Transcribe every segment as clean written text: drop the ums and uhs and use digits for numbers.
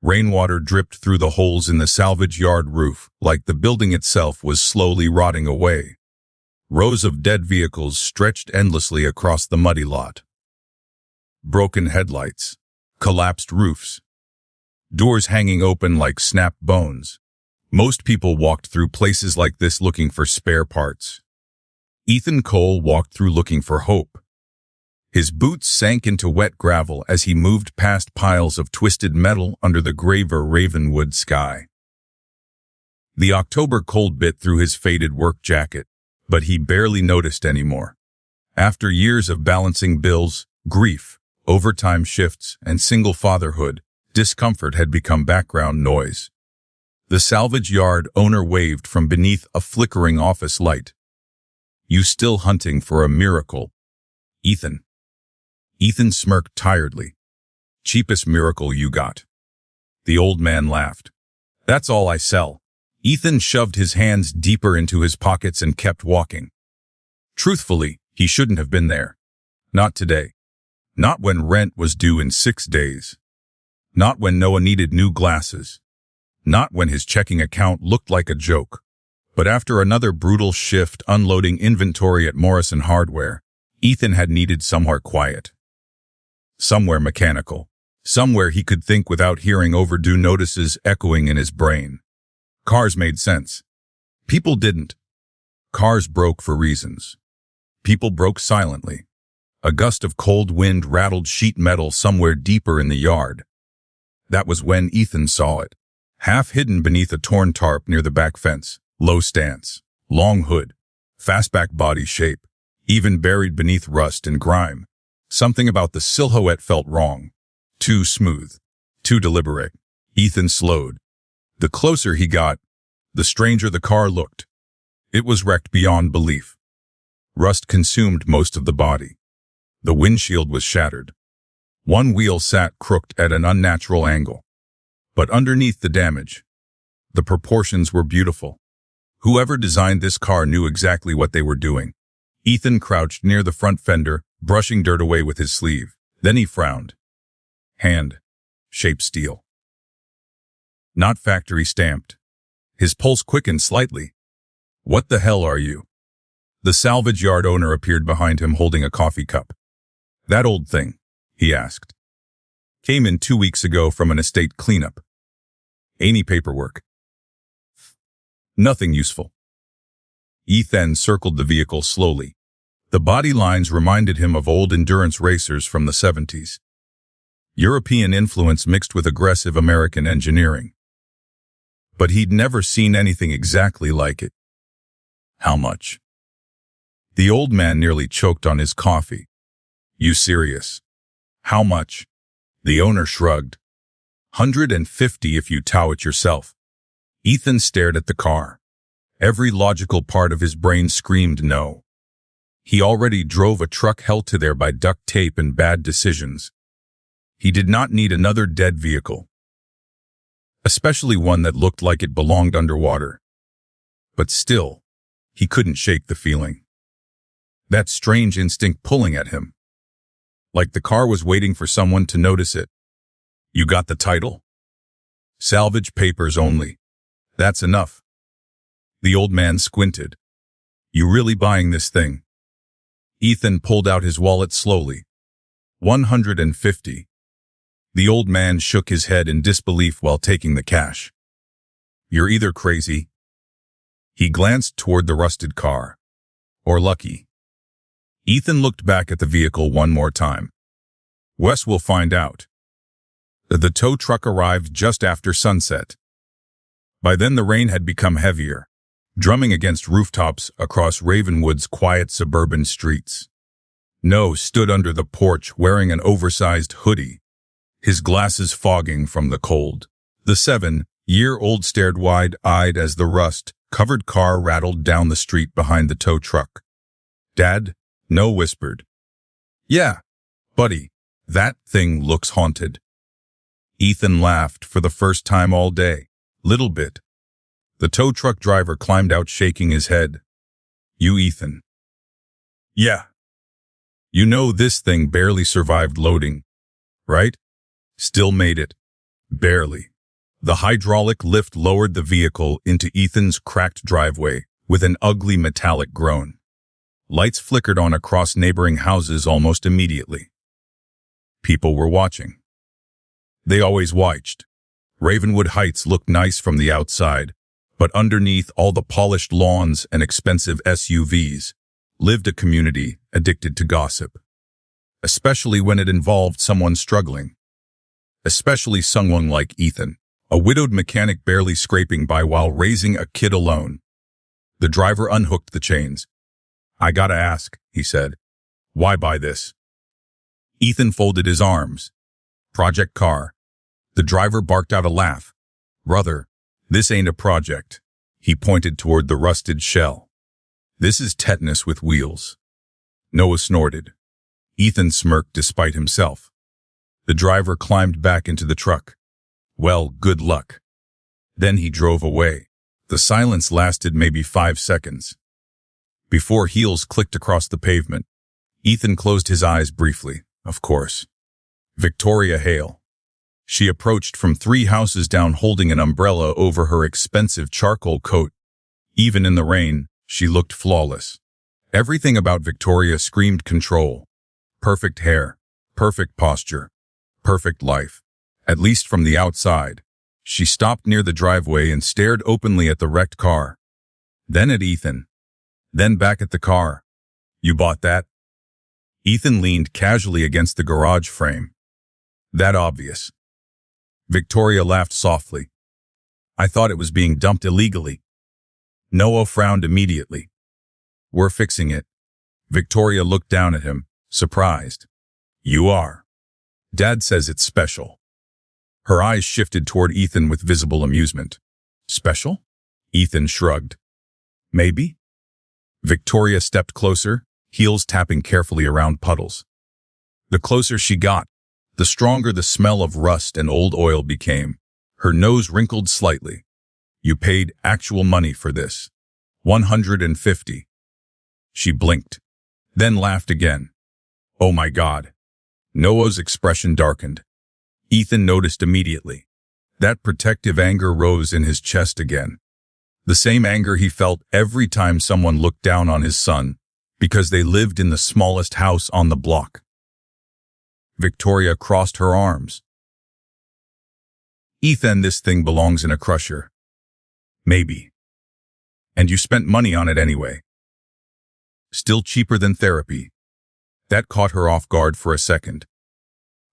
Rainwater dripped through the holes in the salvage yard roof, like the building itself was slowly rotting away. Rows of dead vehicles stretched endlessly across the muddy lot. Broken headlights, collapsed roofs, doors hanging open like snapped bones. Most people walked through places like this looking for spare parts. Ethan Cole walked through looking for hope. His boots sank into wet gravel as he moved past piles of twisted metal under the graver Ravenwood sky. The October cold bit through his faded work jacket, but he barely noticed anymore. After years of balancing bills, grief, overtime shifts, and single fatherhood, discomfort had become background noise. The salvage yard owner waved from beneath a flickering office light. "You still hunting for a miracle, Ethan?" Ethan smirked tiredly. "Cheapest miracle you got." The old man laughed. "That's all I sell." Ethan shoved his hands deeper into his pockets and kept walking. Truthfully, he shouldn't have been there. Not today. Not when rent was due in 6 days. Not when Noah needed new glasses. Not when his checking account looked like a joke. But after another brutal shift unloading inventory at Morrison Hardware, Ethan had needed somewhere quiet. Somewhere mechanical. Somewhere he could think without hearing overdue notices echoing in his brain. Cars made sense. People didn't. Cars broke for reasons. People broke silently. A gust of cold wind rattled sheet metal somewhere deeper in the yard. That was when Ethan saw it. Half hidden beneath a torn tarp near the back fence. Low stance. Long hood. Fastback body shape. Even buried beneath rust and grime. Something about the silhouette felt wrong. Too smooth. Too deliberate. Ethan slowed. The closer he got, the stranger the car looked. It was wrecked beyond belief. Rust consumed most of the body. The windshield was shattered. One wheel sat crooked at an unnatural angle. But underneath the damage, the proportions were beautiful. Whoever designed this car knew exactly what they were doing. Ethan crouched near the front fender, brushing dirt away with his sleeve. Then he frowned. Hand. Shaped steel. Not factory stamped. His pulse quickened slightly. "What the hell are you?" The salvage yard owner appeared behind him holding a coffee cup. "That old thing," he asked. "Came in 2 weeks ago from an estate cleanup. Any paperwork?" "Nothing useful." Ethan circled the vehicle slowly. The body lines reminded him of old endurance racers from the 70s. European influence mixed with aggressive American engineering. But he'd never seen anything exactly like it. "How much?" The old man nearly choked on his coffee. "You serious? How much?" The owner shrugged. "150 if you tow it yourself." Ethan stared at the car. Every logical part of his brain screamed no. He already drove a truck held to there by duct tape and bad decisions. He did not need another dead vehicle. Especially one that looked like it belonged underwater. But still, he couldn't shake the feeling. That strange instinct pulling at him. Like the car was waiting for someone to notice it. "You got the title?" "Salvage papers only. That's enough." The old man squinted. "You really buying this thing?" Ethan pulled out his wallet slowly. 150. The old man shook his head in disbelief while taking the cash. "You're either crazy." He glanced toward the rusted car. "Or lucky." Ethan looked back at the vehicle one more time. "Wes will find out." The tow truck arrived just after sunset. By then the rain had become heavier, drumming against rooftops across Ravenwood's quiet suburban streets. Noah stood under the porch wearing an oversized hoodie, his glasses fogging from the cold. The 7-year-old stared wide-eyed as the rust-covered car rattled down the street behind the tow truck. "Dad?" Noah whispered. "Yeah, buddy, that thing looks haunted." Ethan laughed for the first time all day. Little bit. The tow truck driver climbed out shaking his head. "You Ethan?" "Yeah. You know this thing barely survived loading, right? Still made it. Barely." The hydraulic lift lowered the vehicle into Ethan's cracked driveway with an ugly metallic groan. Lights flickered on across neighboring houses almost immediately. People were watching. They always watched. Ravenwood Heights looked nice from the outside, but underneath all the polished lawns and expensive SUVs lived a community addicted to gossip. Especially when it involved someone struggling. Especially someone like Ethan, a widowed mechanic barely scraping by while raising a kid alone. The driver unhooked the chains. "I gotta ask," he said. "Why buy this?" Ethan folded his arms. "Project car." The driver barked out a laugh. "Brother, this ain't a project." He pointed toward the rusted shell. "This is tetanus with wheels." Noah snorted. Ethan smirked despite himself. The driver climbed back into the truck. "Well, good luck." Then he drove away. The silence lasted maybe 5 seconds. Before heels clicked across the pavement, Ethan closed his eyes briefly, of course. Victoria Hale. She approached from 3 houses down holding an umbrella over her expensive charcoal coat. Even in the rain, she looked flawless. Everything about Victoria screamed control. Perfect hair, perfect posture, perfect life. At least from the outside. She stopped near the driveway and stared openly at the wrecked car. Then at Ethan. Then back at the car. "You bought that?" Ethan leaned casually against the garage frame. "That obvious." Victoria laughed softly. "I thought it was being dumped illegally." Noah frowned immediately. "We're fixing it." Victoria looked down at him, surprised. "You are?" "Dad says it's special." Her eyes shifted toward Ethan with visible amusement. "Special?" Ethan shrugged. "Maybe?" Victoria stepped closer, heels tapping carefully around puddles. The closer she got, the stronger the smell of rust and old oil became. Her nose wrinkled slightly. "You paid actual money for this. 150. She blinked, then laughed again. "Oh my God." Noah's expression darkened. Ethan noticed immediately. That protective anger rose in his chest again. The same anger he felt every time someone looked down on his son, because they lived in the smallest house on the block. Victoria crossed her arms. "Ethan, this thing belongs in a crusher." "Maybe. And you spent money on it anyway." "Still cheaper than therapy." That caught her off guard for a second.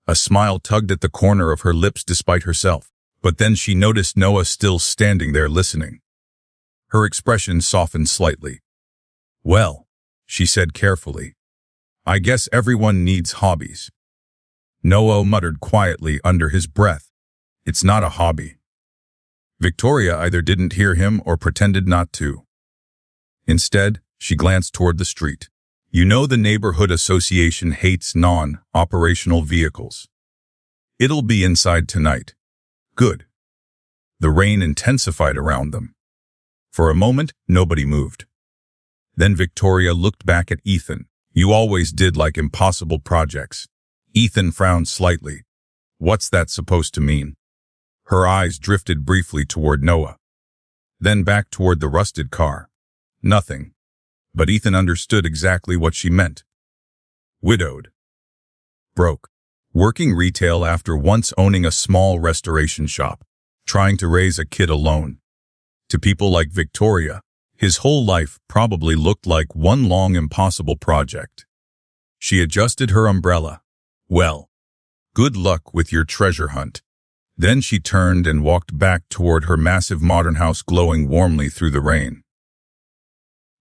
A smile tugged at the corner of her lips despite herself, but then she noticed Noah still standing there listening. Her expression softened slightly. "Well," she said carefully, "I guess everyone needs hobbies." Noah muttered quietly under his breath, "It's not a hobby." Victoria either didn't hear him or pretended not to. Instead, she glanced toward the street. "You know the neighborhood association hates non-operational vehicles. It'll be inside tonight." "Good." The rain intensified around them. For a moment, nobody moved. Then Victoria looked back at Ethan. "You always did like impossible projects." Ethan frowned slightly. "What's that supposed to mean?" Her eyes drifted briefly toward Noah. Then back toward the rusted car. "Nothing." But Ethan understood exactly what she meant. Widowed. Broke. Working retail after once owning a small restoration shop. Trying to raise a kid alone. To people like Victoria, his whole life probably looked like one long impossible project. She adjusted her umbrella. "Well, good luck with your treasure hunt." Then she turned and walked back toward her massive modern house glowing warmly through the rain.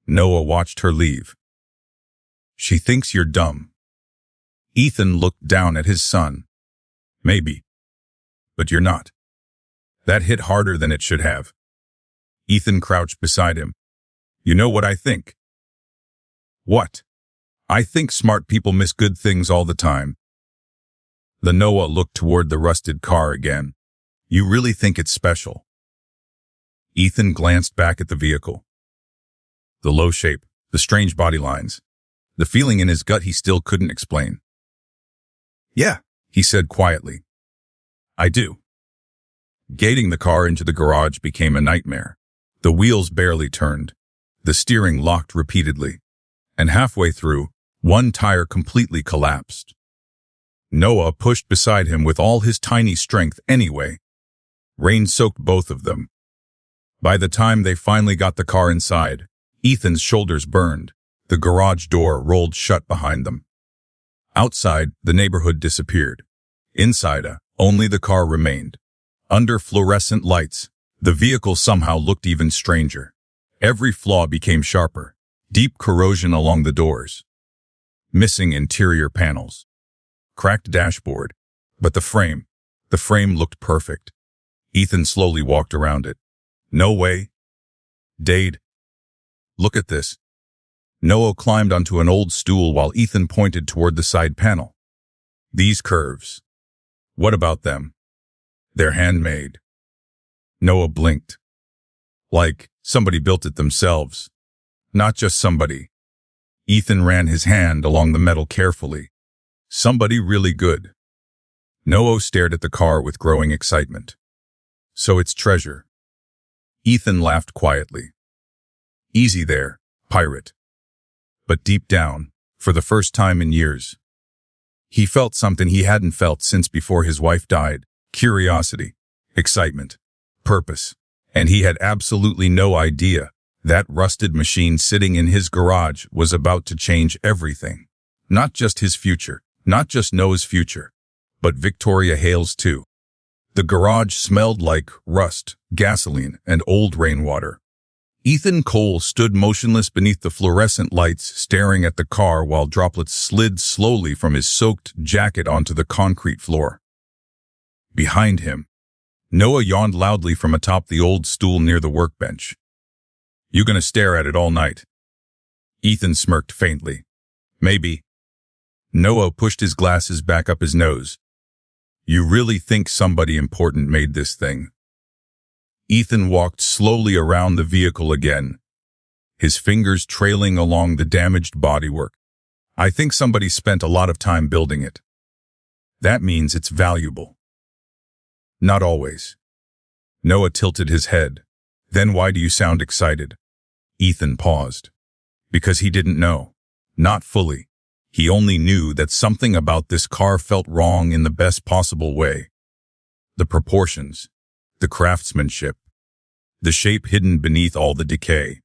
Noah watched her leave. "She thinks you're dumb." Ethan looked down at his son. "Maybe. But you're not." That hit harder than it should have. Ethan crouched beside him. "You know what I think?" "What?" "I think smart people miss good things all the time." The Noah looked toward the rusted car again. "You really think it's special?" Ethan glanced back at the vehicle. The low shape, the strange body lines, the feeling in his gut he still couldn't explain. "Yeah," he said quietly. "I do." Gating the car into the garage became a nightmare. The wheels barely turned. The steering locked repeatedly. And halfway through, one tire completely collapsed. Noah pushed beside him with all his tiny strength anyway. Rain soaked both of them. By the time they finally got the car inside, Ethan's shoulders burned. The garage door rolled shut behind them. Outside, the neighborhood disappeared. Inside, only the car remained. Under fluorescent lights, the vehicle somehow looked even stranger. Every flaw became sharper. Deep corrosion along the doors. Missing interior panels. Cracked dashboard. But the frame looked perfect. Ethan slowly walked around it. No way. Dade. Look at this. Noah climbed onto an old stool while Ethan pointed toward the side panel. These curves. What about them? They're handmade. Noah blinked. Like somebody built it themselves. Not just somebody. Ethan ran his hand along the metal carefully. Somebody really good. Noah stared at the car with growing excitement. So it's treasure. Ethan laughed quietly. Easy there, pirate. But deep down, for the first time in years, he felt something he hadn't felt since before his wife died. Curiosity, excitement, purpose. And he had absolutely no idea that rusted machine sitting in his garage was about to change everything. Not just his future, not just Noah's future, but Victoria Hale's too. The garage smelled like rust, gasoline, and old rainwater. Ethan Cole stood motionless beneath the fluorescent lights, staring at the car while droplets slid slowly from his soaked jacket onto the concrete floor. Behind him, Noah yawned loudly from atop the old stool near the workbench. You gonna stare at it all night? Ethan smirked faintly. Maybe. Noah pushed his glasses back up his nose. You really think somebody important made this thing? Ethan walked slowly around the vehicle again, his fingers trailing along the damaged bodywork. I think somebody spent a lot of time building it. That means it's valuable. Not always. Noah tilted his head. Then why do you sound excited? Ethan paused. Because he didn't know. Not fully. He only knew that something about this car felt wrong in the best possible way. The proportions, the craftsmanship, the shape hidden beneath all the decay.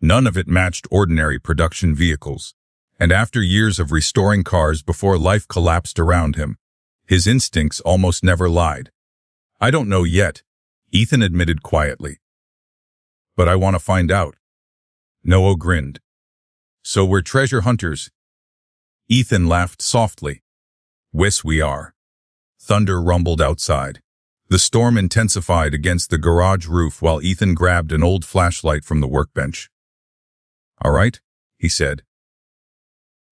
None of it matched ordinary production vehicles. And after years of restoring cars before life collapsed around him, his instincts almost never lied. I don't know yet, Ethan admitted quietly. But I want to find out. Noah grinned. So we're treasure hunters. Ethan laughed softly. Yes, we are. Thunder rumbled outside. The storm intensified against the garage roof while Ethan grabbed an old flashlight from the workbench. All right, he said.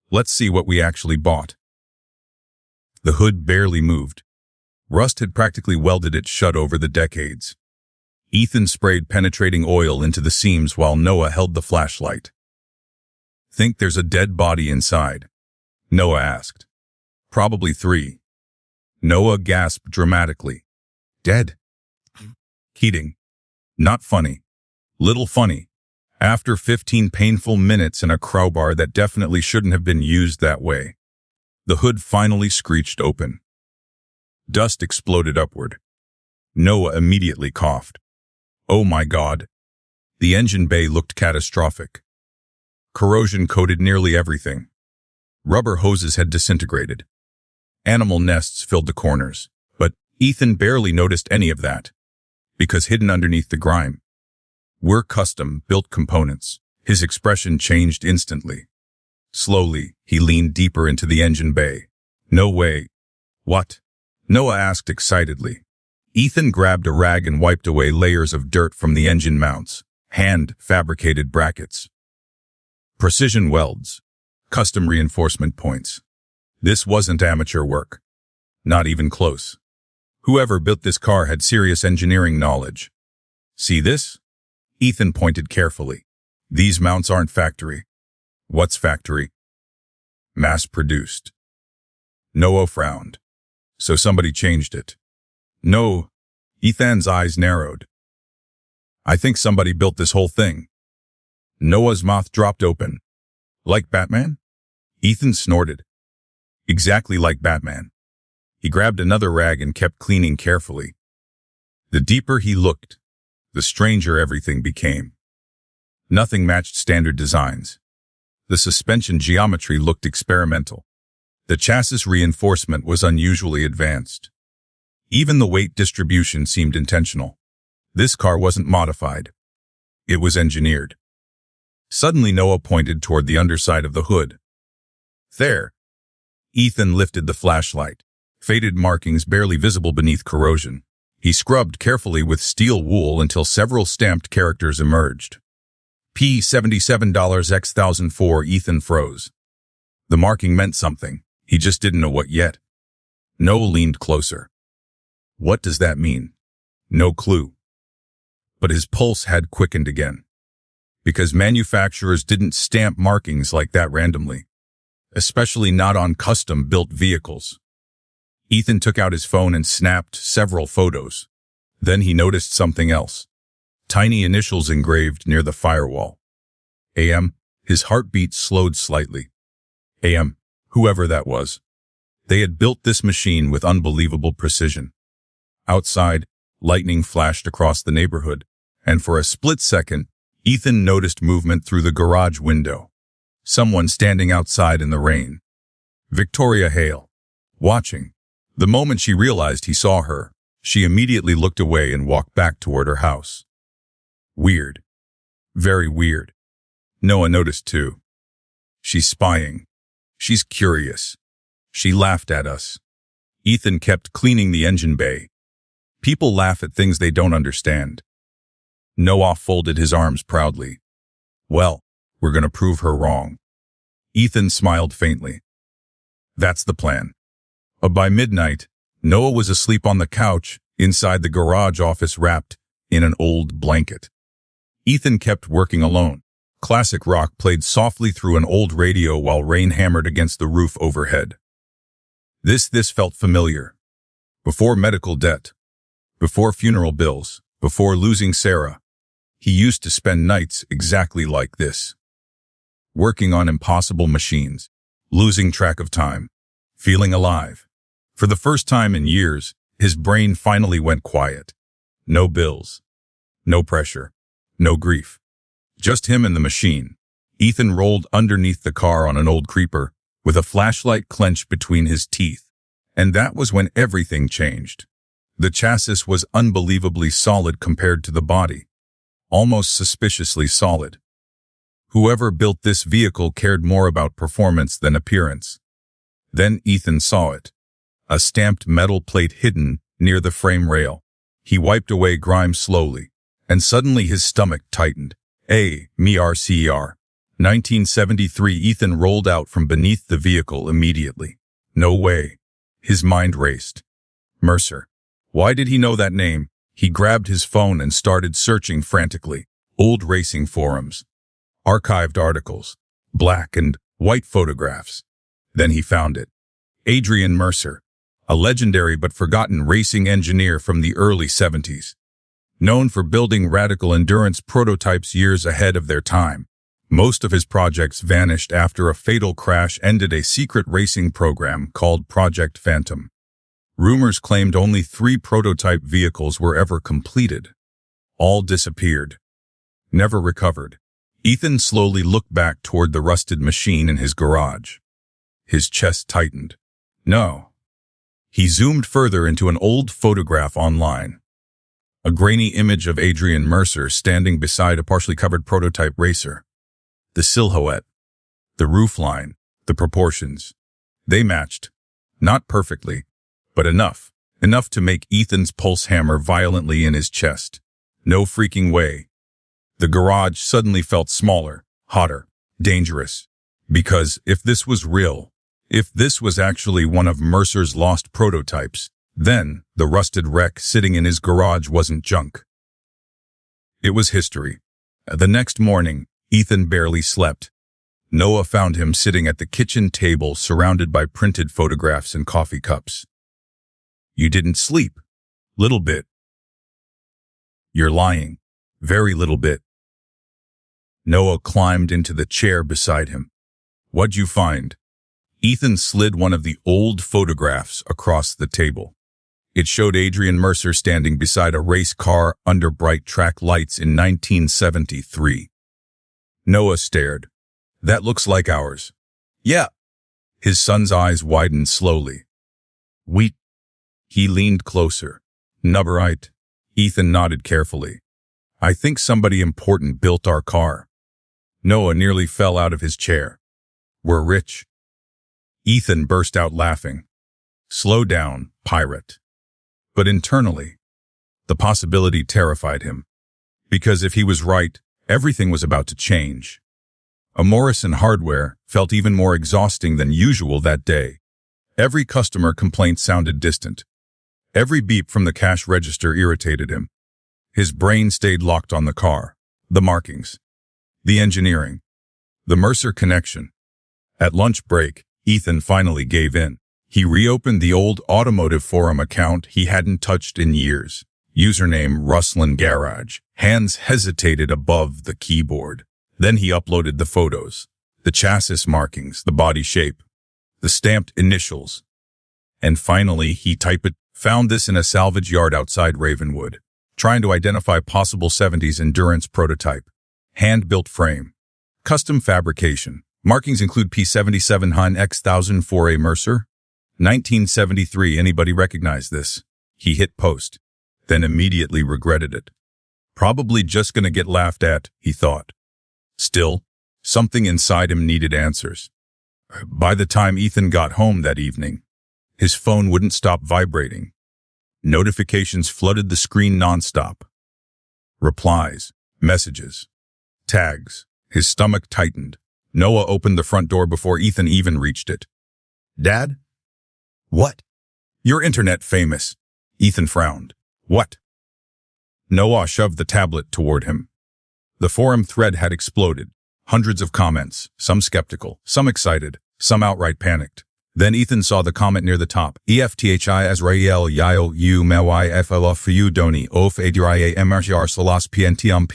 Let's see what we actually bought. The hood barely moved. Rust had practically welded it shut over the decades. Ethan sprayed penetrating oil into the seams while Noah held the flashlight. Think there's a dead body inside? Noah asked. Probably 3. Noah gasped dramatically. Dead? Kidding. Not funny. Little funny. After 15 painful minutes in a crowbar that definitely shouldn't have been used that way, the hood finally screeched open. Dust exploded upward. Noah immediately coughed. Oh my God. The engine bay looked catastrophic. Corrosion coated nearly everything. Rubber hoses had disintegrated. Animal nests filled the corners, but Ethan barely noticed any of that, because hidden underneath the grime were custom-built components. His expression changed instantly. Slowly, he leaned deeper into the engine bay. No way. What? Noah asked excitedly. Ethan grabbed a rag and wiped away layers of dirt from the engine mounts, hand-fabricated brackets. Precision welds. Custom reinforcement points. This wasn't amateur work. Not even close. Whoever built this car had serious engineering knowledge. See this? Ethan pointed carefully. These mounts aren't factory. What's factory? Mass-produced. Noah frowned. So somebody changed it. No, Ethan's eyes narrowed. I think somebody built this whole thing. Noah's mouth dropped open. Like Batman? Ethan snorted. Exactly like Batman. He grabbed another rag and kept cleaning carefully. The deeper he looked, the stranger everything became. Nothing matched standard designs. The suspension geometry looked experimental. The chassis reinforcement was unusually advanced. Even the weight distribution seemed intentional. This car wasn't modified. It was engineered. Suddenly Noah pointed toward the underside of the hood. There. Ethan lifted the flashlight, faded markings barely visible beneath corrosion. He scrubbed carefully with steel wool until several stamped characters emerged. P$77X1004. Ethan froze. The marking meant something. He just didn't know what yet. Noah leaned closer. What does that mean? No clue. But his pulse had quickened again. Because manufacturers didn't stamp markings like that randomly. Especially not on custom-built vehicles. Ethan took out his phone and snapped several photos. Then he noticed something else. Tiny initials engraved near the firewall. AM. His heartbeat slowed slightly. AM. Whoever that was. They had built this machine with unbelievable precision. Outside, lightning flashed across the neighborhood, and for a split second, Ethan noticed movement through the garage window. Someone standing outside in the rain. Victoria Hale. Watching. The moment she realized he saw her, she immediately looked away and walked back toward her house. Weird. Very weird. Noah noticed too. She's spying. She's curious. She laughed at us. Ethan kept cleaning the engine bay. People laugh at things they don't understand. Noah folded his arms proudly. Well, we're going to prove her wrong. Ethan smiled faintly. That's the plan. By midnight, Noah was asleep on the couch inside the garage office wrapped in an old blanket. Ethan kept working alone. Classic rock played softly through an old radio while rain hammered against the roof overhead. This felt familiar. Before medical debt. Before funeral bills. Before losing Sarah. He used to spend nights exactly like this. Working on impossible machines. Losing track of time. Feeling alive. For the first time in years, his brain finally went quiet. No bills. No pressure. No grief. Just him and the machine. Ethan rolled underneath the car on an old creeper, with a flashlight clenched between his teeth. And that was when everything changed. The chassis was unbelievably solid compared to the body. Almost suspiciously solid. Whoever built this vehicle cared more about performance than appearance. Then Ethan saw it. A stamped metal plate hidden near the frame rail. He wiped away grime slowly, and suddenly his stomach tightened. MERCER. 1973. Ethan rolled out from beneath the vehicle immediately. No way. His mind raced. Mercer. Why did he know that name? He grabbed his phone and started searching frantically. Old racing forums. Archived articles. Black and white photographs. Then he found it. Adrian Mercer. A legendary but forgotten racing engineer from the early 70s. Known for building radical endurance prototypes years ahead of their time. Most of his projects vanished after a fatal crash ended a secret racing program called Project Phantom. Rumors claimed only 3 prototype vehicles were ever completed. All disappeared. Never recovered. Ethan slowly looked back toward the rusted machine in his garage. His chest tightened. No. He zoomed further into an old photograph online. A grainy image of Adrian Mercer standing beside a partially covered prototype racer. The silhouette, the roofline, the proportions. They matched. Not perfectly, but enough. Enough to make Ethan's pulse hammer violently in his chest. No freaking way. The garage suddenly felt smaller, hotter, dangerous. Because if this was real, if this was actually one of Mercer's lost prototypes, then the rusted wreck sitting in his garage wasn't junk. It was history. The next morning, Ethan barely slept. Noah found him sitting at the kitchen table surrounded by printed photographs and coffee cups. You didn't sleep. Little bit. You're lying. Very little bit. Noah climbed into the chair beside him. What'd you find? Ethan slid one of the old photographs across the table. It showed Adrian Mercer standing beside a race car under bright track lights in 1973. Noah stared. That looks like ours. Yeah. His son's eyes widened slowly. He leaned closer. Right. Ethan nodded carefully. I think somebody important built our car. Noah nearly fell out of his chair. We're rich. Ethan burst out laughing. Slow down, pirate. But internally, the possibility terrified him. Because if he was right, everything was about to change. A Morrison hardware felt even more exhausting than usual that day. Every customer complaint sounded distant. Every beep from the cash register irritated him. His brain stayed locked on the car, the markings, the engineering, the Mercer connection. At lunch break, Ethan finally gave in. He reopened the old Automotive forum account he hadn't touched in years. Username Rustlin Garage. Hands hesitated above the keyboard. Then he uploaded the photos, the chassis markings, the body shape, the stamped initials. And finally, he typed it. Found this in a salvage yard outside Ravenwood. Trying to identify possible 70s endurance prototype. Hand-built frame. Custom fabrication. Markings include P77 Hun X1004A Mercer. 1973. Anybody recognize this? He hit post, then immediately regretted it. Probably just gonna get laughed at, he thought. Still, something inside him needed answers. By the time Ethan got home that evening, his phone wouldn't stop vibrating. Notifications flooded the screen nonstop. Replies, messages, tags. His stomach tightened. Noah opened the front door before Ethan even reached it. Dad? What? You're internet famous. Ethan frowned. What? Noah shoved the tablet toward him. The forum thread had exploded. Hundreds of comments, some skeptical, some excited, some outright panicked. Then Ethan saw the comment near the top. EFTHI Azrael Yael U Mewai FLF Doni Of Adria MRCR Salas PNTM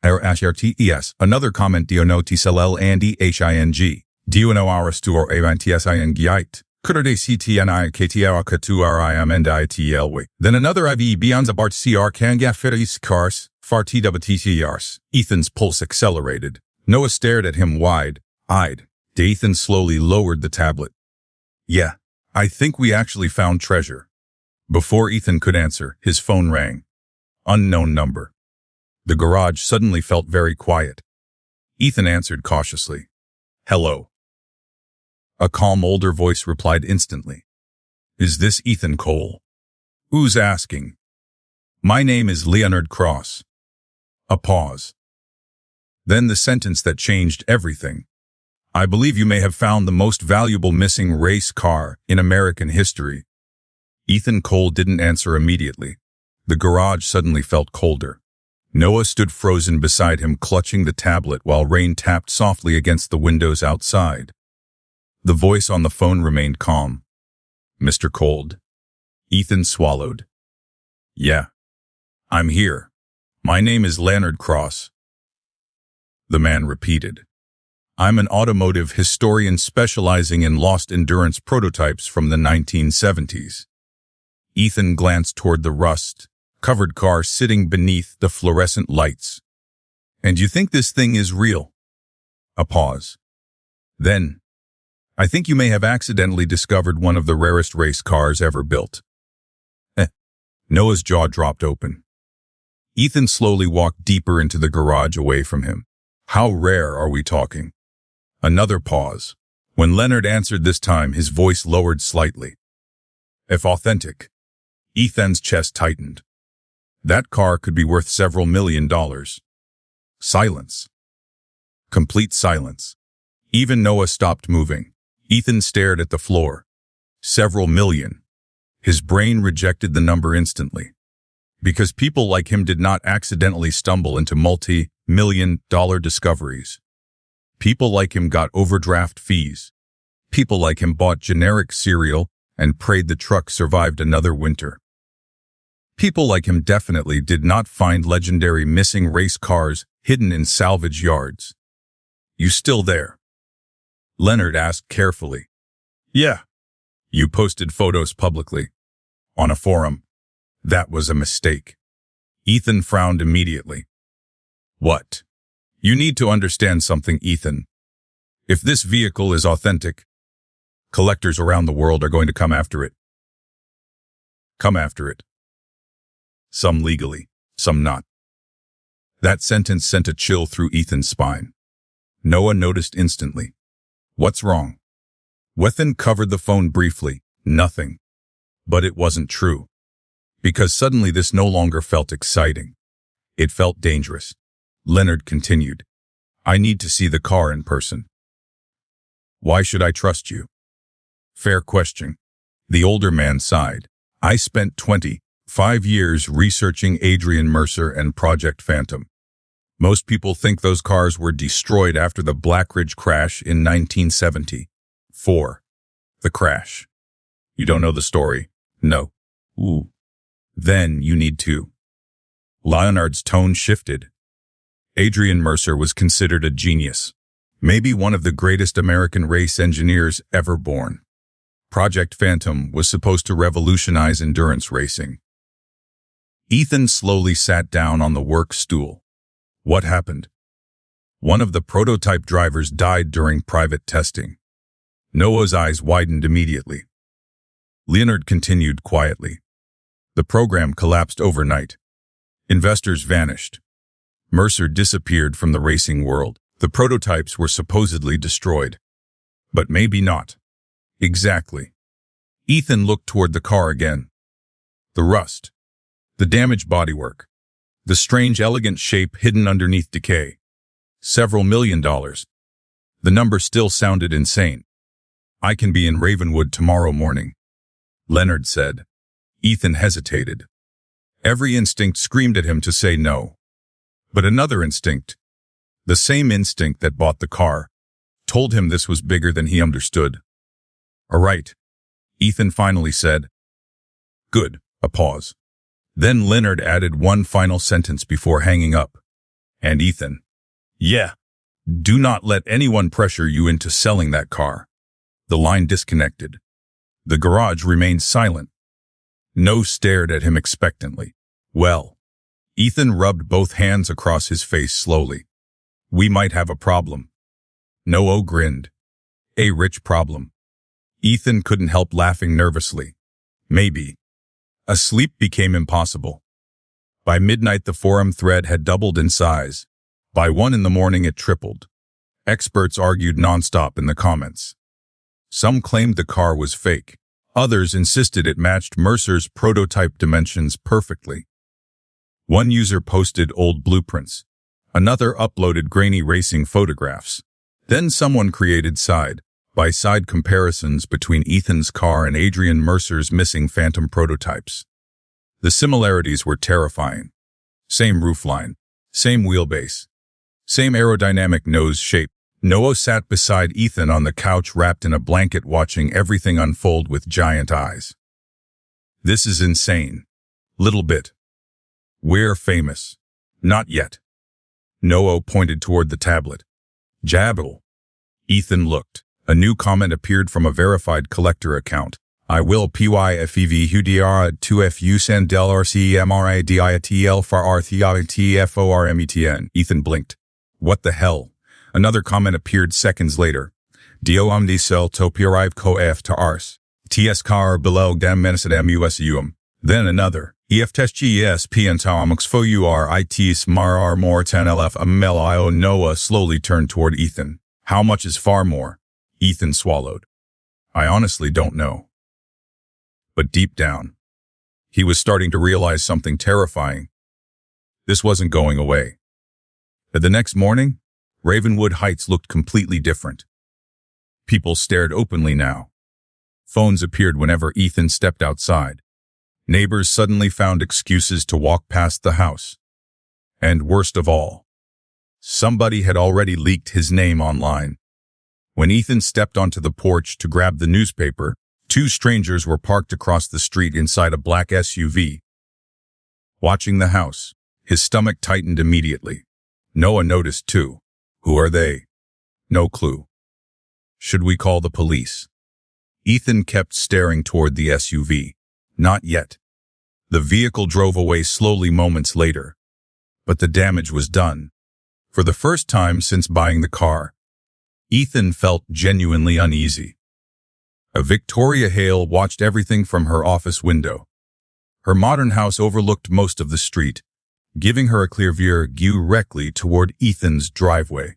RHRTES. Another comment Diono TSLL Andy HING. Diono Arastuor Avantisin Giat. Kurade CTNI KTR Katurim and ITLW. Then another IV Beyond the Bart CR Kangafiris Cars. Fartwtcrs. Ethan's pulse accelerated. Noah stared at him wide-eyed. Ethan slowly lowered the tablet. Yeah, I think we actually found treasure. Before Ethan could answer, his phone rang. Unknown number. The garage suddenly felt very quiet. Ethan answered cautiously. Hello. A calm older voice replied instantly. Is this Ethan Cole? Who's asking? My name is Leonard Cross. A pause. Then the sentence that changed everything. I believe you may have found the most valuable missing race car in American history. Ethan Cole didn't answer immediately. The garage suddenly felt colder. Noah stood frozen beside him, clutching the tablet while rain tapped softly against the windows outside. The voice on the phone remained calm. Mr. Cold. Ethan swallowed. Yeah. I'm here. My name is Leonard Cross. The man repeated. I'm an automotive historian specializing in lost endurance prototypes from the 1970s. Ethan glanced toward the rust-covered car sitting beneath the fluorescent lights. And you think this thing is real? A pause. Then, I think you may have accidentally discovered one of the rarest race cars ever built. Noah's jaw dropped open. Ethan slowly walked deeper into the garage away from him. How rare are we talking? Another pause. When Leonard answered this time, his voice lowered slightly. If authentic. Ethan's chest tightened. That car could be worth several $1 million. Silence. Complete silence. Even Noah stopped moving. Ethan stared at the floor. Several million. His brain rejected the number instantly. Because people like him did not accidentally stumble into multi-million-dollar discoveries. People like him got overdraft fees. People like him bought generic cereal and prayed the truck survived another winter. People like him definitely did not find legendary missing race cars hidden in salvage yards. "You still there?" Leonard asked carefully. "Yeah." "You posted photos publicly. On a forum." "That was a mistake." Ethan frowned immediately. "What?" "You need to understand something, Ethan. If this vehicle is authentic, collectors around the world are going to come after it. Come after it. Some legally, some not." That sentence sent a chill through Ethan's spine. Noah noticed instantly. "What's wrong?" Ethan covered the phone briefly. "Nothing." But it wasn't true. Because suddenly this no longer felt exciting. It felt dangerous. Leonard continued. "I need to see the car in person." "Why should I trust you?" "Fair question." The older man sighed. "I spent 25 years researching Adrian Mercer and Project Phantom. Most people think those cars were destroyed after the Black Ridge crash in 1974. The crash. You don't know the story? No. Ooh. Then you need to." Leonard's tone shifted. Adrian Mercer was considered a genius. Maybe one of the greatest American race engineers ever born. Project Phantom was supposed to revolutionize endurance racing. Ethan slowly sat down on the work stool. "What happened?" "One of the prototype drivers died during private testing." Noah's eyes widened immediately. Leonard continued quietly. "The program collapsed overnight. Investors vanished. Mercer disappeared from the racing world. The prototypes were supposedly destroyed. But maybe not." "Exactly." Ethan looked toward the car again. The rust. The damaged bodywork. The strange, elegant shape hidden underneath decay. Several $1,000,000. The number still sounded insane. "I can be in Ravenwood tomorrow morning," Leonard said. Ethan hesitated. Every instinct screamed at him to say no. But another instinct, the same instinct that bought the car, told him this was bigger than he understood. "All right," Ethan finally said. "Good." A pause. Then Leonard added one final sentence before hanging up. "And Ethan, yeah, do not let anyone pressure you into selling that car." The line disconnected. The garage remained silent. Noah stared at him expectantly. "Well," Ethan rubbed both hands across his face slowly. "We might have a problem." Noah grinned. "A rich problem." Ethan couldn't help laughing nervously. "Maybe." Sleep became impossible. By midnight the forum thread had doubled in size. By 1 in the morning it tripled. Experts argued nonstop in the comments. Some claimed the car was fake. Others insisted it matched Mercer's prototype dimensions perfectly. One user posted old blueprints. Another uploaded grainy racing photographs. Then someone created side-by-side comparisons between Ethan's car and Adrian Mercer's missing Phantom prototypes. The similarities were terrifying. Same roofline, same wheelbase, same aerodynamic nose shape. Noah sat beside Ethan on the couch wrapped in a blanket watching everything unfold with giant eyes. "This is insane." "Little bit." "We're famous." "Not yet." Noah pointed toward the tablet. "Jabble." Ethan looked. A new comment appeared from a verified collector account. "I will PYFEV HUDR 2FU Sandel RCMRADITL for RTITFORMETN. Ethan blinked. "What the hell?" Another comment appeared seconds later. "DOMD cell topiarive co F to ars. TS car below dem menace MUSUM." Then another. EFTSGESP and Tomux fo URITs MAR more 10 LF MLIO. Noah slowly turned toward Ethan. "How much is far more?" Ethan swallowed. "I honestly don't know." But deep down, he was starting to realize something terrifying. This wasn't going away. The next morning, Ravenwood Heights looked completely different. People stared openly now. Phones appeared whenever Ethan stepped outside. Neighbors suddenly found excuses to walk past the house. And worst of all, somebody had already leaked his name online. When Ethan stepped onto the porch to grab the newspaper, two strangers were parked across the street inside a black SUV. Watching the house, his stomach tightened immediately. Noah noticed too. Who are they? No clue. Should we call the police? Ethan kept staring toward the SUV. Not yet. The vehicle drove away slowly moments later. But the damage was done. For the first time since buying the car, Ethan felt genuinely uneasy. Victoria Hale watched everything from her office window. Her modern house overlooked most of the street, giving her a clear view directly toward Ethan's driveway,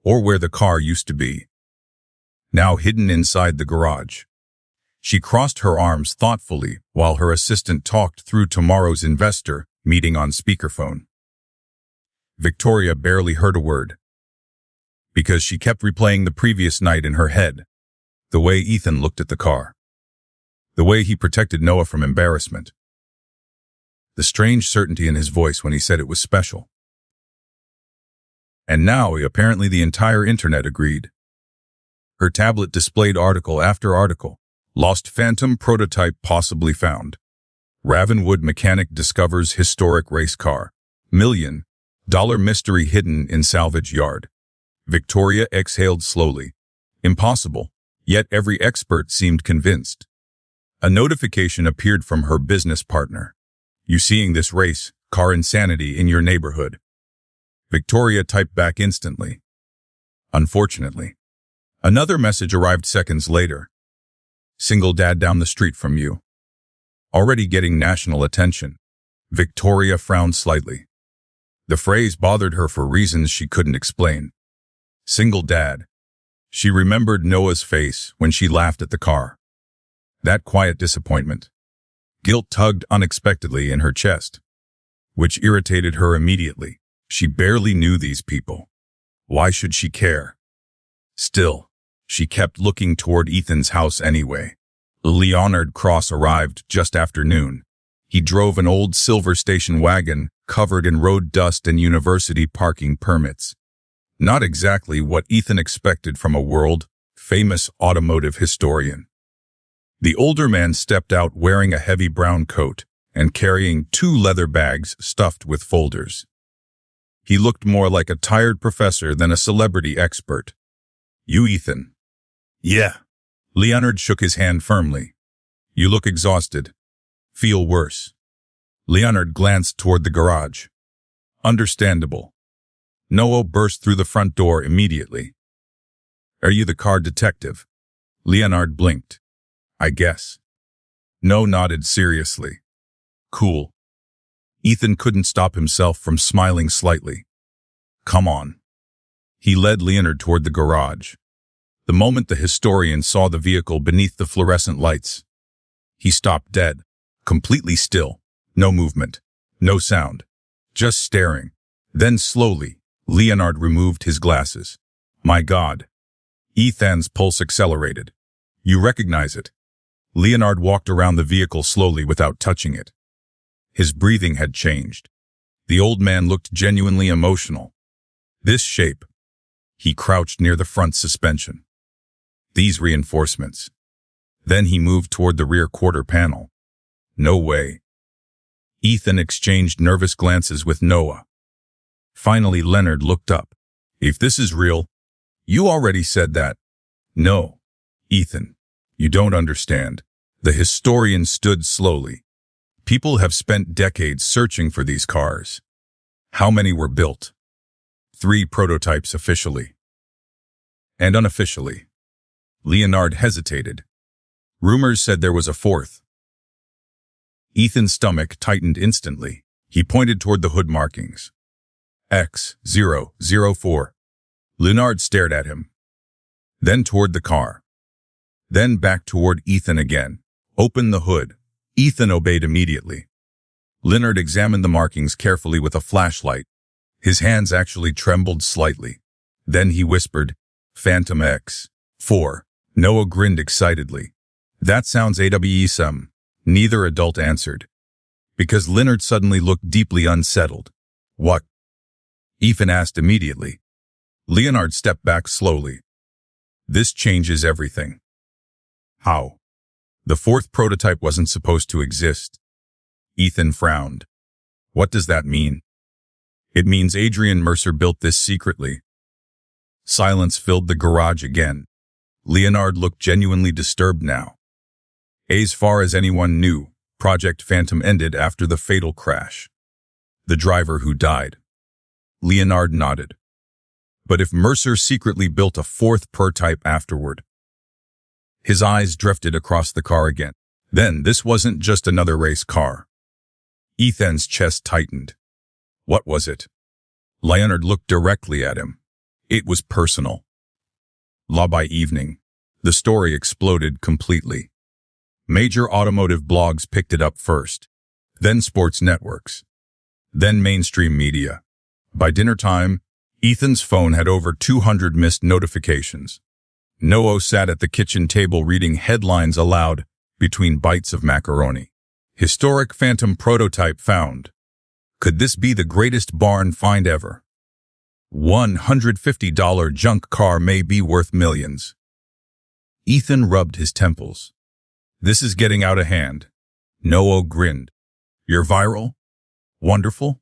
or where the car used to be, now hidden inside the garage. She crossed her arms thoughtfully while her assistant talked through tomorrow's investor meeting on speakerphone. Victoria barely heard a word, because she kept replaying the previous night in her head, the way Ethan looked at the car, the way he protected Noah from embarrassment, the strange certainty in his voice when he said it was special. And now, apparently the entire internet agreed. Her tablet displayed article after article. Lost phantom prototype possibly found. Ravenwood mechanic discovers historic race car. $1 million mystery hidden in salvage yard. Victoria exhaled slowly. Impossible. Yet every expert seemed convinced. A notification appeared from her business partner. You seeing this race car insanity in your neighborhood? Victoria typed back instantly. Unfortunately. Another message arrived seconds later. Single dad down the street from you. Already getting national attention. Victoria frowned slightly. The phrase bothered her for reasons she couldn't explain. Single dad. She remembered Noah's face when she laughed at the car. That quiet disappointment. Guilt tugged unexpectedly in her chest, which irritated her immediately. She barely knew these people. Why should she care? Still, she kept looking toward Ethan's house anyway. Leonard Cross arrived just after noon. He drove an old silver station wagon covered in road dust and university parking permits. Not exactly what Ethan expected from a world-famous automotive historian. The older man stepped out wearing a heavy brown coat and carrying 2 leather bags stuffed with folders. He looked more like a tired professor than a celebrity expert. You, Ethan? Yeah. Leonard shook his hand firmly. You look exhausted. Feel worse. Leonard glanced toward the garage. Understandable. Noah burst through the front door immediately. Are you the car detective? Leonard blinked. I guess. Noah nodded seriously. Cool. Ethan couldn't stop himself from smiling slightly. Come on. He led Leonard toward the garage. The moment the historian saw the vehicle beneath the fluorescent lights, he stopped dead, completely still, no movement, no sound, just staring. Then slowly, Leonard removed his glasses. My God. Ethan's pulse accelerated. You recognize it. Leonard walked around the vehicle slowly without touching it. His breathing had changed. The old man looked genuinely emotional. This shape. He crouched near the front suspension. These reinforcements. Then he moved toward the rear quarter panel. No way. Ethan exchanged nervous glances with Noah. Finally, Leonard looked up. If this is real, you already said that. No, Ethan, you don't understand. The historian stood slowly. People have spent decades searching for these cars. How many were built? 3 prototypes officially. And unofficially. Leonard hesitated. Rumors said there was a 4th. Ethan's stomach tightened instantly. He pointed toward the hood markings. X004. Leonard stared at him. Then toward the car. Then back toward Ethan again. Open the hood. Ethan obeyed immediately. Leonard examined the markings carefully with a flashlight. His hands actually trembled slightly. Then he whispered, Phantom X4. Noah grinned excitedly. That sounds awesome. Neither adult answered. Because Leonard suddenly looked deeply unsettled. What? Ethan asked immediately. Leonard stepped back slowly. This changes everything. How? The 4th prototype wasn't supposed to exist. Ethan frowned. What does that mean? It means Adrian Mercer built this secretly. Silence filled the garage again. Leonard looked genuinely disturbed now. As far as anyone knew, Project Phantom ended after the fatal crash. The driver who died. Leonard nodded. But if Mercer secretly built a fourth prototype afterward? His eyes drifted across the car again. Then this wasn't just another race car. Ethan's chest tightened. What was it? Leonard looked directly at him. It was personal. By evening, the story exploded completely. Major automotive blogs picked it up first, then sports networks, then mainstream media. By dinner time, Ethan's phone had over 200 missed notifications. Noah sat at the kitchen table reading headlines aloud between bites of macaroni. Historic Phantom prototype found. Could this be the greatest barn find ever? $150 junk car may be worth millions. Ethan rubbed his temples. This is getting out of hand. Noah grinned. You're viral? Wonderful?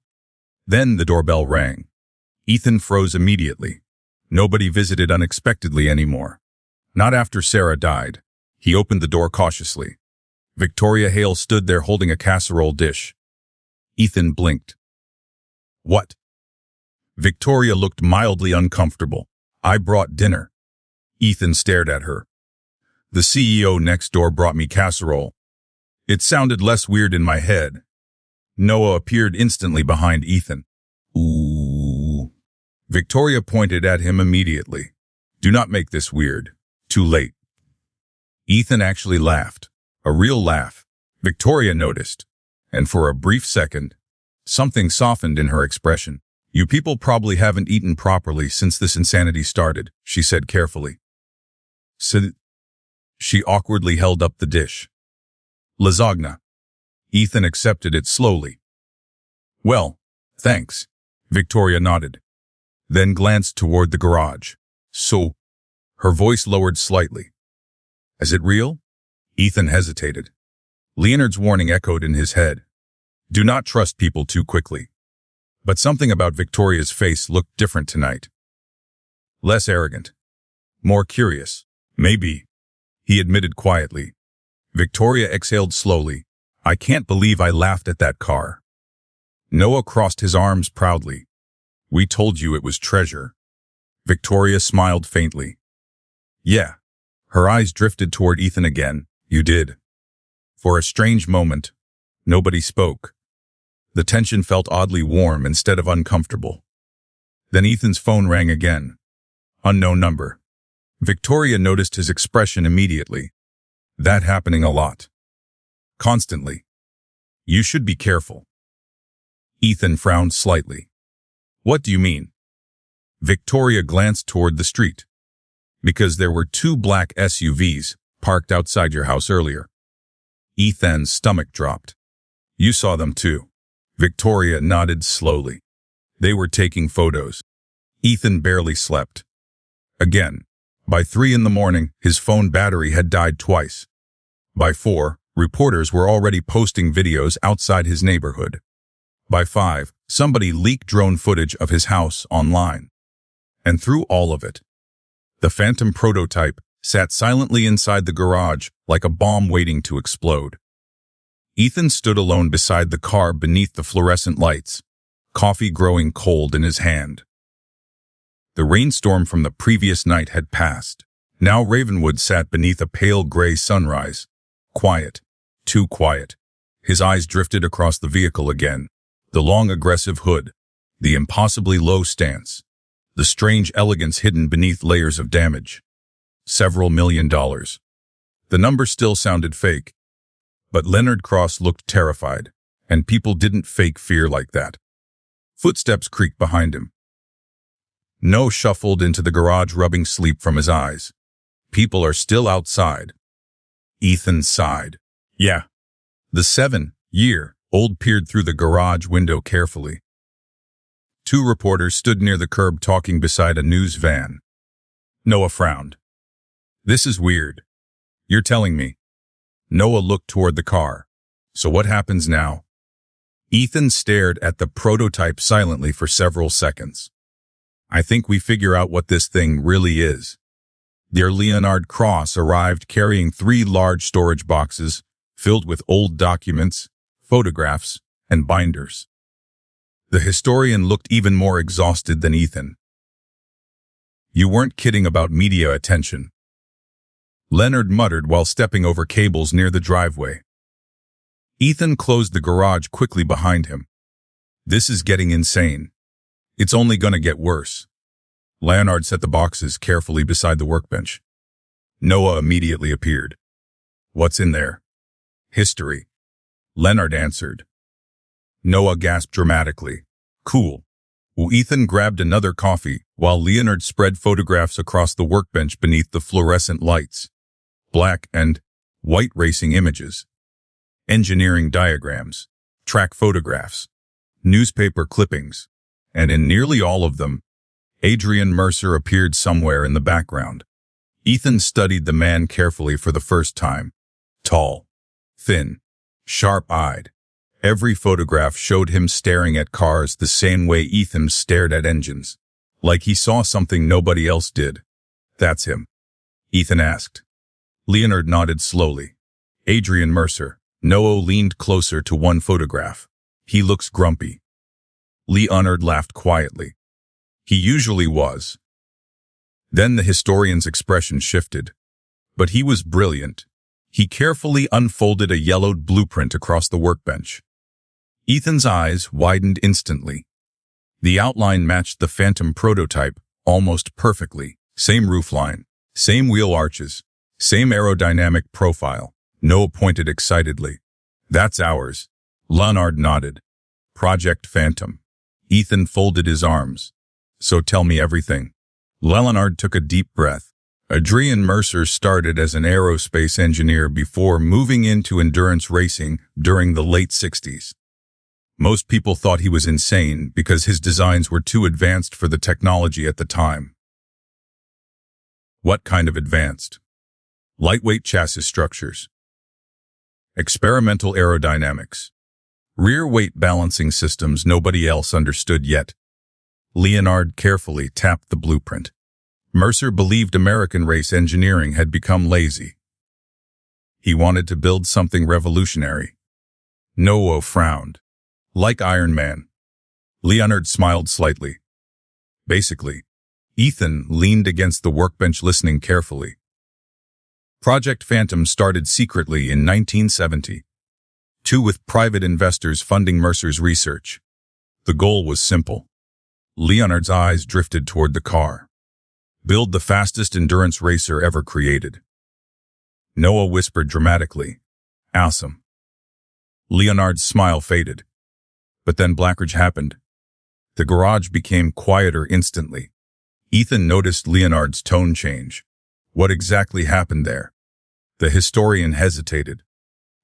Then the doorbell rang. Ethan froze immediately. Nobody visited unexpectedly anymore. Not after Sarah died. He opened the door cautiously. Victoria Hale stood there holding a casserole dish. Ethan blinked. What? Victoria looked mildly uncomfortable. I brought dinner. Ethan stared at her. The CEO next door brought me casserole. It sounded less weird in my head. Noah appeared instantly behind Ethan. Ooh. Victoria pointed at him immediately. Do not make this weird. Too late. Ethan actually laughed. A real laugh. Victoria noticed. And for a brief second, something softened in her expression. You people probably haven't eaten properly since this insanity started, she said carefully. She awkwardly held up the dish. Lasagna. Ethan accepted it slowly. Well, thanks. Victoria nodded. Then glanced toward the garage. So, her voice lowered slightly. Is it real? Ethan hesitated. Leonard's warning echoed in his head. Do not trust people too quickly. But something about Victoria's face looked different tonight. Less arrogant. More curious. Maybe. He admitted quietly. Victoria exhaled slowly. I can't believe I laughed at that car. Noah crossed his arms proudly. We told you it was treasure. Victoria smiled faintly. Yeah. Her eyes drifted toward Ethan again. You did. For a strange moment, nobody spoke. The tension felt oddly warm instead of uncomfortable. Then Ethan's phone rang again. Unknown number. Victoria noticed his expression immediately. That happening a lot. Constantly. You should be careful. Ethan frowned slightly. What do you mean? Victoria glanced toward the street. Because there were 2 black SUVs parked outside your house earlier. Ethan's stomach dropped. You saw them too. Victoria nodded slowly. They were taking photos. Ethan barely slept. Again, by 3 in the morning, his phone battery had died twice. By 4, reporters were already posting videos outside his neighborhood. By 5, somebody leaked drone footage of his house online. And through all of it, the Phantom prototype sat silently inside the garage like a bomb waiting to explode. Ethan stood alone beside the car beneath the fluorescent lights, coffee growing cold in his hand. The rainstorm from the previous night had passed. Now Ravenwood sat beneath a pale gray sunrise. Quiet. Too quiet. His eyes drifted across the vehicle again. The long aggressive hood. The impossibly low stance. The strange elegance hidden beneath layers of damage. Several $1 million. The number still sounded fake. But Leonard Cross looked terrified, and people didn't fake fear like that. Footsteps creaked behind him. Noah shuffled into the garage, rubbing sleep from his eyes. People are still outside. Ethan sighed. Yeah. The 7-year-old peered through the garage window carefully. 2 reporters stood near the curb talking beside a news van. Noah frowned. This is weird. You're telling me. Noah looked toward the car. So what happens now? Ethan stared at the prototype silently for several seconds. I think we figure out what this thing really is. Dear Leonard Cross arrived carrying 3 large storage boxes filled with old documents, photographs, and binders. The historian looked even more exhausted than Ethan. You weren't kidding about media attention, Leonard muttered while stepping over cables near the driveway. Ethan closed the garage quickly behind him. This is getting insane. It's only gonna get worse. Leonard set the boxes carefully beside the workbench. Noah immediately appeared. What's in there? History, Leonard answered. Noah gasped dramatically. Cool. Ethan grabbed another coffee while Leonard spread photographs across the workbench beneath the fluorescent lights. Black and white racing images, engineering diagrams, track photographs, newspaper clippings, and in nearly all of them, Adrian Mercer appeared somewhere in the background. Ethan studied the man carefully for the first time. Tall, thin, sharp-eyed. Every photograph showed him staring at cars the same way Ethan stared at engines, like he saw something nobody else did. That's him, Ethan asked. Leonard nodded slowly. Adrian Mercer. Noah leaned closer to one photograph. He looks grumpy. Leonard laughed quietly. He usually was. Then the historian's expression shifted. But he was brilliant. He carefully unfolded a yellowed blueprint across the workbench. Ethan's eyes widened instantly. The outline matched the Phantom prototype almost perfectly. Same roofline, same wheel arches, same aerodynamic profile. Noah pointed excitedly. That's ours. Leonard nodded. Project Phantom. Ethan folded his arms. So tell me everything. Leonard took a deep breath. Adrian Mercer started as an aerospace engineer before moving into endurance racing during the late 60s. Most people thought he was insane because his designs were too advanced for the technology at the time. What kind of advanced? Lightweight chassis structures. Experimental aerodynamics. Rear weight balancing systems nobody else understood yet. Leonard carefully tapped the blueprint. Mercer believed American race engineering had become lazy. He wanted to build something revolutionary. Noah frowned. Like Iron Man. Leonard smiled slightly. Basically, Ethan leaned against the workbench listening carefully. Project Phantom started secretly in 1970, with private investors funding Mercer's research. The goal was simple. Leonard's eyes drifted toward the car. Build the fastest endurance racer ever created. Noah whispered dramatically. Awesome. Leonard's smile faded. But then Blackridge happened. The garage became quieter instantly. Ethan noticed Leonard's tone change. What exactly happened there? The historian hesitated,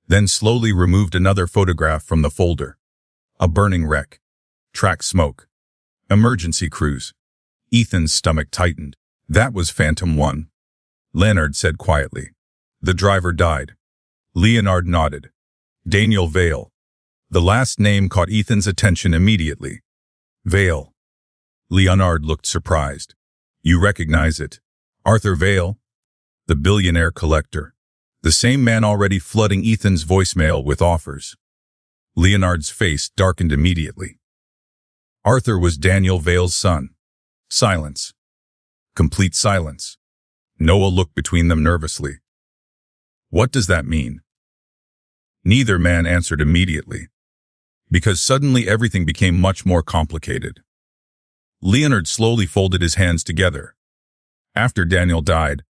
then slowly removed another photograph from the folder. A burning wreck. Track smoke. Emergency crews. Ethan's stomach tightened. That was Phantom 1. Leonard said quietly. The driver died. Leonard nodded. Daniel Vale. The last name caught Ethan's attention immediately. Vale. Leonard looked surprised. You recognize it. Arthur Vale? The billionaire collector. The same man already flooding Ethan's voicemail with offers. Leonard's face darkened immediately. Arthur was Daniel Vale's son. Silence. Complete silence. Noah looked between them nervously. What does that mean? Neither man answered immediately, because suddenly everything became much more complicated. Leonard slowly folded his hands together. After Daniel died,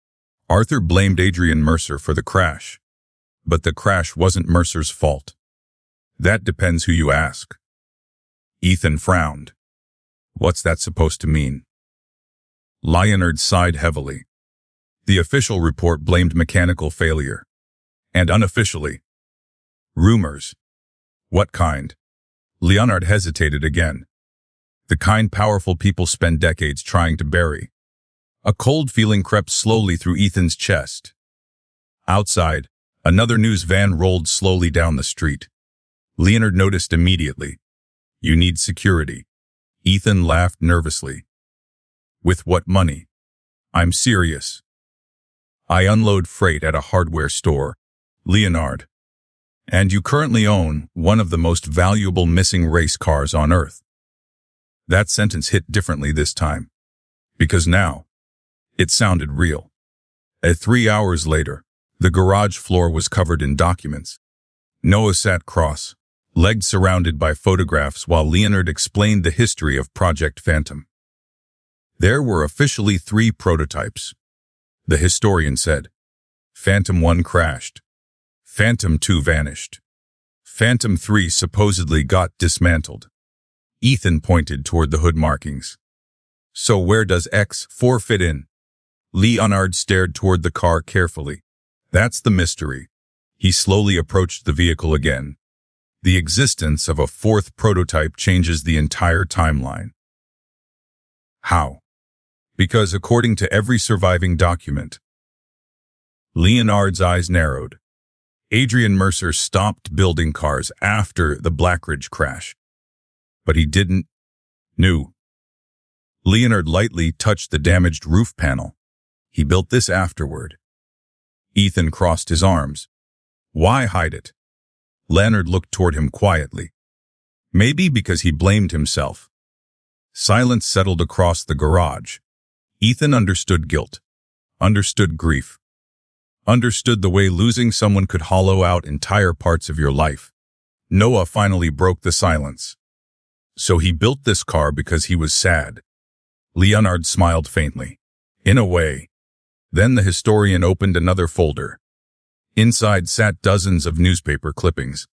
Arthur blamed Adrian Mercer for the crash. But the crash wasn't Mercer's fault. That depends who you ask. Ethan frowned. What's that supposed to mean? Leonard sighed heavily. The official report blamed mechanical failure. And unofficially, rumors. What kind? Leonard hesitated again. The kind powerful people spend decades trying to bury. A cold feeling crept slowly through Ethan's chest. Outside, another news van rolled slowly down the street. Leonard noticed immediately. You need security. Ethan laughed nervously. With what money? I'm serious. I unload freight at a hardware store. Leonard. And you currently own one of the most valuable missing race cars on Earth. That sentence hit differently this time. Because now, it sounded real. 3 hours later, the garage floor was covered in documents. Noah sat cross-legged surrounded by photographs while Leonard explained the history of Project Phantom. There were officially 3 prototypes. The historian said, Phantom 1 crashed. Phantom 2 vanished. Phantom 3 supposedly got dismantled. Ethan pointed toward the hood markings. So where does X4 fit in? Leonard stared toward the car carefully. That's the mystery. He slowly approached the vehicle again. The existence of a 4th prototype changes the entire timeline. How? Because according to every surviving document, Leonard's eyes narrowed. Adrian Mercer stopped building cars after the Blackridge crash. But he didn't know. Leonard lightly touched the damaged roof panel. He built this afterward. Ethan crossed his arms. Why hide it? Leonard looked toward him quietly. Maybe because he blamed himself. Silence settled across the garage. Ethan understood guilt, understood grief, understood the way losing someone could hollow out entire parts of your life. Noah finally broke the silence. So he built this car because he was sad. Leonard smiled faintly. In a way. Then the historian opened another folder. Inside sat dozens of newspaper clippings.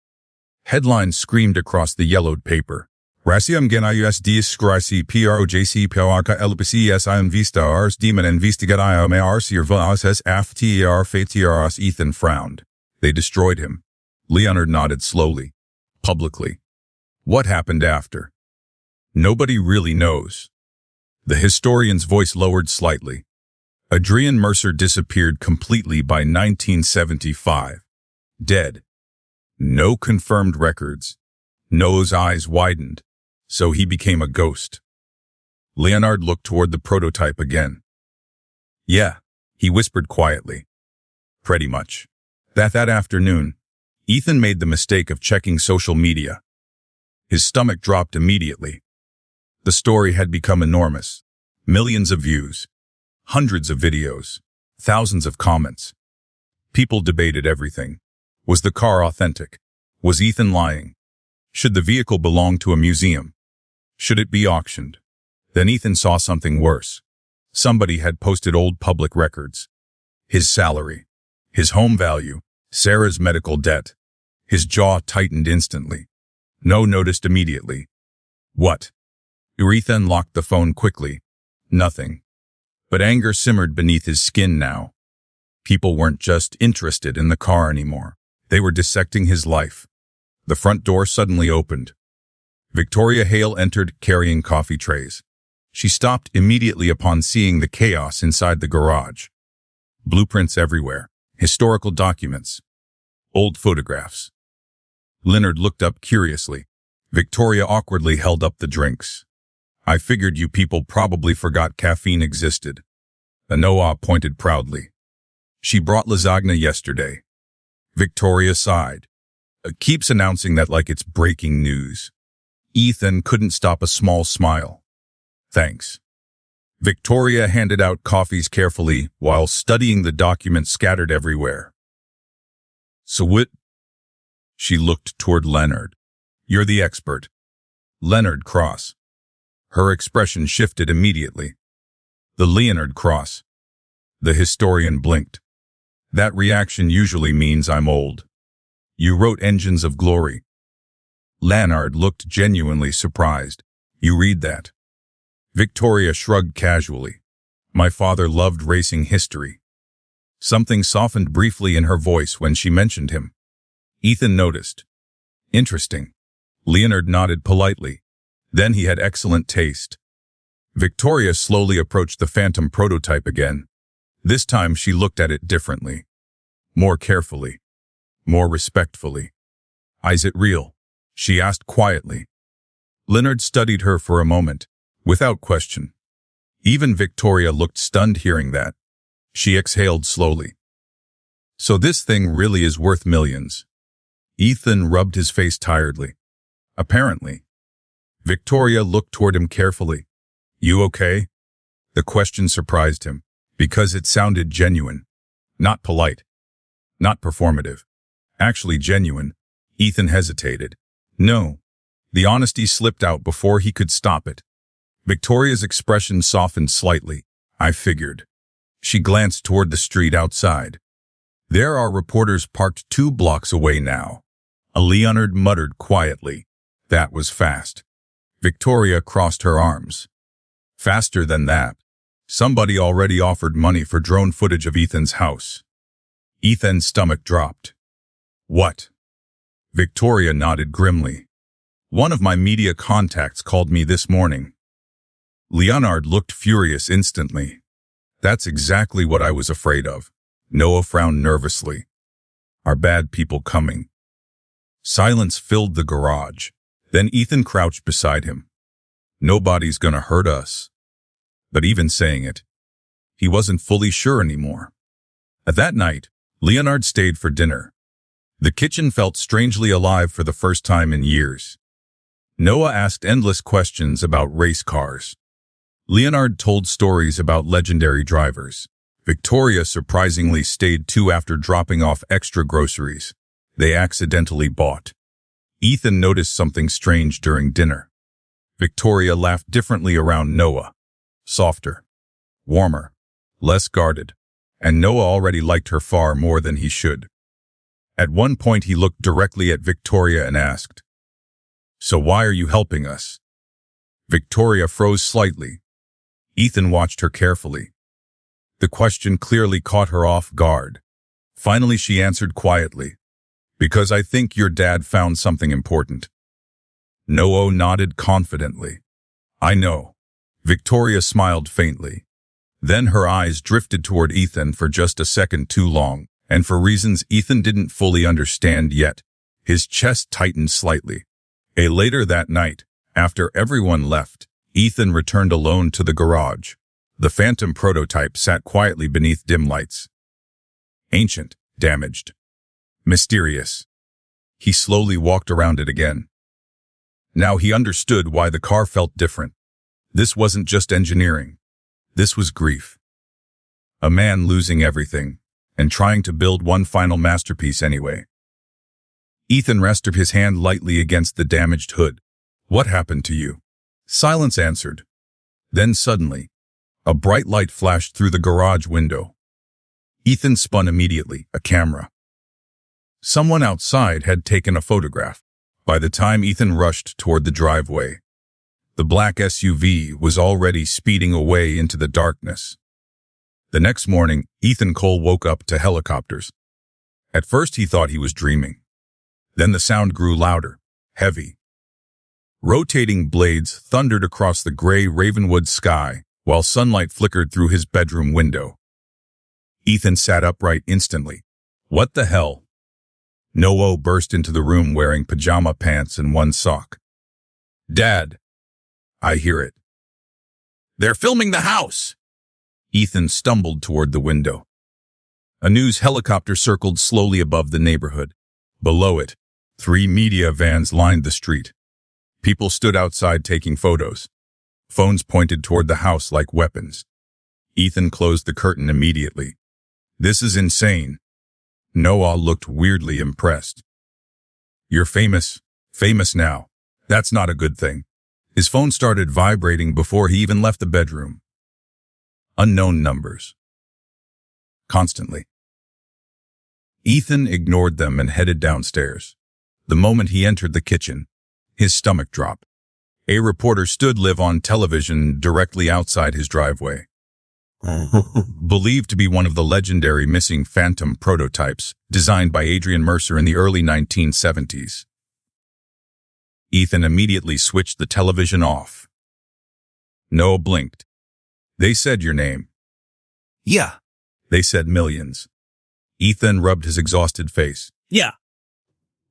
Headlines screamed across the yellowed paper. Rasiam gena USD scrisi PROJC Pawaka LPCS Vista Ars Demon Investigate IOMARC Vs FTR FATRS. Ethan frowned. They destroyed him. Leonard nodded slowly. Publicly. What happened after? Nobody really knows. The historian's voice lowered slightly. Adrian Mercer disappeared completely by 1975. Dead. No confirmed records. Noah's eyes widened. So he became a ghost. Leonard looked toward the prototype again. Yeah, he whispered quietly. Pretty much. That afternoon, Ethan made the mistake of checking social media. His stomach dropped immediately. The story had become enormous. Millions of views. Hundreds of videos. Thousands of comments. People debated everything. Was the car authentic? Was Ethan lying? Should the vehicle belong to a museum? Should it be auctioned? Then Ethan saw something worse. Somebody had posted old public records. His salary. His home value. Sarah's medical debt. His jaw tightened instantly. Noah noticed immediately. What? Ethan locked the phone quickly. Nothing. But anger simmered beneath his skin now. People weren't just interested in the car anymore. They were dissecting his life. The front door suddenly opened. Victoria Hale entered carrying coffee trays. She stopped immediately upon seeing the chaos inside the garage. Blueprints everywhere, historical documents, old photographs. Leonard looked up curiously. Victoria awkwardly held up the drinks. I figured you people probably forgot caffeine existed. Noah pointed proudly. She brought lasagna yesterday. Victoria sighed. Keeps announcing that like it's breaking news. Ethan couldn't stop a small smile. Thanks. Victoria handed out coffees carefully while studying the documents scattered everywhere. So what? She looked toward Leonard. You're the expert. Leonard Cross. Her expression shifted immediately. The Leonard Cross. The historian blinked. That reaction usually means I'm old. You wrote Engines of Glory. Leonard looked genuinely surprised. You read that? Victoria shrugged casually. My father loved racing history. Something softened briefly in her voice when she mentioned him. Ethan noticed. Interesting. Leonard nodded politely. Then he had excellent taste. Victoria slowly approached the Phantom prototype again. This time she looked at it differently. More carefully. More respectfully. Is it real? she asked quietly. Leonard studied her for a moment, without question. Even Victoria looked stunned hearing that. She exhaled slowly. So this thing really is worth millions. Ethan rubbed his face tiredly. Apparently. Victoria looked toward him carefully. You okay? The question surprised him, because it sounded genuine. Not polite. Not performative. Actually genuine. Ethan hesitated. No. The honesty slipped out before he could stop it. Victoria's expression softened slightly. I figured. She glanced toward the street outside. There are reporters parked 2 blocks away now. Leonard muttered quietly. That was fast. Victoria crossed her arms. Faster than that. Somebody already offered money for drone footage of Ethan's house. Ethan's stomach dropped. What? Victoria nodded grimly. One of my media contacts called me this morning. Leonard looked furious instantly. That's exactly what I was afraid of. Noah frowned nervously. Are bad people coming? Silence filled the garage. Then Ethan crouched beside him. Nobody's gonna hurt us. But even saying it, he wasn't fully sure anymore. That night, Leonard stayed for dinner. The kitchen felt strangely alive for the first time in years. Noah asked endless questions about race cars. Leonard told stories about legendary drivers. Victoria surprisingly stayed too after dropping off extra groceries they accidentally bought. Ethan noticed something strange during dinner. Victoria laughed differently around Noah. Softer, warmer, less guarded, and Noah already liked her far more than he should. At one point he looked directly at Victoria and asked, So why are you helping us? Victoria froze slightly. Ethan watched her carefully. The question clearly caught her off guard. Finally she answered quietly, Because I think your dad found something important. Noah nodded confidently. I know. Victoria smiled faintly. Then her eyes drifted toward Ethan for just a second too long, and for reasons Ethan didn't fully understand yet. His chest tightened slightly. Later that night, after everyone left, Ethan returned alone to the garage. The Phantom prototype sat quietly beneath dim lights. Ancient, damaged, mysterious. He slowly walked around it again. Now he understood why the car felt different. This wasn't just engineering. This was grief. A man losing everything, and trying to build one final masterpiece anyway. Ethan rested his hand lightly against the damaged hood. What happened to you? Silence answered. Then suddenly, a bright light flashed through the garage window. Ethan spun immediately, a camera. Someone outside had taken a photograph. By the time Ethan rushed toward the driveway, the black SUV was already speeding away into the darkness. The next morning, Ethan Cole woke up to helicopters. At first he thought he was dreaming. Then the sound grew louder, heavy. Rotating blades thundered across the gray Ravenwood sky, while sunlight flickered through his bedroom window. Ethan sat upright instantly. What the hell? Noah burst into the room wearing pajama pants and one sock. Dad. I hear it. They're filming the house. Ethan stumbled toward the window. A news helicopter circled slowly above the neighborhood. Below it, 3 media vans lined the street. People stood outside taking photos. Phones pointed toward the house like weapons. Ethan closed the curtain immediately. This is insane. Noah looked weirdly impressed. You're famous now. That's not a good thing. His phone started vibrating before he even left the bedroom. Unknown numbers. Constantly. Ethan ignored them and headed downstairs. The moment he entered the kitchen, his stomach dropped. A reporter stood live on television directly outside his driveway. Believed to be one of the legendary missing Phantom prototypes designed by Adrian Mercer in the early 1970s. Ethan immediately switched the television off. Noah blinked. They said your name. Yeah. They said millions. Ethan rubbed his exhausted face. Yeah.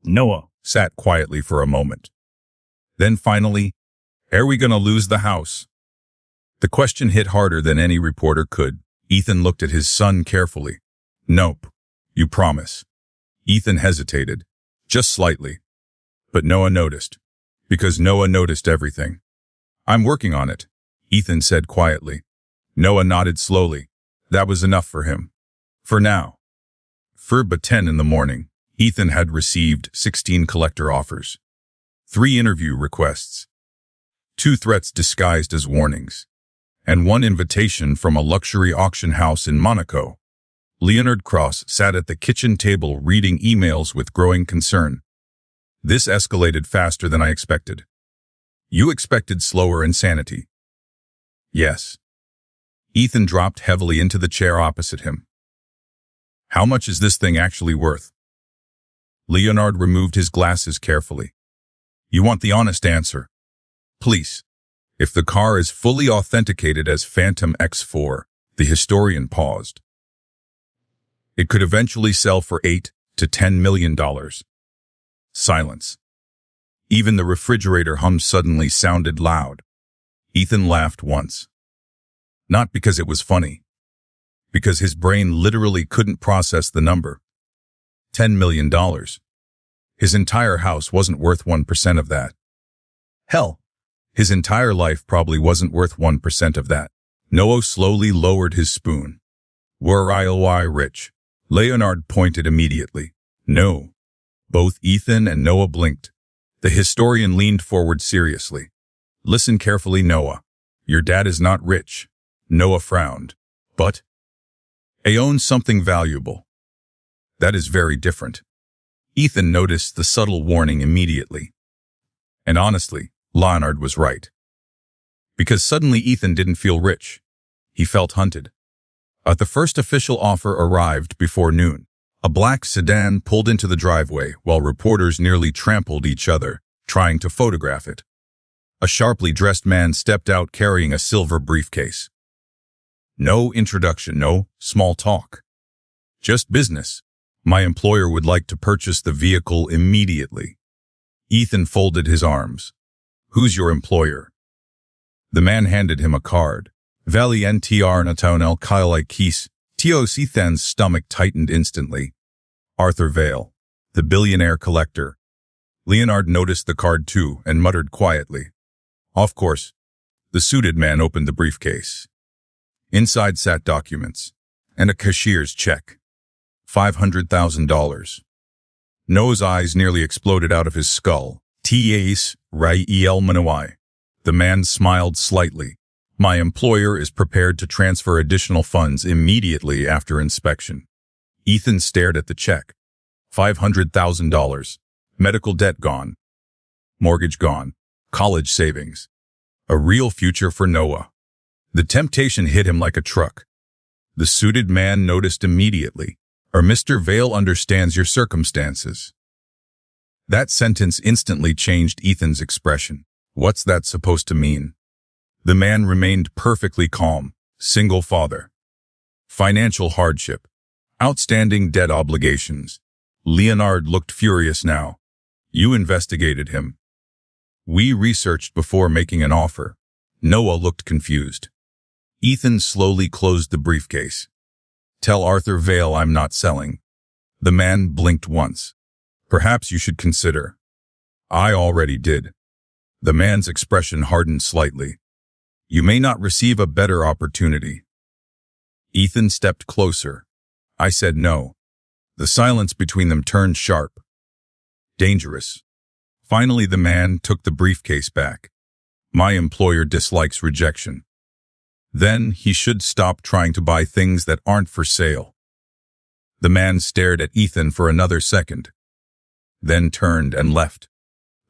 Noah. sat quietly for a moment. Then finally, "Are we gonna lose the house?" The question hit harder than any reporter could. Ethan looked at his son carefully. "Nope. You promise?" Ethan hesitated, just slightly. But Noah noticed, because Noah noticed everything. "I'm working on it," Ethan said quietly. Noah nodded slowly. That was enough for him. For now. For but 10 in the morning, Ethan had received 16 collector offers, 3 interview requests, 2 threats disguised as warnings, and 1 invitation from a luxury auction house in Monaco. Leonard Cross sat at the kitchen table reading emails with growing concern. "This escalated faster than I expected." "You expected slower insanity." "Yes." Ethan dropped heavily into the chair opposite him. "How much is this thing actually worth?" Leonard removed his glasses carefully. "You want the honest answer?" "Please." "If the car is fully authenticated as Phantom X4, the historian paused, it could eventually sell for $8 to $10 million. Silence. Even the refrigerator hum suddenly sounded loud. Ethan laughed once. Not because it was funny. Because his brain literally couldn't process the number. $10 million. His entire house wasn't worth 1% of that. Hell, his entire life probably wasn't worth 1% of that. Noah slowly lowered his spoon. "Were I rich?" Leonard pointed immediately. "No." Both Ethan and Noah blinked. The historian leaned forward seriously. "Listen carefully, Noah. Your dad is not rich." Noah frowned. "But he owns something valuable." "That is very different." Ethan noticed the subtle warning immediately. And honestly, Leonard was right. Because suddenly Ethan didn't feel rich. He felt hunted. The first official offer arrived before noon. A black sedan pulled into the driveway while reporters nearly trampled each other, trying to photograph it. A sharply dressed man stepped out carrying a silver briefcase. No introduction, no small talk. Just business. "My employer would like to purchase the vehicle immediately." Ethan folded his arms. "Who's your employer?" The man handed him a card. "Valientr Natonel Kyle Keys." Ethan's stomach tightened instantly. "Arthur Vale, the billionaire collector." Leonard noticed the card too and muttered quietly. "Of course." The suited man opened the briefcase. Inside sat documents and a cashier's check. $500,000. Noah's eyes nearly exploded out of his skull. "Tas Rael Manawai." The man smiled slightly. "My employer is prepared to transfer additional funds immediately after inspection." Ethan stared at the check. $500,000. Medical debt gone. Mortgage gone. College savings. A real future for Noah. The temptation hit him like a truck. The suited man noticed immediately. "Mr. Vale understands your circumstances." That sentence instantly changed Ethan's expression. What's that supposed to mean? The man remained perfectly calm. Single father. Financial hardship. Outstanding debt obligations. Leonard looked furious now. "You investigated him." "We researched before making an offer." Noah looked confused. Ethan slowly closed the briefcase. "Tell Arthur Vale I'm not selling." The man blinked once. "Perhaps you should consider." "I already did." The man's expression hardened slightly. "You may not receive a better opportunity." Ethan stepped closer. I said no. The silence between them turned sharp. Dangerous. Finally, the man took the briefcase back. "My employer dislikes rejection." Then he should stop trying to buy things that aren't for sale. The man stared at Ethan for another second, then turned and left.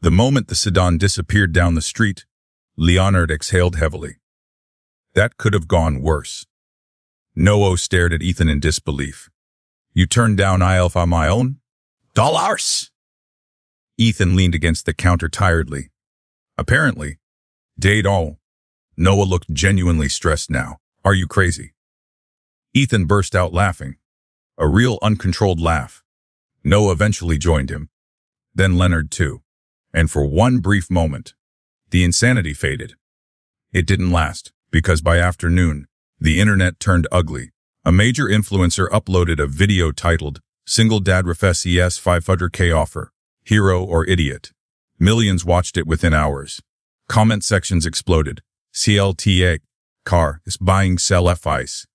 The moment the sedan disappeared down the street, Leonard exhaled heavily. That could have gone worse. Noah stared at Ethan in disbelief. "You turned down IELF on my own? $? Ethan leaned against the counter tiredly. "Apparently. Date all." Noah looked genuinely stressed now. "Are you crazy?" Ethan burst out laughing. A real uncontrolled laugh. Noah eventually joined him. then Leonard too. And for one brief moment, the insanity faded. It didn't last, because by afternoon, the internet turned ugly. A major influencer uploaded a video titled, "Single Dad Refs ES 500K Offer, Hero or Idiot." Millions watched it within hours. Comment sections exploded. CLTA, car, is buying sell FIs.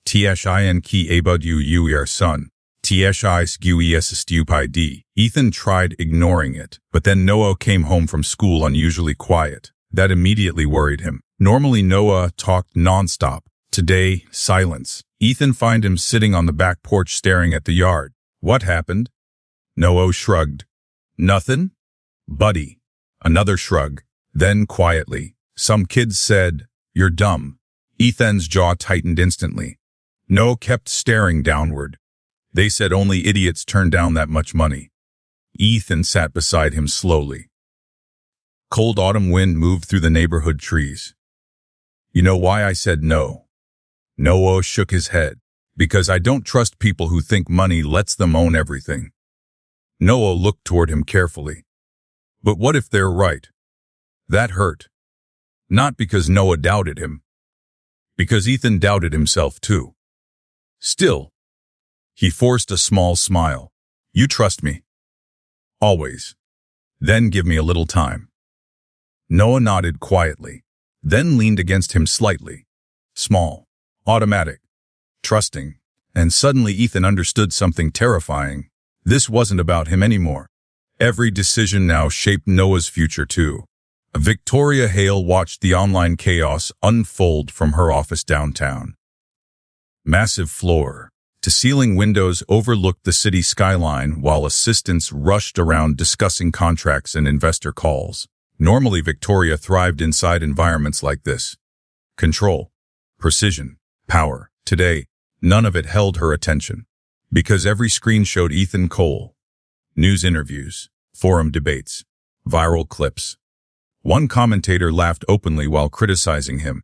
TSIN key abud your son. TSI sqes stupid. Ethan tried ignoring it, but then Noah came home from school unusually quiet. That immediately worried him. Normally Noah talked nonstop. Today, silence. Ethan found him sitting on the back porch staring at the yard. What happened? Noah shrugged. Nothing? Buddy. Another shrug. Then quietly, some kids said, "You're dumb." Ethan's jaw tightened instantly. Noah kept staring downward. They said only idiots turn down that much money. Ethan sat beside him slowly. Cold autumn wind moved through the neighborhood trees. You know why I said no? Noah shook his head. Because I don't trust people who think money lets them own everything. Noah looked toward him carefully. But what if they're right? That hurt. Not because Noah doubted him. Because Ethan doubted himself too. Still, he forced a small smile. You trust me? Always. Then give me a little time. Noah nodded quietly, then leaned against him slightly. Small, automatic, trusting, and suddenly Ethan understood something terrifying. This wasn't about him anymore. Every decision now shaped Noah's future too. Victoria Hale watched the online chaos unfold from her office downtown. Massive floor-to-ceiling windows overlooked the city skyline while assistants rushed around discussing contracts and investor calls. Normally, Victoria thrived inside environments like this. Control, precision, power. Today, none of it held her attention. Because every screen showed Ethan Cole. News interviews, forum debates, viral clips. One commentator laughed openly while criticizing him.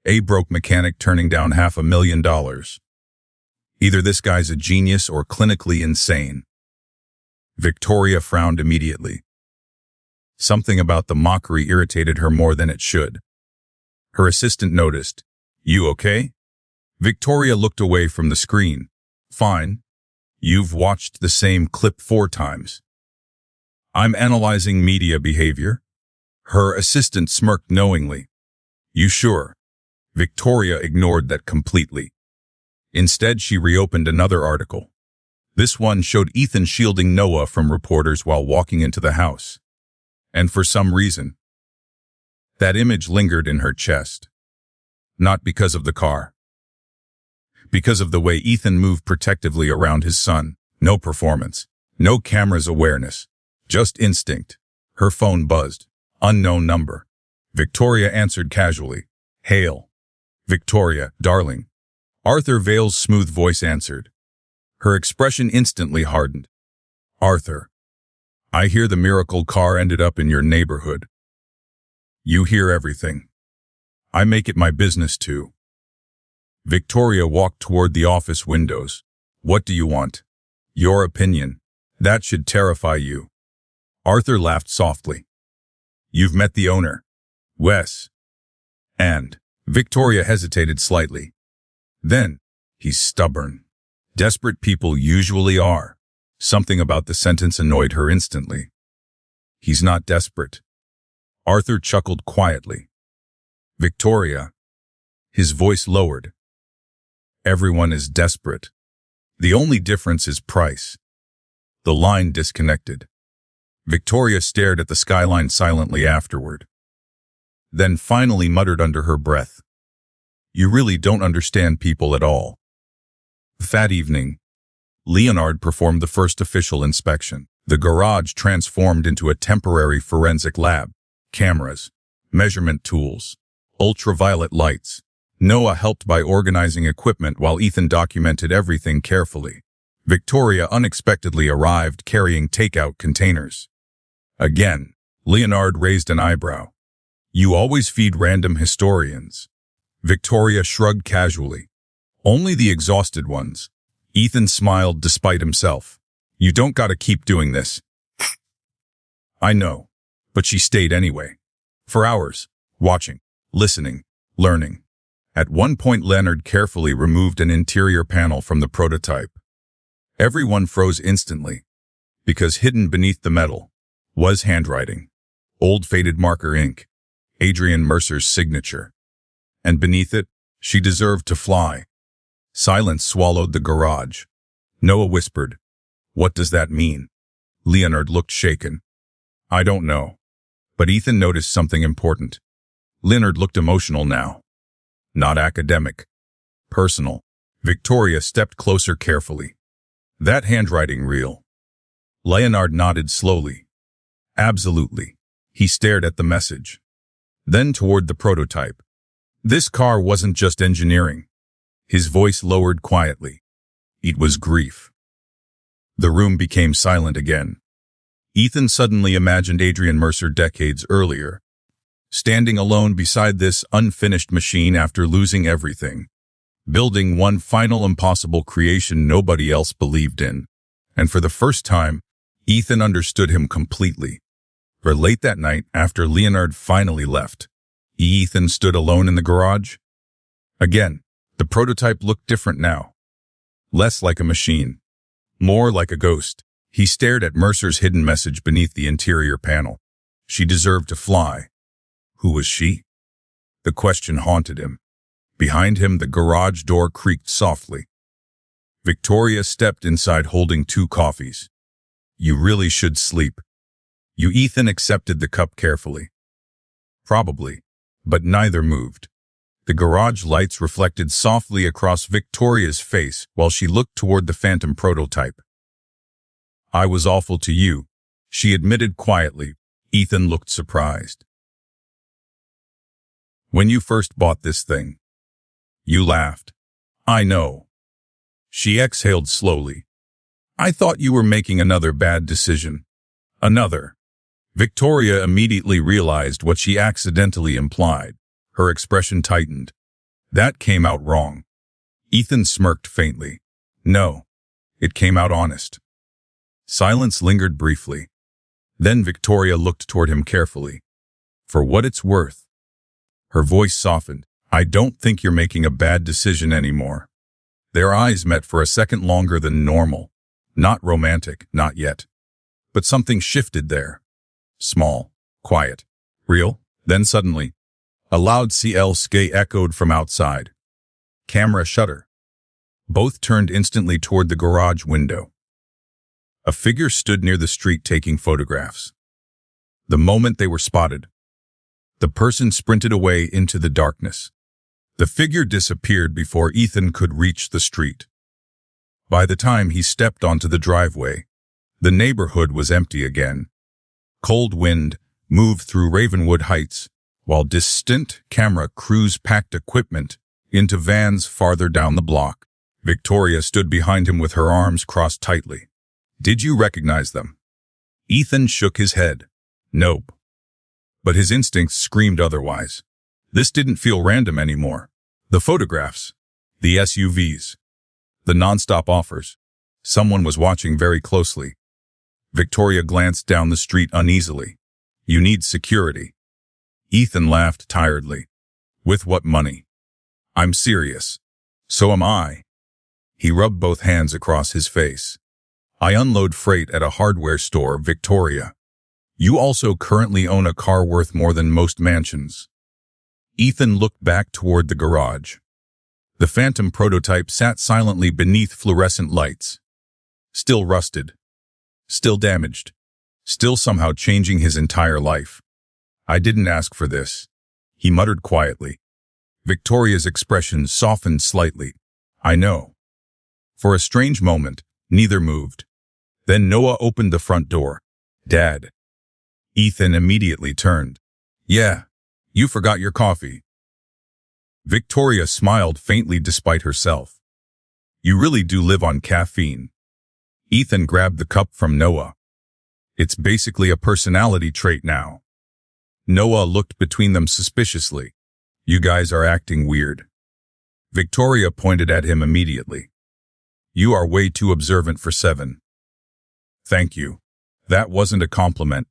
A broke mechanic turning down $500,000. Either this guy's a genius or clinically insane. Victoria frowned immediately. Something about the mockery irritated her more than it should. Her assistant noticed. You okay? Victoria looked away from the screen. Fine. You've watched the same clip 4 times. I'm analyzing media behavior. Her assistant smirked knowingly. You sure? Victoria ignored that completely. Instead, she reopened another article. This one showed Ethan shielding Noah from reporters while walking into the house. And for some reason, that image lingered in her chest. Not because of the car. Because of the way Ethan moved protectively around his son. No performance. No camera's awareness. Just instinct. Her phone buzzed. Unknown number. Victoria answered casually. Hale. Victoria, darling. Arthur Vale's smooth voice answered. Her expression instantly hardened. Arthur. I hear the miracle car ended up in your neighborhood. You hear everything. I make it my business to. Victoria walked toward the office windows. What do you want? Your opinion. That should terrify you. Arthur laughed softly. You've met the owner. Wes. And Victoria hesitated slightly. Then, he's stubborn. Desperate people usually are. Something about the sentence annoyed her instantly. He's not desperate. Arthur chuckled quietly. Victoria. His voice lowered. Everyone is desperate. The only difference is price. The line disconnected. Victoria stared at the skyline silently afterward. Then finally muttered under her breath. You really don't understand people at all. That evening, Leonard performed the first official inspection. The garage transformed into a temporary forensic lab. Cameras, measurement tools, ultraviolet lights. Noah helped by organizing equipment while Ethan documented everything carefully. Victoria unexpectedly arrived carrying takeout containers. Again, Leonard raised an eyebrow. You always feed random historians. Victoria shrugged casually. Only the exhausted ones. Ethan smiled despite himself. You don't gotta keep doing this. I know. But she stayed anyway. For hours, watching, listening, learning. At one point, Leonard carefully removed an interior panel from the prototype. Everyone froze instantly, because hidden beneath the metal was handwriting, old faded marker ink, Adrian Mercer's signature. And beneath it, she deserved to fly. Silence swallowed the garage. Noah whispered, "What does that mean?" Leonard looked shaken. "I don't know." But Ethan noticed something important. Leonard looked emotional now. Not academic. Personal. Victoria stepped closer carefully. "That handwriting real?" Leonard nodded slowly. "Absolutely." He stared at the message. Then toward the prototype. This car wasn't just engineering. His voice lowered quietly. It was grief. The room became silent again. Ethan suddenly imagined Adrian Mercer decades earlier, standing alone beside this unfinished machine after losing everything, building one final impossible creation nobody else believed in. And for the first time, Ethan understood him completely. For late that night, after Leonard finally left, Ethan stood alone in the garage. Again, the prototype looked different now. Less like a machine. More like a ghost. He stared at Mercer's hidden message beneath the interior panel. She deserved to fly. Who was she? The question haunted him. Behind him, the garage door creaked softly. Victoria stepped inside holding 2 coffees. "You really should sleep." Ethan accepted the cup carefully. Probably, but neither moved. The garage lights reflected softly across Victoria's face while she looked toward the phantom prototype. "I was awful to you," she admitted quietly. Ethan looked surprised. "When you first bought this thing." "You laughed." "I know." She exhaled slowly. "I thought you were making another bad decision." "Another." Victoria immediately realized what she accidentally implied. Her expression tightened. "That came out wrong." Ethan smirked faintly. "No, it came out honest." Silence lingered briefly. Then Victoria looked toward him carefully. "For what it's worth." Her voice softened. "I don't think you're making a bad decision anymore." Their eyes met for a second longer than normal. Not romantic, not yet. But something shifted there. Small, quiet, real. Then suddenly, a loud CLSK echoed from outside. Camera shutter. Both turned instantly toward the garage window. A figure stood near the street taking photographs. The moment they were spotted, the person sprinted away into the darkness. The figure disappeared before Ethan could reach the street. By the time he stepped onto the driveway, the neighborhood was empty again. Cold wind moved through Ravenwood Heights, while distant camera crews packed equipment into vans farther down the block. Victoria stood behind him with her arms crossed tightly. "Did you recognize them?" Ethan shook his head. "Nope." But his instincts screamed otherwise. This didn't feel random anymore. The photographs, the SUVs, the nonstop offers. Someone was watching very closely. Victoria glanced down the street uneasily. "You need security." Ethan laughed tiredly. "With what money?" "I'm serious." "So am I." He rubbed both hands across his face. "I unload freight at a hardware store, Victoria. You also currently own a car worth more than most mansions." Ethan looked back toward the garage. The phantom prototype sat silently beneath fluorescent lights. Still rusted. Still damaged. Still somehow changing his entire life. "I didn't ask for this," he muttered quietly. Victoria's expression softened slightly. "I know." For a strange moment, neither moved. Then Noah opened the front door. "Dad." Ethan immediately turned. "Yeah, you forgot your coffee." Victoria smiled faintly despite herself. "You really do live on caffeine." Ethan grabbed the cup from Noah. "It's basically a personality trait now." Noah looked between them suspiciously. "You guys are acting weird." Victoria pointed at him immediately. "You are way too observant for 7. "Thank you." That wasn't a compliment.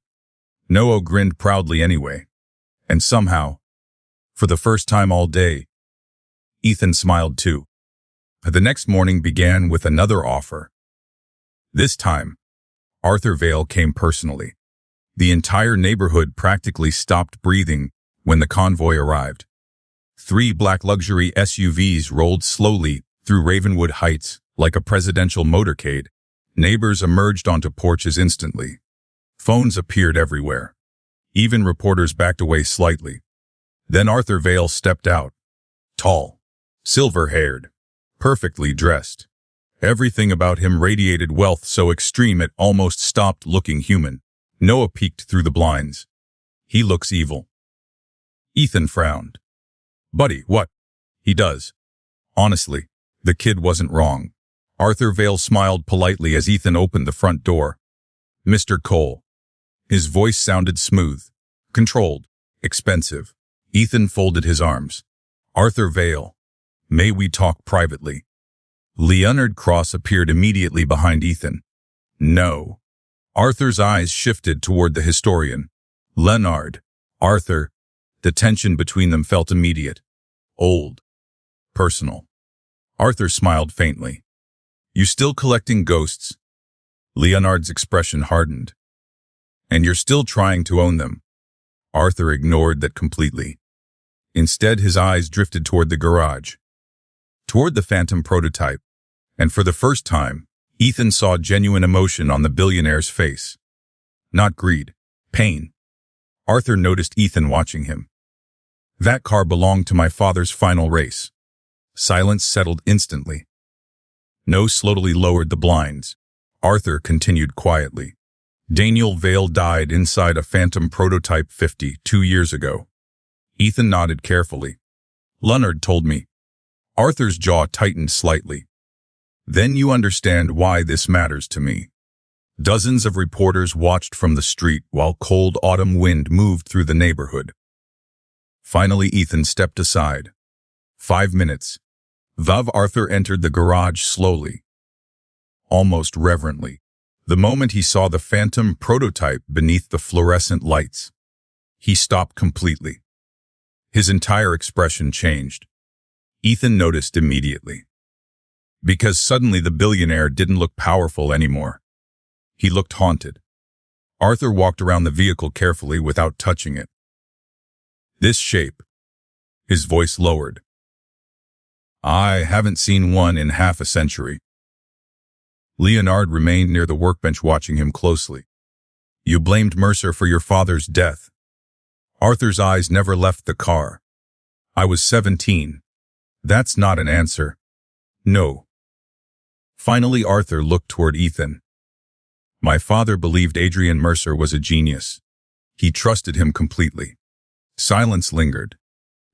Noah grinned proudly anyway. And somehow, for the first time all day, Ethan smiled too. The next morning began with another offer. This time, Arthur Vale came personally. The entire neighborhood practically stopped breathing when the convoy arrived. 3 black luxury SUVs rolled slowly through Ravenwood Heights like a presidential motorcade. Neighbors emerged onto porches instantly. Phones appeared everywhere. Even reporters backed away slightly. Then Arthur Vale stepped out. Tall, silver-haired, perfectly dressed. Everything about him radiated wealth so extreme it almost stopped looking human. Noah peeked through the blinds. He looks evil. Ethan frowned. Buddy, what? He does. Honestly, the kid wasn't wrong. Arthur Vale smiled politely as Ethan opened the front door. Mr. Cole. His voice sounded smooth, controlled, expensive. Ethan folded his arms. Arthur Vale. May we talk privately? Leonard Cross appeared immediately behind Ethan. No. Arthur's eyes shifted toward the historian. Leonard. Arthur. The tension between them felt immediate. Old. Personal. Arthur smiled faintly. You still collecting ghosts? Leonard's expression hardened. And you're still trying to own them? Arthur ignored that completely. Instead, his eyes drifted toward the garage. Toward the phantom prototype. And for the first time, Ethan saw genuine emotion on the billionaire's face. Not greed. Pain. Arthur noticed Ethan watching him. That car belonged to my father's final race. Silence settled instantly. No slowly lowered the blinds. Arthur continued quietly. Daniel Vale died inside a phantom prototype 52 years ago. Ethan nodded carefully. Leonard told me. Arthur's jaw tightened slightly. Then you understand why this matters to me. Dozens of reporters watched from the street while cold autumn wind moved through the neighborhood. Finally, Ethan stepped aside. 5 minutes. Arthur entered the garage slowly, almost reverently, the moment he saw the phantom prototype beneath the fluorescent lights. He stopped completely. His entire expression changed. Ethan noticed immediately. Because suddenly the billionaire didn't look powerful anymore. He looked haunted. Arthur walked around the vehicle carefully without touching it. This shape. His voice lowered. I haven't seen one in half a century. Leonard remained near the workbench watching him closely. You blamed Mercer for your father's death. Arthur's eyes never left the car. I was 17. That's not an answer. No. Finally, Arthur looked toward Ethan. My father believed Adrian Mercer was a genius. He trusted him completely. Silence lingered.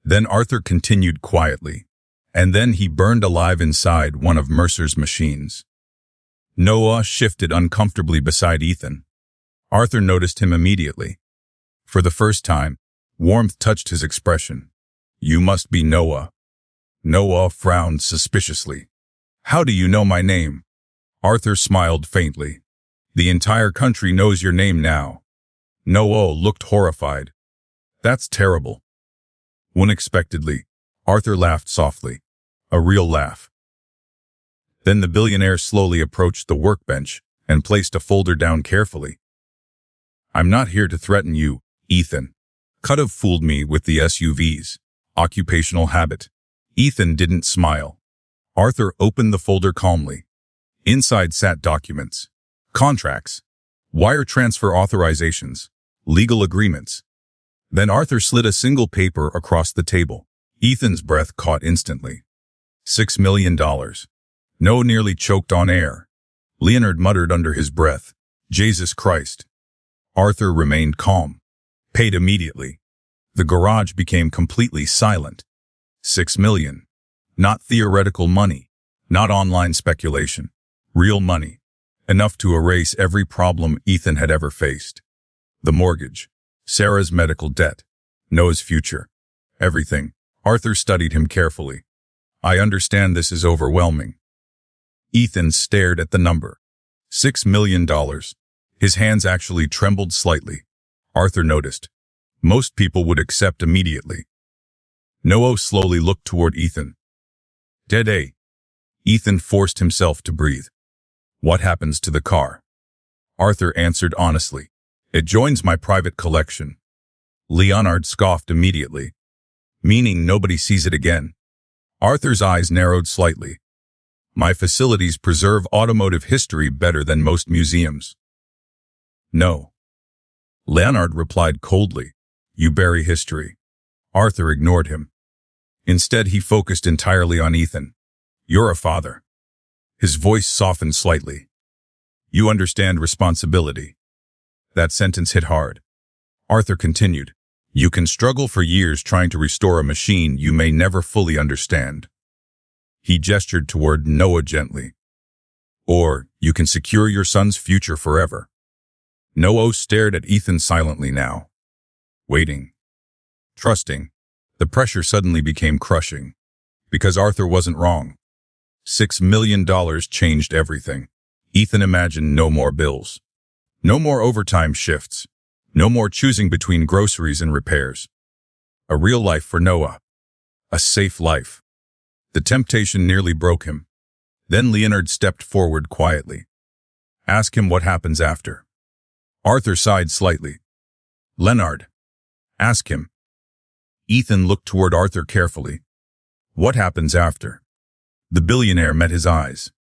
Then Arthur continued quietly. And then he burned alive inside one of Mercer's machines. Noah shifted uncomfortably beside Ethan. Arthur noticed him immediately. For the first time, warmth touched his expression. You must be Noah. Noah frowned suspiciously. How do you know my name? Arthur smiled faintly. The entire country knows your name now. Noah looked horrified. That's terrible. Unexpectedly, Arthur laughed softly. A real laugh. Then the billionaire slowly approached the workbench and placed a folder down carefully. I'm not here to threaten you, Ethan. Could have fooled me with the SUVs. Occupational habit. Ethan didn't smile. Arthur opened the folder calmly. Inside sat documents, contracts, wire transfer authorizations, legal agreements. Then Arthur slid a single paper across the table. Ethan's breath caught instantly. $6 million. Noah nearly choked on air. Leonard muttered under his breath, Jesus Christ. Arthur remained calm. Paid immediately. The garage became completely silent. 6 million. Not theoretical money. Not online speculation. Real money. Enough to erase every problem Ethan had ever faced. The mortgage. Sarah's medical debt. Noah's future. Everything. Arthur studied him carefully. I understand this is overwhelming. Ethan stared at the number. $6 million. His hands actually trembled slightly. Arthur noticed. Most people would accept immediately. Noah slowly looked toward Ethan. Dead A. Ethan forced himself to breathe. What happens to the car? Arthur answered honestly. It joins my private collection. Leonard scoffed immediately. Meaning nobody sees it again. Arthur's eyes narrowed slightly. My facilities preserve automotive history better than most museums. No. Leonard replied coldly. You bury history. Arthur ignored him. Instead, he focused entirely on Ethan. You're a father. His voice softened slightly. You understand responsibility. That sentence hit hard. Arthur continued. You can struggle for years trying to restore a machine you may never fully understand. He gestured toward Noah gently. Or you can secure your son's future forever. Noah stared at Ethan silently now. Waiting. Trusting. The pressure suddenly became crushing. Because Arthur wasn't wrong. $6 million changed everything. Ethan imagined no more bills. No more overtime shifts. No more choosing between groceries and repairs. A real life for Noah. A safe life. The temptation nearly broke him. Then Leonard stepped forward quietly. Ask him what happens after. Arthur sighed slightly. Leonard. Ask him. Ethan looked toward Arthur carefully. What happens after? The billionaire met his eyes.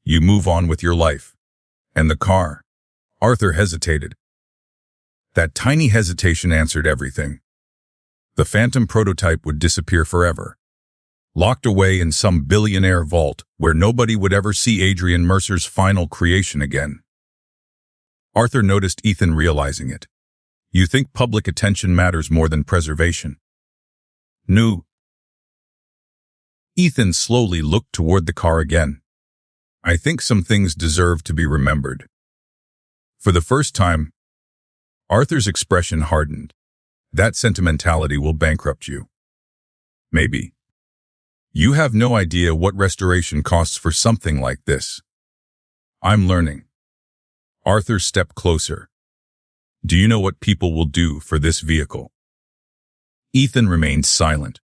You move on with your life. And the car. Arthur hesitated. That tiny hesitation answered everything. The phantom prototype would disappear forever. Locked away in some billionaire vault where nobody would ever see Adrian Mercer's final creation again. Arthur noticed Ethan realizing it. You think public attention matters more than preservation? No. Ethan slowly looked toward the car again. I think some things deserve to be remembered. For the first time, Arthur's expression hardened. That sentimentality will bankrupt you. Maybe. You have no idea what restoration costs for something like this. I'm learning. Arthur stepped closer. Do you know what people will do for this vehicle? Ethan remained silent.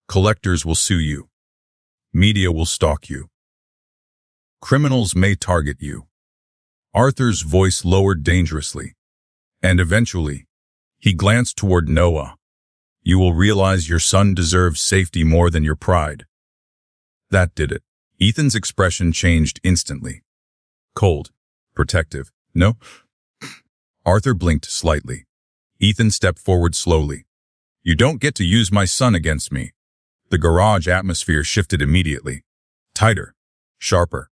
Collectors will sue you. Media will stalk you. Criminals may target you. Arthur's voice lowered dangerously. And eventually, he glanced toward Noah. You will realize your son deserves safety more than your pride. That did it. Ethan's expression changed instantly. Cold. Protective. No? Arthur blinked slightly. Ethan stepped forward slowly. You don't get to use my son against me. The garage atmosphere shifted immediately. Tighter. Sharper.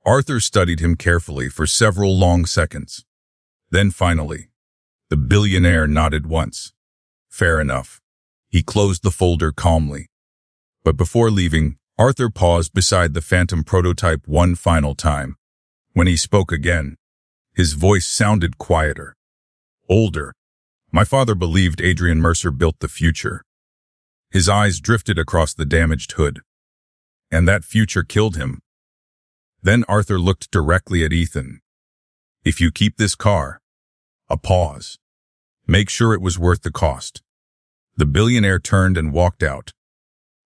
Arthur studied him carefully for several long seconds. Then finally, the billionaire nodded once. Fair enough. He closed the folder calmly. But before leaving, Arthur paused beside the phantom prototype one final time. When he spoke again, his voice sounded quieter. Older. My father believed Adrian Mercer built the future. His eyes drifted across the damaged hood. And that future killed him. Then Arthur looked directly at Ethan. If you keep this car, a pause. Make sure it was worth the cost. The billionaire turned and walked out.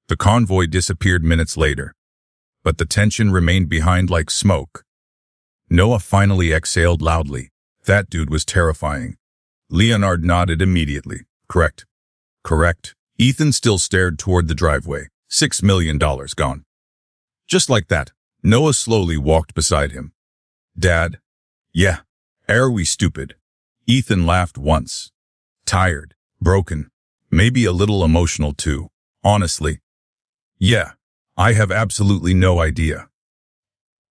The convoy disappeared minutes later. But the tension remained behind like smoke. Noah finally exhaled loudly. That dude was terrifying. Leonard nodded immediately. Correct. Correct. Ethan still stared toward the driveway. $6 million gone. Just like that, Noah slowly walked beside him. Dad? Yeah. Are we stupid? Ethan laughed once. Tired. Broken. Maybe a little emotional too. Honestly. Yeah. I have absolutely no idea.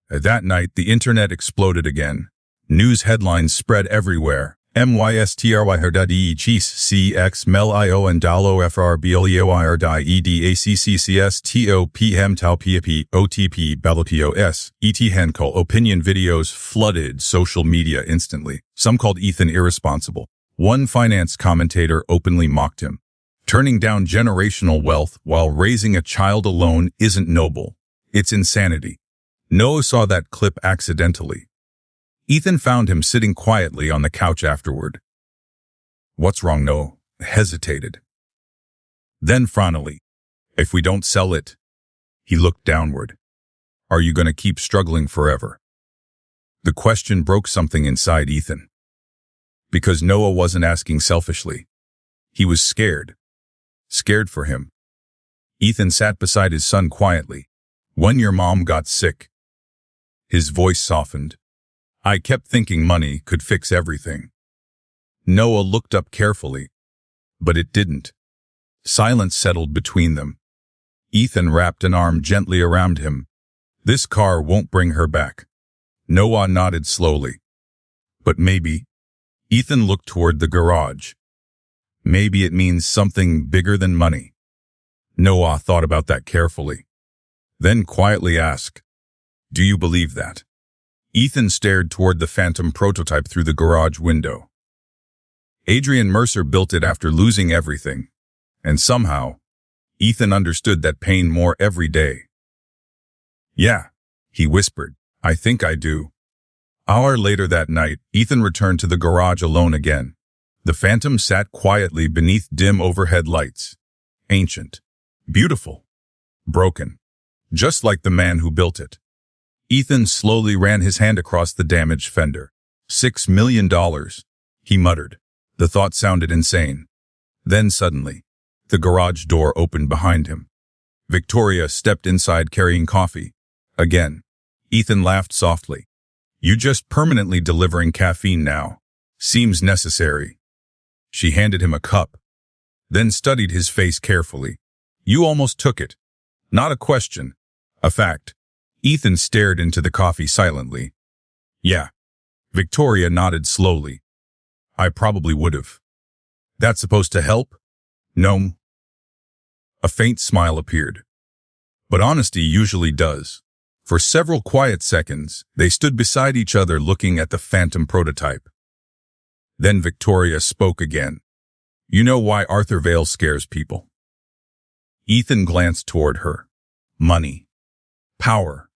That night, the internet exploded again. News headlines spread everywhere. MYSTRY cheese CX melio and dalo FRBLEOIR EDACCCS TOP TAU OTP BALOPOS ET Henkel opinion videos flooded social media instantly. Some called Ethan irresponsible. One finance commentator openly mocked him. Turning down generational wealth while raising a child alone isn't noble. It's insanity. Noah saw that clip accidentally. Ethan found him sitting quietly on the couch afterward. What's wrong? Noah hesitated. Then finally, if we don't sell it, he looked downward. Are you going to keep struggling forever? The question broke something inside Ethan. Because Noah wasn't asking selfishly. He was scared. Scared for him. Ethan sat beside his son quietly. When your mom got sick. His voice softened. I kept thinking money could fix everything. Noah looked up carefully. But it didn't. Silence settled between them. Ethan wrapped an arm gently around him. This car won't bring her back. Noah nodded slowly. But maybe. Ethan looked toward the garage. Maybe it means something bigger than money. Noah thought about that carefully. Then quietly asked, do you believe that? Ethan stared toward the Phantom prototype through the garage window. Adrian Mercer built it after losing everything. And somehow, Ethan understood that pain more every day. Yeah, he whispered, I think I do. Hour later that night, Ethan returned to the garage alone again. The Phantom sat quietly beneath dim overhead lights. Ancient. Beautiful. Broken. Just like the man who built it. Ethan slowly ran his hand across the damaged fender. $6 million, he muttered. The thought sounded insane. Then suddenly, the garage door opened behind him. Victoria stepped inside carrying coffee. Again, Ethan laughed softly. You just permanently delivering caffeine now. Seems necessary. She handed him a cup, then studied his face carefully. You almost took it. Not a question. A fact. Ethan stared into the coffee silently. Yeah. Victoria nodded slowly. I probably would've. That's supposed to help? No. A faint smile appeared. But honesty usually does. For several quiet seconds, they stood beside each other looking at the Phantom prototype. Then Victoria spoke again. You know why Arthur Vale scares people? Ethan glanced toward her. Money. Power.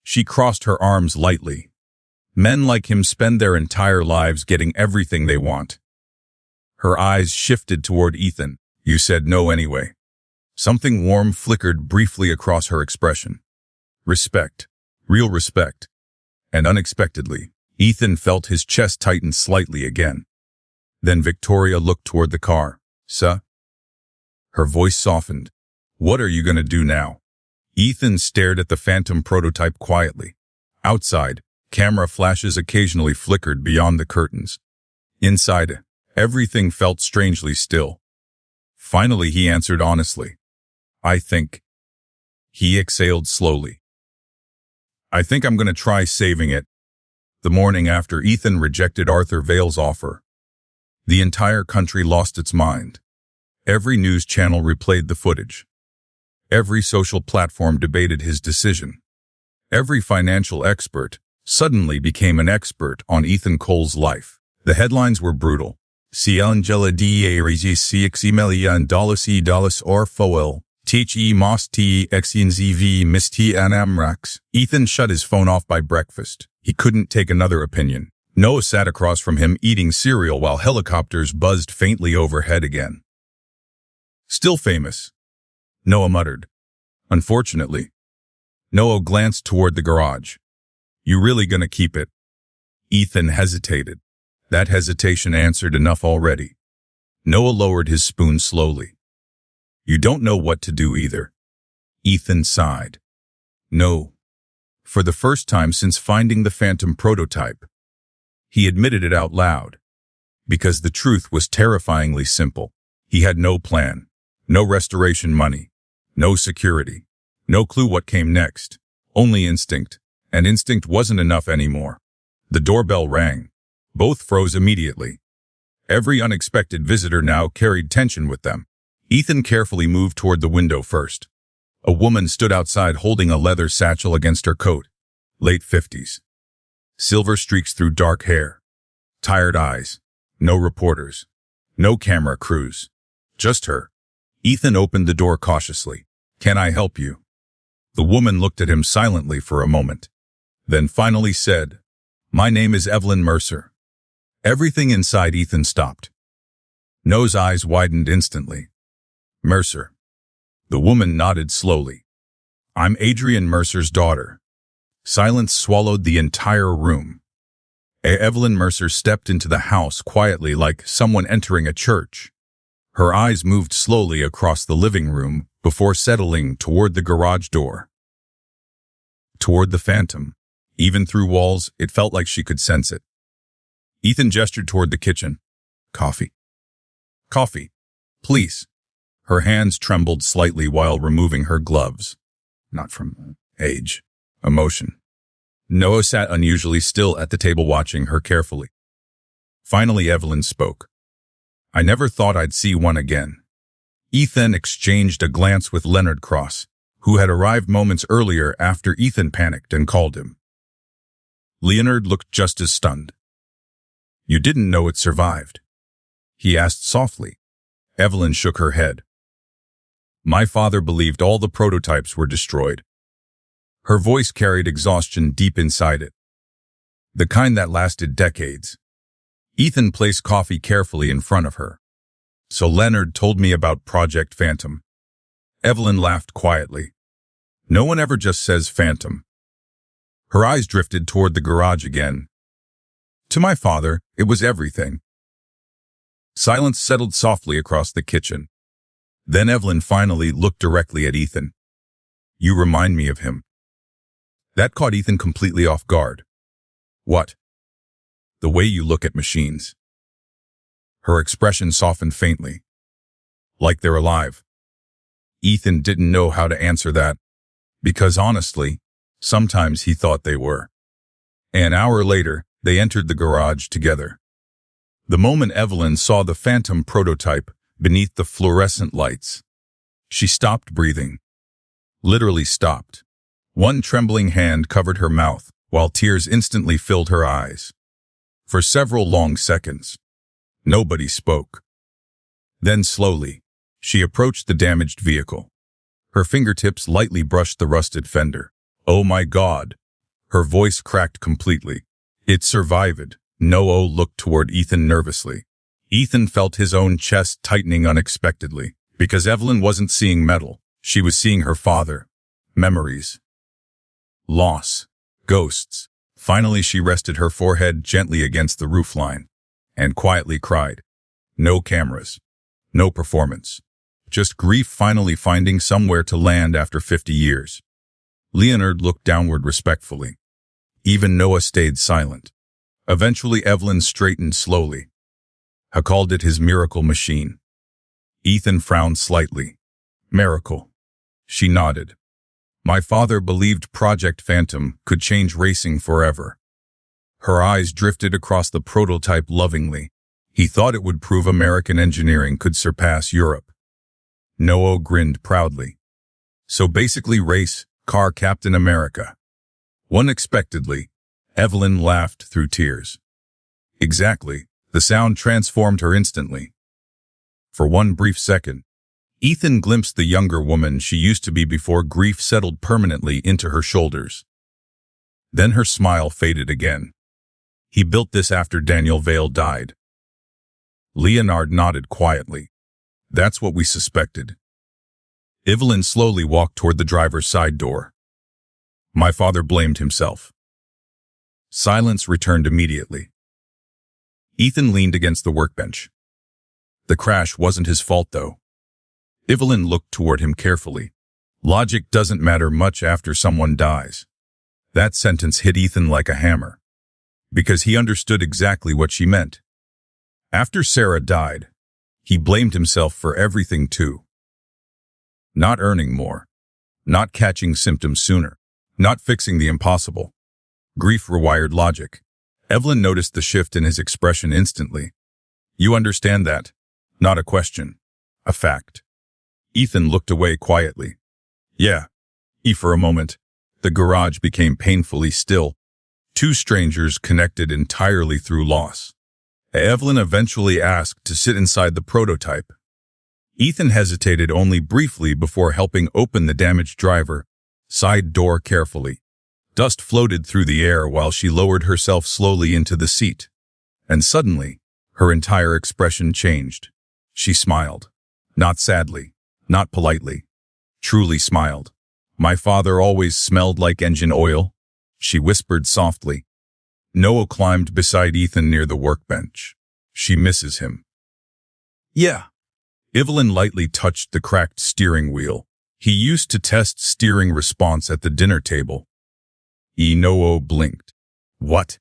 She crossed her arms lightly. Men like him spend their entire lives getting everything they want. Her eyes shifted toward Ethan. You said no anyway. Something warm flickered briefly across her expression. Respect. Real respect. And unexpectedly, Ethan felt his chest tighten slightly again. Then Victoria looked toward the car. Sir? Her voice softened. What are you going to do now? Ethan stared at the Phantom prototype quietly. Outside, camera flashes occasionally flickered beyond the curtains. Inside, everything felt strangely still. Finally, he answered honestly. I think. He exhaled slowly. I think I'm going to try saving it. The morning after Ethan rejected Arthur Vale's offer, the entire country lost its mind. Every news channel replayed the footage. Every social platform debated his decision. Every financial expert suddenly became an expert on Ethan Cole's life. The headlines were brutal. Si Angela da $6 million or foil. Te mas te xnzv misti anamrax. Ethan shut his phone off by breakfast. He couldn't take another opinion. Noah sat across from him eating cereal while helicopters buzzed faintly overhead again. Still famous, Noah muttered. Unfortunately. Noah glanced toward the garage. You really gonna keep it? Ethan hesitated. That hesitation answered enough already. Noah lowered his spoon slowly. You don't know what to do either. Ethan sighed. No. For the first time since finding the Phantom prototype, he admitted it out loud. Because the truth was terrifyingly simple. He had no plan, no restoration money, no security, no clue what came next, only instinct, and instinct wasn't enough anymore. The doorbell rang. Both froze immediately. Every unexpected visitor now carried tension with them. Ethan carefully moved toward the window first. A woman stood outside holding a leather satchel against her coat. Late 50s. Silver streaks through dark hair. Tired eyes. No reporters. No camera crews. Just her. Ethan opened the door cautiously. Can I help you? The woman looked at him silently for a moment. Then finally said, My name is Evelyn Mercer. Everything inside Ethan stopped. No's eyes widened instantly. Mercer. The woman nodded slowly. I'm Adrian Mercer's daughter. Silence swallowed the entire room. Evelyn Mercer stepped into the house quietly like someone entering a church. Her eyes moved slowly across the living room before settling toward the garage door. Toward the phantom. Even through walls, it felt like she could sense it. Ethan gestured toward the kitchen. Coffee. Coffee. Please. Her hands trembled slightly while removing her gloves. Not from age. Emotion. Noah sat unusually still at the table watching her carefully. Finally, Evelyn spoke. I never thought I'd see one again. Ethan exchanged a glance with Leonard Cross, who had arrived moments earlier after Ethan panicked and called him. Leonard looked just as stunned. You didn't know it survived? He asked softly. Evelyn shook her head. My father believed all the prototypes were destroyed. Her voice carried exhaustion deep inside it. The kind that lasted decades. Ethan placed coffee carefully in front of her. So Leonard told me about Project Phantom. Evelyn laughed quietly. No one ever just says Phantom. Her eyes drifted toward the garage again. To my father, it was everything. Silence settled softly across the kitchen. Then Evelyn finally looked directly at Ethan. You remind me of him. That caught Ethan completely off guard. What? The way you look at machines. Her expression softened faintly. Like they're alive. Ethan didn't know how to answer that, because honestly, sometimes he thought they were. An hour later, they entered the garage together. The moment Evelyn saw the Phantom prototype beneath the fluorescent lights, she stopped breathing. Literally stopped. One trembling hand covered her mouth, while tears instantly filled her eyes. For several long seconds, nobody spoke. Then slowly, she approached the damaged vehicle. Her fingertips lightly brushed the rusted fender. Oh my God! Her voice cracked completely. It survived. Noah looked toward Ethan nervously. Ethan felt his own chest tightening unexpectedly. Because Evelyn wasn't seeing metal, she was seeing her father. Memories. Loss. Ghosts. Finally, she rested her forehead gently against the roofline and quietly cried. No cameras. No performance. Just grief finally finding somewhere to land after 50 years. Leonard looked downward respectfully. Even Noah stayed silent. Eventually, Evelyn straightened slowly. I called it his miracle machine. Ethan frowned slightly. Miracle. She nodded. My father believed Project Phantom could change racing forever. Her eyes drifted across the prototype lovingly. He thought it would prove American engineering could surpass Europe. Noah grinned proudly. So basically race, car Captain America. Unexpectedly, Evelyn laughed through tears. Exactly, the sound transformed her instantly. For one brief second, Ethan glimpsed the younger woman she used to be before grief settled permanently into her shoulders. Then her smile faded again. He built this after Daniel Vale died. Leonard nodded quietly. That's what we suspected. Evelyn slowly walked toward the driver's side door. My father blamed himself. Silence returned immediately. Ethan leaned against the workbench. The crash wasn't his fault, though. Evelyn looked toward him carefully. Logic doesn't matter much after someone dies. That sentence hit Ethan like a hammer, because he understood exactly what she meant. After Sarah died, he blamed himself for everything too. Not earning more, not catching symptoms sooner, not fixing the impossible. Grief rewired logic. Evelyn noticed the shift in his expression instantly. You understand that? Not a question. A fact. Ethan looked away quietly. Yeah. For a moment, the garage became painfully still. Two strangers connected entirely through loss. Evelyn eventually asked to sit inside the prototype. Ethan hesitated only briefly before helping open the damaged driver side door carefully. Dust floated through the air while she lowered herself slowly into the seat. And suddenly, her entire expression changed. She smiled. Not sadly, not politely. Truly smiled. My father always smelled like engine oil, she whispered softly. Noah climbed beside Ethan near the workbench. She misses him. Yeah. Evelyn lightly touched the cracked steering wheel. He used to test steering response at the dinner table. Noah blinked. What?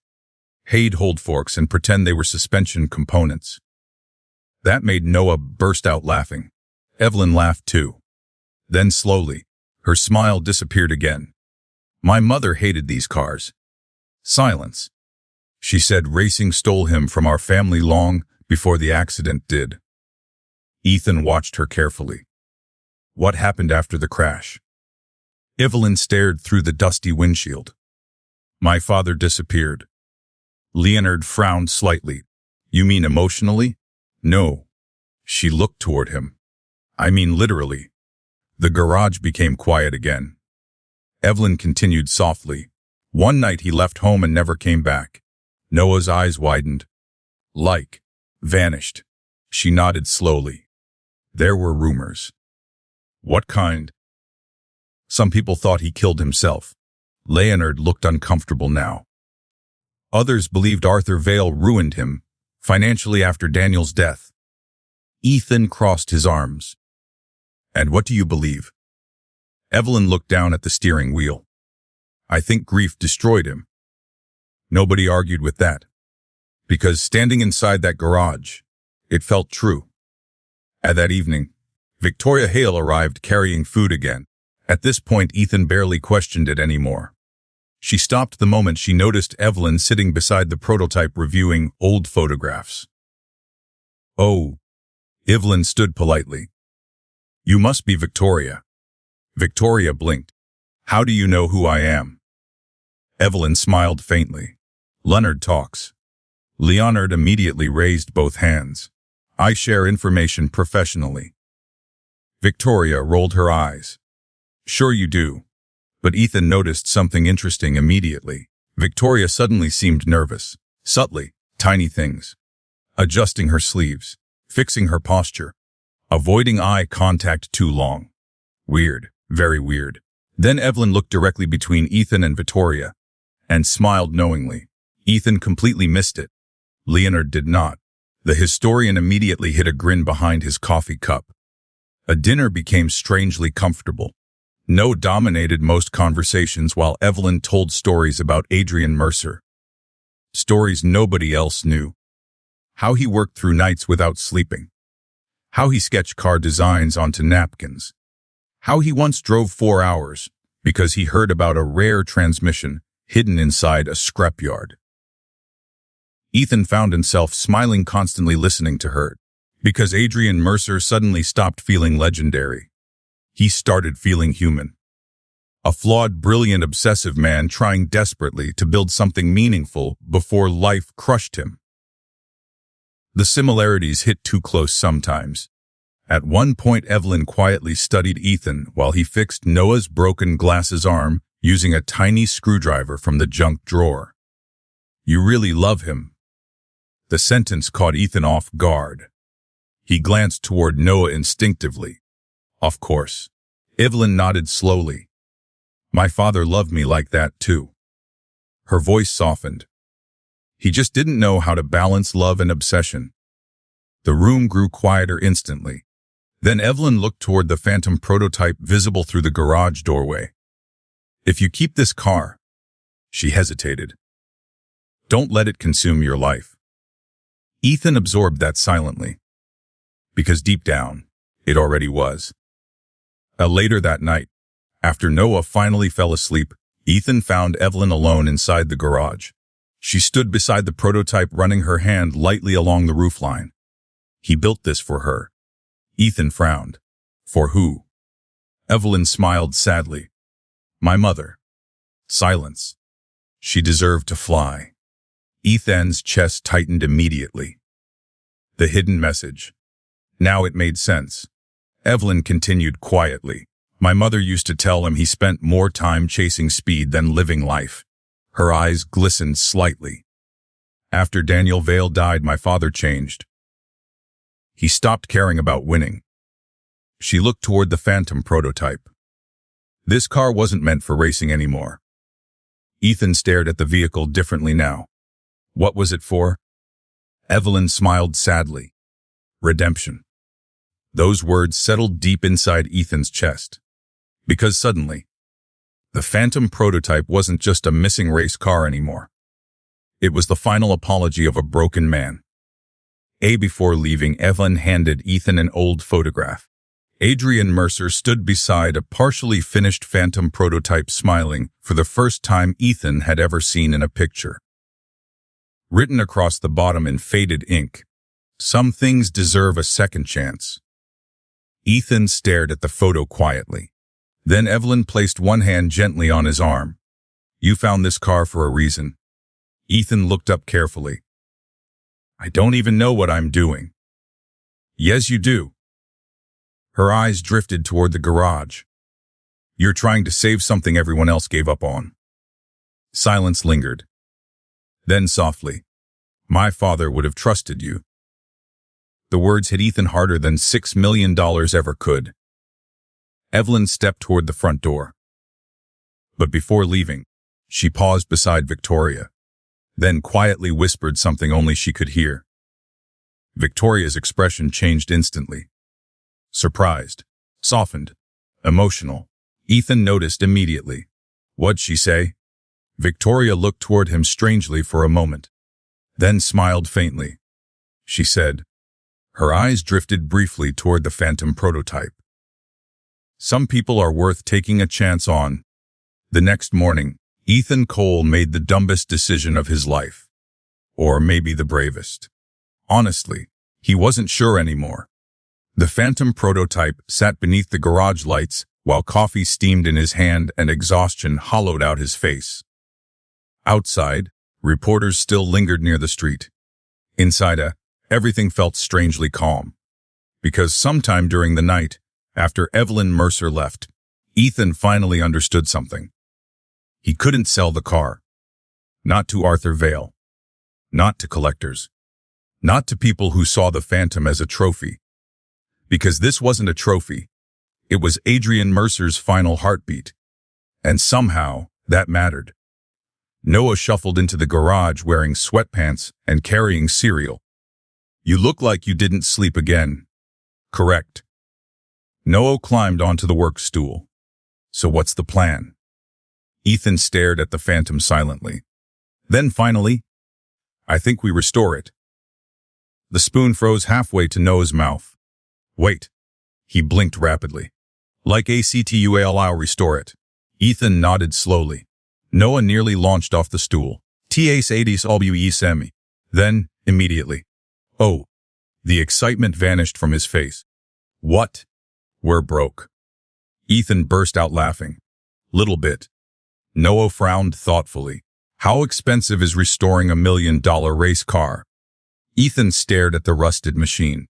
He'd hold forks and pretend they were suspension components. That made Noah burst out laughing. Evelyn laughed too. Then slowly, her smile disappeared again. My mother hated these cars. Silence. She said racing stole him from our family long before the accident did. Ethan watched her carefully. What happened after the crash? Evelyn stared through the dusty windshield. My father disappeared. Leonard frowned slightly. You mean emotionally? No. She looked toward him. I mean literally. The garage became quiet again. Evelyn continued softly. One night he left home and never came back. Noah's eyes widened. Vanished. She nodded slowly. There were rumors. What kind? Some people thought he killed himself. Leonard looked uncomfortable now. Others believed Arthur Vale ruined him, financially after Daniel's death. Ethan crossed his arms. And what do you believe? Evelyn looked down at the steering wheel. I think grief destroyed him. Nobody argued with that. Because standing inside that garage, it felt true. At that evening, Victoria Hale arrived carrying food again. At this point, Ethan barely questioned it anymore. She stopped the moment she noticed Evelyn sitting beside the prototype reviewing old photographs. Oh. Evelyn stood politely. You must be Victoria. Victoria blinked. How do you know who I am? Evelyn smiled faintly. Leonard talks. Leonard immediately raised both hands. I share information professionally. Victoria rolled her eyes. Sure you do. But Ethan noticed something interesting immediately. Victoria suddenly seemed nervous. Subtly, tiny things. Adjusting her sleeves. Fixing her posture. Avoiding eye contact too long. Weird, very weird. Then Evelyn looked directly between Ethan and Victoria and smiled knowingly. Ethan completely missed it. Leonard did not. The historian immediately hid a grin behind his coffee cup. A dinner became strangely comfortable. Noah dominated most conversations while Evelyn told stories about Adrian Mercer. Stories nobody else knew. How he worked through nights without sleeping. How he sketched car designs onto napkins. How he once drove 4 hours because he heard about a rare transmission hidden inside a scrapyard. Ethan found himself smiling constantly listening to her because Adrian Mercer suddenly stopped feeling legendary. He started feeling human. A flawed, brilliant, obsessive man trying desperately to build something meaningful before life crushed him. The similarities hit too close sometimes. At one point, Evelyn quietly studied Ethan while he fixed Noah's broken glasses arm using a tiny screwdriver from the junk drawer. You really love him. The sentence caught Ethan off guard. He glanced toward Noah instinctively. Of course. Evelyn nodded slowly. My father loved me like that too. Her voice softened. He just didn't know how to balance love and obsession. The room grew quieter instantly. Then Evelyn looked toward the phantom prototype visible through the garage doorway. If you keep this car, she hesitated. Don't let it consume your life. Ethan absorbed that silently. Because deep down, it already was. Later that night, after Noah finally fell asleep, Ethan found Evelyn alone inside the garage. She stood beside the prototype running her hand lightly along the roofline. He built this for her. Ethan frowned. For who? Evelyn smiled sadly. My mother. Silence. She deserved to fly. Ethan's chest tightened immediately. The hidden message. Now it made sense. Evelyn continued quietly. My mother used to tell him he spent more time chasing speed than living life. Her eyes glistened slightly. After Daniel Vale died, my father changed. He stopped caring about winning. She looked toward the Phantom prototype. This car wasn't meant for racing anymore. Ethan stared at the vehicle differently now. What was it for? Evelyn smiled sadly. Redemption. Those words settled deep inside Ethan's chest. Because suddenly, the Phantom prototype wasn't just a missing race car anymore. It was the final apology of a broken man. Before leaving, Evelyn handed Ethan an old photograph. Adrian Mercer stood beside a partially finished Phantom prototype, smiling for the first time Ethan had ever seen in a picture. Written across the bottom in faded ink, "Some things deserve a second chance." Ethan stared at the photo quietly. Then Evelyn placed one hand gently on his arm. "You found this car for a reason." Ethan looked up carefully. "I don't even know what I'm doing." "Yes, you do." Her eyes drifted toward the garage. "You're trying to save something everyone else gave up on." Silence lingered. Then softly, "My father would have trusted you." The words hit Ethan harder than $6 million ever could. Evelyn stepped toward the front door. But before leaving, she paused beside Victoria, then quietly whispered something only she could hear. Victoria's expression changed instantly. Surprised, softened, emotional. Ethan noticed immediately. What'd she say? Victoria looked toward him strangely for a moment, then smiled faintly. She said. Her eyes drifted briefly toward the Phantom prototype. "Some people are worth taking a chance on." The next morning, Ethan Cole made the dumbest decision of his life. Or maybe the bravest. Honestly, he wasn't sure anymore. The Phantom prototype sat beneath the garage lights while coffee steamed in his hand and exhaustion hollowed out his face. Outside, reporters still lingered near the street. Inside, everything felt strangely calm. Because sometime during the night, after Evelyn Mercer left, Ethan finally understood something. He couldn't sell the car. Not to Arthur Vale. Not to collectors. Not to people who saw the Phantom as a trophy. Because this wasn't a trophy. It was Adrian Mercer's final heartbeat. And somehow, that mattered. Noah shuffled into the garage wearing sweatpants and carrying cereal. "You look like you didn't sleep again." "Correct." Noah climbed onto the work stool. "So what's the plan?" Ethan stared at the Phantom silently. Then finally, "I think we restore it." The spoon froze halfway to Noah's mouth. "Wait." He blinked rapidly. "Like ACTUAL, restore it." Ethan nodded slowly. Noah nearly launched off the stool. "TAS 80s albuisemi." Then, immediately. "Oh." The excitement vanished from his face. "What?" "We're broke." Ethan burst out laughing. "Little bit." Noah frowned thoughtfully. "How expensive is restoring $1 million race car?" Ethan stared at the rusted machine.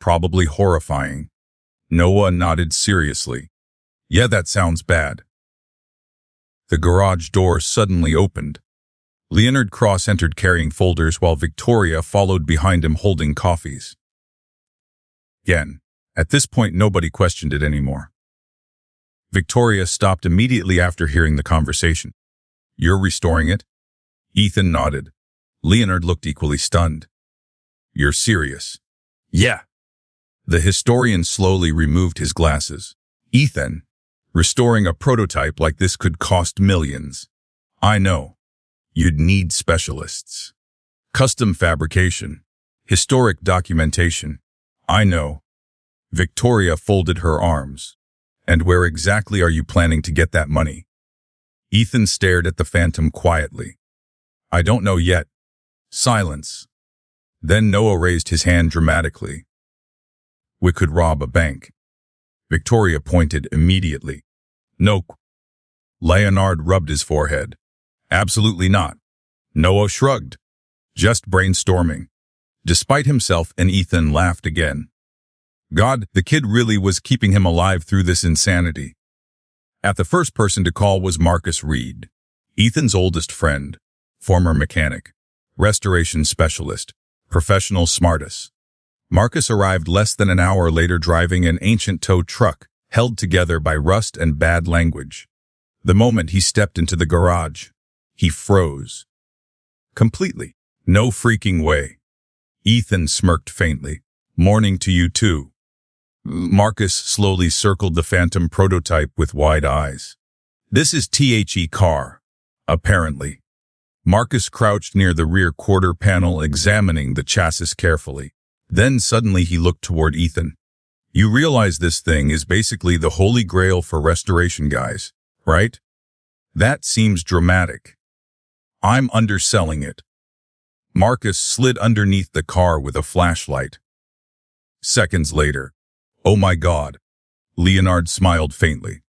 "Probably horrifying." Noah nodded seriously. "Yeah, that sounds bad." The garage door suddenly opened. Leonard Cross entered carrying folders while Victoria followed behind him holding coffees. Again, at this point nobody questioned it anymore. Victoria stopped immediately after hearing the conversation. "You're restoring it?" Ethan nodded. Leonard looked equally stunned. "You're serious?" "Yeah." The historian slowly removed his glasses. "Ethan, restoring a prototype like this could cost millions." "I know. You'd need specialists. Custom fabrication. Historic documentation." "I know." Victoria folded her arms. "And where exactly are you planning to get that money?" Ethan stared at the Phantom quietly. "I don't know yet." Silence. Then Noah raised his hand dramatically. "We could rob a bank." Victoria pointed immediately. "No." Leonard rubbed his forehead. "Absolutely not." Noah shrugged. "Just brainstorming." Despite himself, and Ethan laughed again. God, the kid really was keeping him alive through this insanity. At the first person to call was Marcus Reed, Ethan's oldest friend, former mechanic, restoration specialist, professional smartass. Marcus arrived less than an hour later driving an ancient tow truck, held together by rust and bad language. The moment he stepped into the garage, he froze. Completely. No freaking way. Ethan smirked faintly. Morning to you too. Marcus slowly circled the phantom prototype with wide eyes. This is the car, apparently. Marcus crouched near the rear quarter panel examining the chassis carefully. Then suddenly he looked toward Ethan. You realize this thing is basically the holy grail for restoration guys, right? That seems dramatic. I'm underselling it. Marcus slid underneath the car with a flashlight. Seconds later, oh my God, Leonard smiled faintly.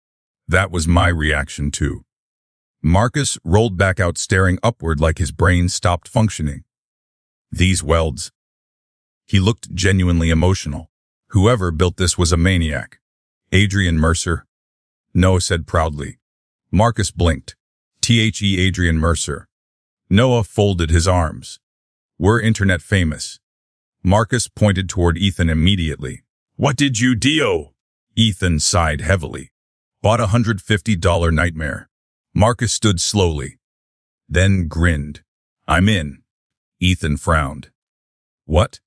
That was my reaction too. Marcus rolled back out staring upward like his brain stopped functioning. These welds. He looked genuinely emotional. Whoever built this was a maniac. Adrian Mercer? Noah said proudly. Marcus blinked. Adrian Mercer. Noah folded his arms. We're internet famous. Marcus pointed toward Ethan immediately. What did you do? Ethan sighed heavily. Bought a $150 nightmare. Marcus stood slowly. Then grinned. I'm in. Ethan frowned. What?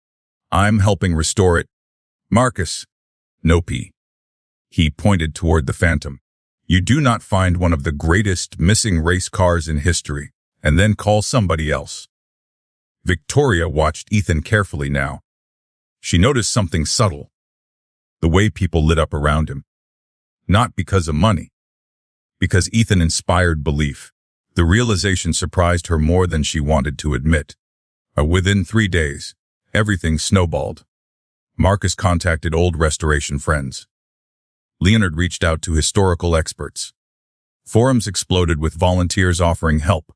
I'm helping restore it. Marcus. Nope. He pointed toward the Phantom. You do not find one of the greatest missing race cars in history, and then call somebody else. Victoria watched Ethan carefully now. She noticed something subtle. The way people lit up around him. Not because of money. Because Ethan inspired belief. The realization surprised her more than she wanted to admit. Within 3 days, everything snowballed. Marcus contacted old restoration friends. Leonard reached out to historical experts. Forums exploded with volunteers offering help.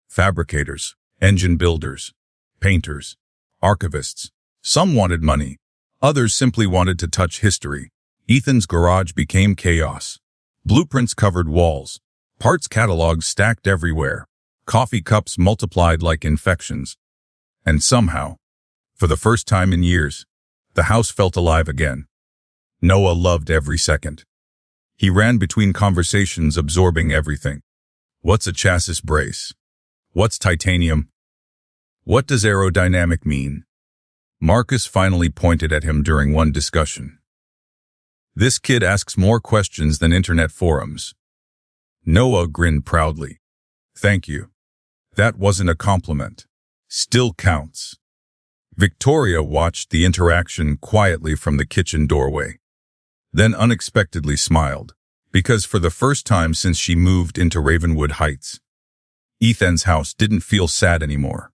Fabricators, engine builders, painters, archivists. Some wanted money. Others simply wanted to touch history. Ethan's garage became chaos. Blueprints covered walls. Parts catalogs stacked everywhere. Coffee cups multiplied like infections. And somehow, for the first time in years, the house felt alive again. Noah loved every second. He ran between conversations absorbing everything. What's a chassis brace? What's titanium? What does aerodynamic mean? Marcus finally pointed at him during one discussion. This kid asks more questions than internet forums. Noah grinned proudly. Thank you. That wasn't a compliment. Still counts. Victoria watched the interaction quietly from the kitchen doorway. Then unexpectedly smiled, because for the first time since she moved into Ravenwood Heights, Ethan's house didn't feel sad anymore.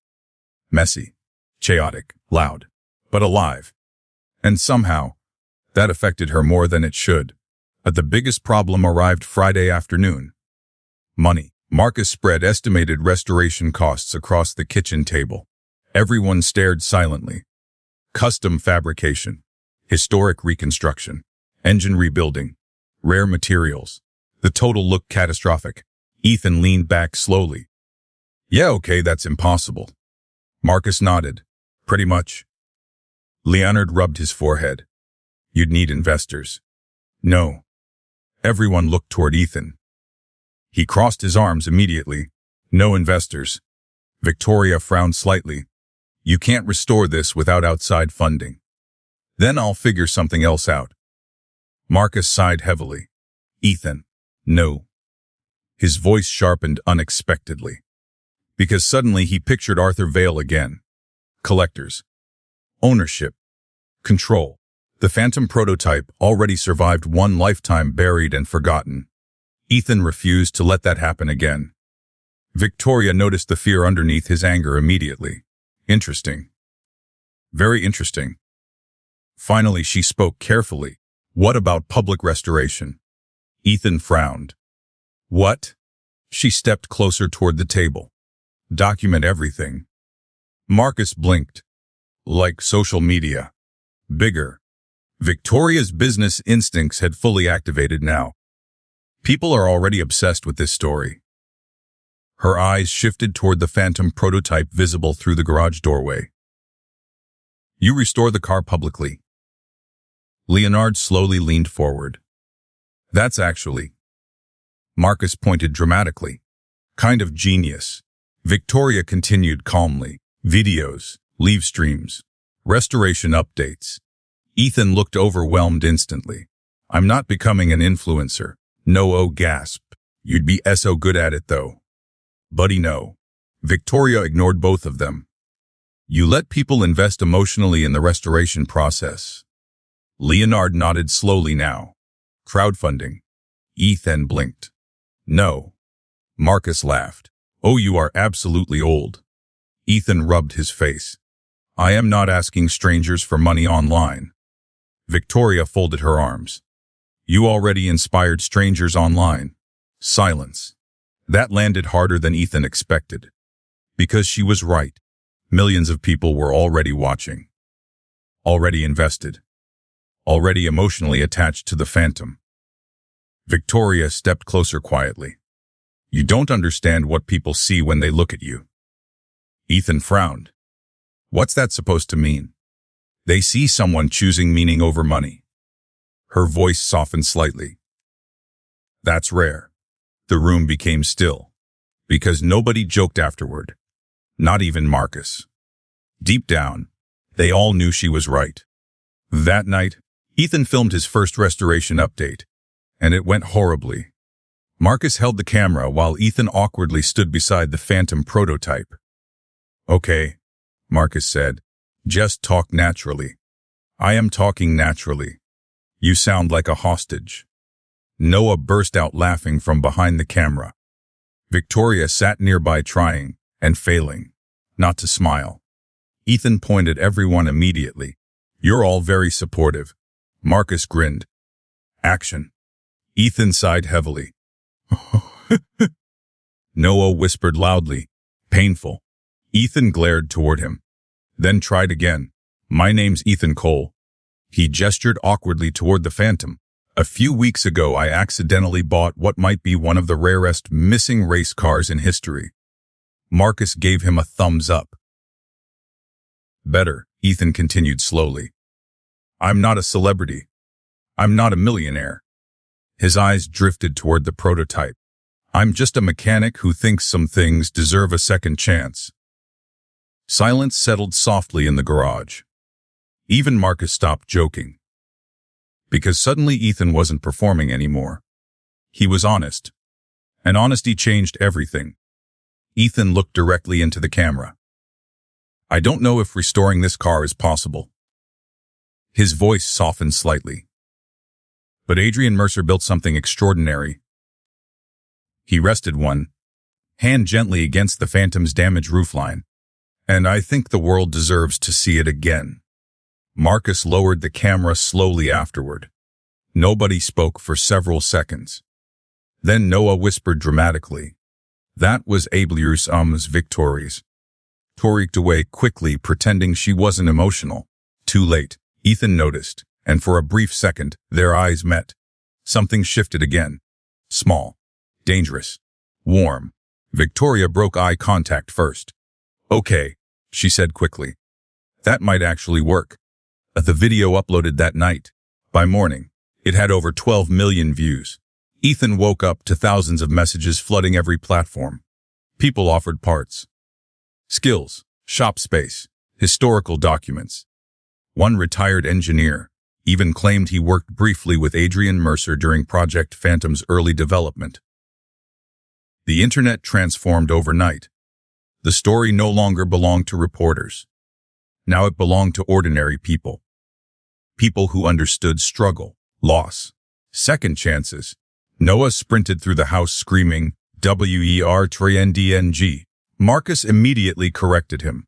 Messy, chaotic, loud, but alive. And somehow, that affected her more than it should. But the biggest problem arrived Friday afternoon. Money. Marcus spread estimated restoration costs across the kitchen table. Everyone stared silently. Custom fabrication, historic reconstruction, engine rebuilding, rare materials. The total looked catastrophic. Ethan leaned back slowly. Yeah, okay, that's impossible. Marcus nodded. Pretty much. Leonard rubbed his forehead. You'd need investors. No. Everyone looked toward Ethan. He crossed his arms immediately. No investors. Victoria frowned slightly. You can't restore this without outside funding. Then I'll figure something else out. Marcus sighed heavily. Ethan. No. His voice sharpened unexpectedly. Because suddenly he pictured Arthur Vale again. Collectors. Ownership. Control. The Phantom prototype already survived one lifetime buried and forgotten. Ethan refused to let that happen again. Victoria noticed the fear underneath his anger immediately. Interesting. Very interesting. Finally, she spoke carefully. What about public restoration? Ethan frowned. What? She stepped closer toward the table. Document everything. Marcus blinked. Like social media. Bigger. Victoria's business instincts had fully activated now. People are already obsessed with this story. Her eyes shifted toward the Phantom prototype visible through the garage doorway. You restore the car publicly. Leonard slowly leaned forward. That's actually. Marcus pointed dramatically. Kind of genius. Victoria continued calmly. Videos, live streams, restoration updates. Ethan looked overwhelmed instantly. I'm not becoming an influencer. No, gasp. You'd be so good at it though. Buddy, no. Victoria ignored both of them. You let people invest emotionally in the restoration process. Leonard nodded slowly now. Crowdfunding. Ethan blinked. No. Marcus laughed. Oh, you are absolutely old. Ethan rubbed his face. I am not asking strangers for money online. Victoria folded her arms. You already inspired strangers online. Silence. That landed harder than Ethan expected. Because she was right. Millions of people were already watching. Already invested. Already emotionally attached to the phantom. Victoria stepped closer quietly. You don't understand what people see when they look at you. Ethan frowned. What's that supposed to mean? They see someone choosing meaning over money. Her voice softened slightly. That's rare. The room became still. Because nobody joked afterward. Not even Marcus. Deep down, they all knew she was right. That night, Ethan filmed his first restoration update. And it went horribly. Marcus held the camera while Ethan awkwardly stood beside the phantom prototype. Okay, Marcus said. Just talk naturally. I am talking naturally. You sound like a hostage. Noah burst out laughing from behind the camera. Victoria sat nearby trying, and failing, not to smile. Ethan pointed everyone immediately. You're all very supportive. Marcus grinned. Action. Ethan sighed heavily. Noah whispered loudly. Painful. Ethan glared toward him. Then tried again. My name's Ethan Cole. He gestured awkwardly toward the phantom. A few weeks ago, I accidentally bought what might be one of the rarest missing race cars in history. Marcus gave him a thumbs up. Better, Ethan continued slowly. I'm not a celebrity. I'm not a millionaire. His eyes drifted toward the prototype. I'm just a mechanic who thinks some things deserve a second chance. Silence settled softly in the garage. Even Marcus stopped joking. Because suddenly Ethan wasn't performing anymore. He was honest. And honesty changed everything. Ethan looked directly into the camera. I don't know if restoring this car is possible. His voice softened slightly. But Adrian Mercer built something extraordinary. He rested one hand gently against the phantom's damaged roofline. And I think the world deserves to see it again. Marcus lowered the camera slowly afterward. Nobody spoke for several seconds. Then Noah whispered dramatically. That was Billionaires' victories. Toricked away quickly, pretending she wasn't emotional. Too late, Ethan noticed, and for a brief second, their eyes met. Something shifted again. Small. Dangerous. Warm. Victoria broke eye contact first. Okay, she said quickly. That might actually work. The video uploaded that night. By morning, it had over 12 million views. Ethan woke up to thousands of messages flooding every platform. People offered parts, skills, shop space, historical documents. One retired engineer even claimed he worked briefly with Adrian Mercer during Project Phantom's early development. The internet transformed overnight. The story no longer belonged to reporters. Now it belonged to ordinary people. People who understood struggle, loss, second chances. Noah sprinted through the house screaming, WER3NDNG. Marcus immediately corrected him.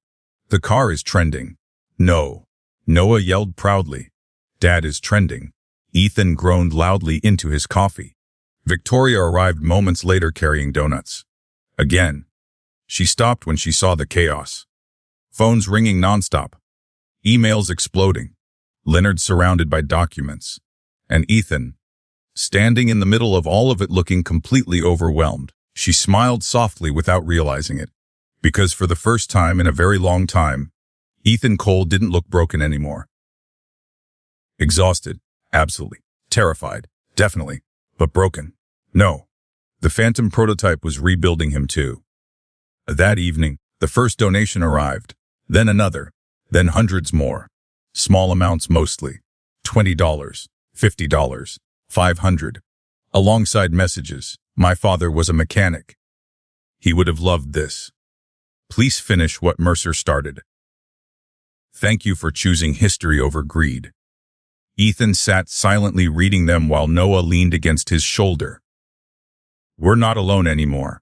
The car is trending. No. Noah yelled proudly. Dad is trending. Ethan groaned loudly into his coffee. Victoria arrived moments later carrying donuts. Again. She stopped when she saw the chaos. Phones ringing nonstop. Emails exploding. Leonard surrounded by documents. And Ethan, standing in the middle of all of it looking completely overwhelmed. She smiled softly without realizing it. Because for the first time in a very long time, Ethan Cole didn't look broken anymore. Exhausted, absolutely. Terrified, definitely. But broken. No. The Phantom prototype was rebuilding him too. That evening, the first donation arrived, then another, then hundreds more. Small amounts mostly. $20, $50, $500. Alongside messages, my father was a mechanic. He would have loved this. Please finish what Mercer started. Thank you for choosing history over greed. Ethan sat silently reading them while Noah leaned against his shoulder. We're not alone anymore.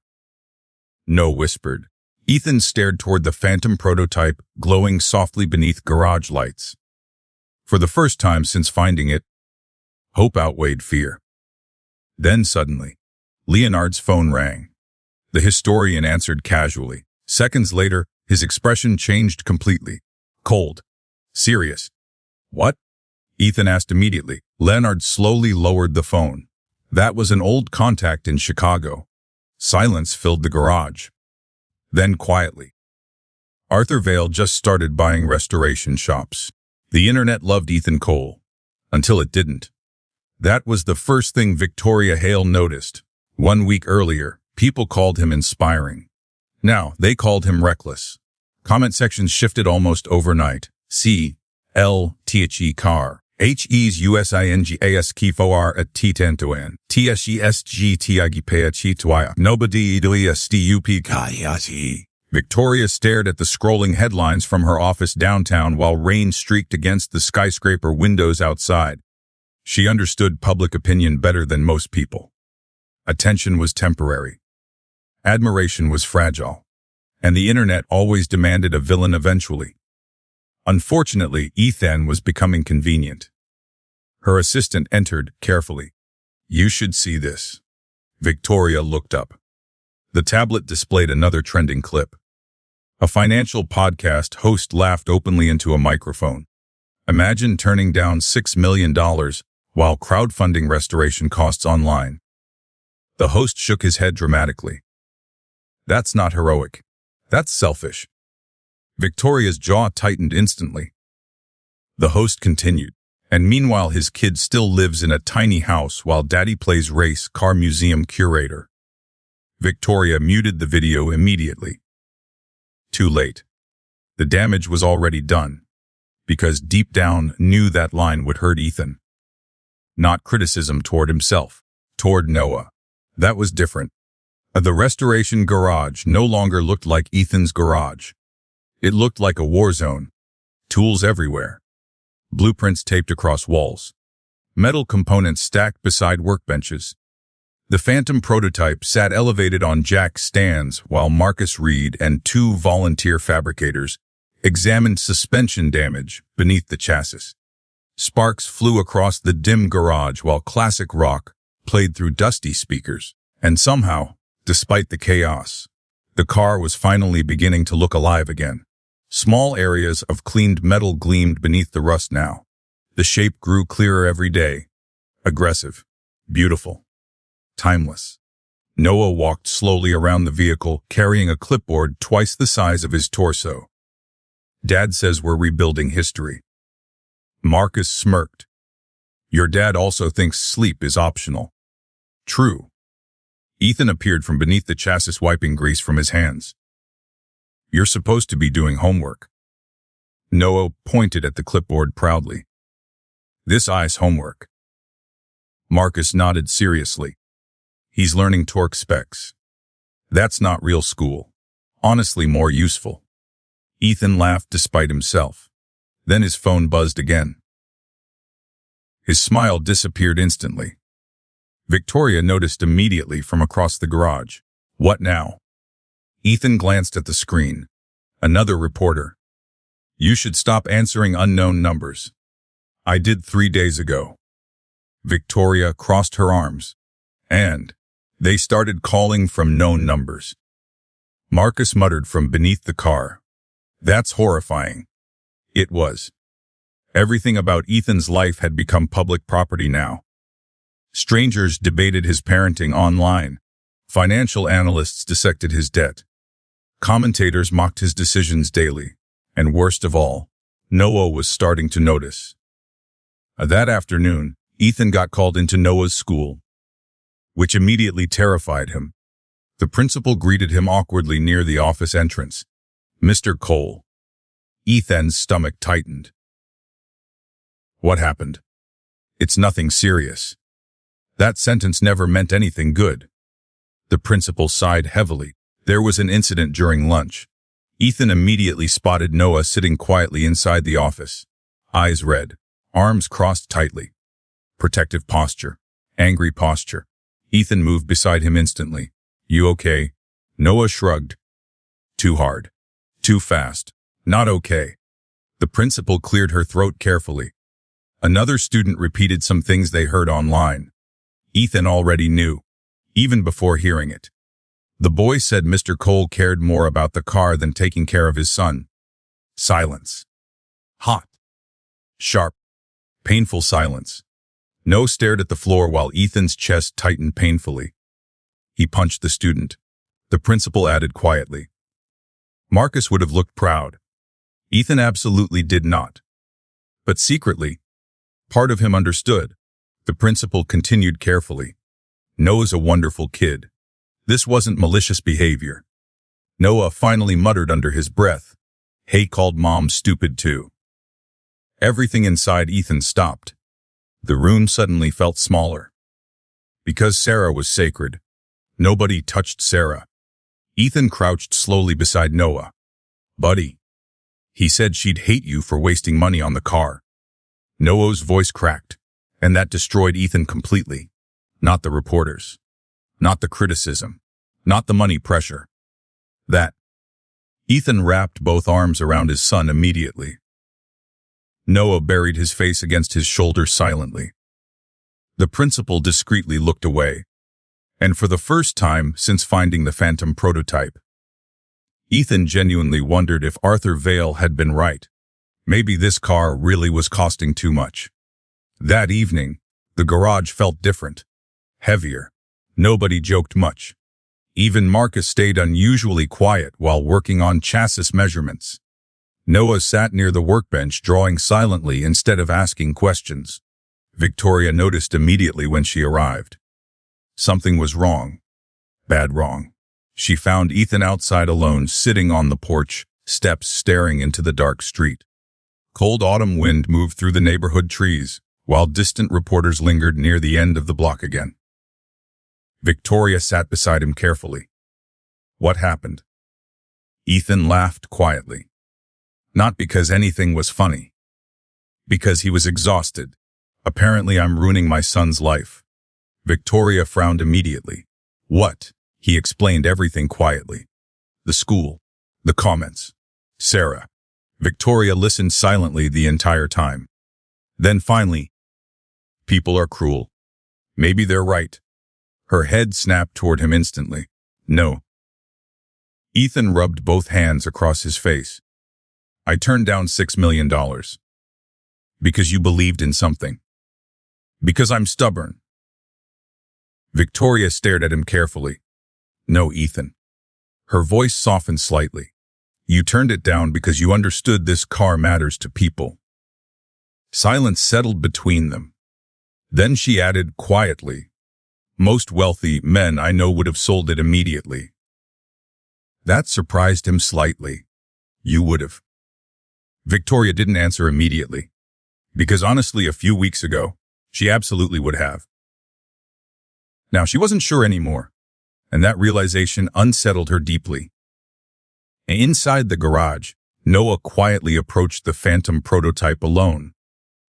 Noah whispered. Ethan stared toward the Phantom prototype glowing softly beneath garage lights. For the first time since finding it, hope outweighed fear. Then suddenly, Leonard's phone rang. The historian answered casually. Seconds later, his expression changed completely. Cold. Serious. What? Ethan asked immediately. Leonard slowly lowered the phone. That was an old contact in Chicago. Silence filled the garage. Then quietly. Arthur Vale just started buying restoration shops. The internet loved Ethan Cole. Until it didn't. That was the first thing Victoria Hale noticed. 1 week earlier, people called him inspiring. Now, they called him reckless. Comment sections shifted almost overnight. C.L.T.H.E. car. H.E.'s U.S.I.N.G.A.S. Kifo.R. at T.10.N. T.S.E.S.G.T.I.G.P.H.E.T.Y. Nobody D.S.T.U.P. Kayati. Victoria stared at the scrolling headlines from her office downtown while rain streaked against the skyscraper windows outside. She understood public opinion better than most people. Attention was temporary. Admiration was fragile. And the internet always demanded a villain eventually. Unfortunately, Ethan was becoming convenient. Her assistant entered carefully. You should see this. Victoria looked up. The tablet displayed another trending clip. A financial podcast host laughed openly into a microphone. Imagine turning down $6 million while crowdfunding restoration costs online. The host shook his head dramatically. That's not heroic. That's selfish. Victoria's jaw tightened instantly. The host continued, and meanwhile his kid still lives in a tiny house while daddy plays race car museum curator. Victoria muted the video immediately. Too late. The damage was already done, because deep down knew that line would hurt Ethan. Not criticism toward himself, toward Noah. That was different. The restoration garage no longer looked like Ethan's garage. It looked like a war zone. Tools everywhere. Blueprints taped across walls. Metal components stacked beside workbenches. The Phantom prototype sat elevated on jack stands while Marcus Reed and 2 volunteer fabricators examined suspension damage beneath the chassis. Sparks flew across the dim garage while classic rock played through dusty speakers. And somehow, despite the chaos, the car was finally beginning to look alive again. Small areas of cleaned metal gleamed beneath the rust now. The shape grew clearer every day. Aggressive. Beautiful. Timeless. Noah walked slowly around the vehicle, carrying a clipboard twice the size of his torso. Dad says we're rebuilding history. Marcus smirked. Your dad also thinks sleep is optional. True. Ethan appeared from beneath the chassis, wiping grease from his hands. You're supposed to be doing homework. Noah pointed at the clipboard proudly. This I's homework. Marcus nodded seriously. He's learning torque specs. That's not real school. Honestly, more useful. Ethan laughed despite himself. Then his phone buzzed again. His smile disappeared instantly. Victoria noticed immediately from across the garage. What now? Ethan glanced at the screen. Another reporter. You should stop answering unknown numbers. I did 3 days ago. Victoria crossed her arms. And they started calling from known numbers. Marcus muttered from beneath the car. That's horrifying. It was. Everything about Ethan's life had become public property now. Strangers debated his parenting online. Financial analysts dissected his debt. Commentators mocked his decisions daily. And worst of all, Noah was starting to notice. That afternoon, Ethan got called into Noah's school, which immediately terrified him. The principal greeted him awkwardly near the office entrance. "Mr. Cole." Ethan's stomach tightened. "What happened?" "It's nothing serious." That sentence never meant anything good. The principal sighed heavily. There was an incident during lunch. Ethan immediately spotted Noah sitting quietly inside the office. Eyes red, arms crossed tightly. Protective posture, angry posture. Ethan moved beside him instantly. "You okay?" Noah shrugged. "Too hard. Too fast. Not okay." The principal cleared her throat carefully. Another student repeated some things they heard online. Ethan already knew, even before hearing it. The boy said Mr. Cole cared more about the car than taking care of his son. Silence. Hot. Sharp. Painful silence. Noah stared at the floor while Ethan's chest tightened painfully. He punched the student. The principal added quietly. Marcus would have looked proud. Ethan absolutely did not. But secretly, part of him understood. The principal continued carefully. "Noah's a wonderful kid. This wasn't malicious behavior." Noah finally muttered under his breath. Hay called Mom stupid too. Everything inside Ethan stopped. The room suddenly felt smaller. Because Sarah was sacred, nobody touched Sarah. Ethan crouched slowly beside Noah. "Buddy." He said she'd hate you for wasting money on the car. Noah's voice cracked, and that destroyed Ethan completely. Not the reporters. Not the criticism. Not the money pressure. That. Ethan wrapped both arms around his son immediately. Noah buried his face against his shoulder silently. The principal discreetly looked away. And for the first time since finding the phantom prototype, Ethan genuinely wondered if Arthur Vale had been right. Maybe this car really was costing too much. That evening, the garage felt different. Heavier. Nobody joked much. Even Marcus stayed unusually quiet while working on chassis measurements. Noah sat near the workbench drawing silently instead of asking questions. Victoria noticed immediately when she arrived. Something was wrong. Bad wrong. She found Ethan outside alone, sitting on the porch, steps staring into the dark street. Cold autumn wind moved through the neighborhood trees, while distant reporters lingered near the end of the block again. Victoria sat beside him carefully. "What happened?" Ethan laughed quietly. Not because anything was funny. Because he was exhausted. "Apparently I'm ruining my son's life." Victoria frowned immediately. "What?" He explained everything quietly. The school. The comments. Sarah. Victoria listened silently the entire time. Then finally, "People are cruel. Maybe they're right." Her head snapped toward him instantly. "No." Ethan rubbed both hands across his face. "I turned down $6 million. Because you believed in something. Because I'm stubborn." Victoria stared at him carefully. "No, Ethan." Her voice softened slightly. "You turned it down because you understood this car matters to people." Silence settled between them. Then she added quietly, "Most wealthy men I know would have sold it immediately." That surprised him slightly. "You would have." Victoria didn't answer immediately. Because honestly, a few weeks ago, she absolutely would have. Now she wasn't sure anymore, and that realization unsettled her deeply. Inside the garage, Noah quietly approached the phantom prototype alone.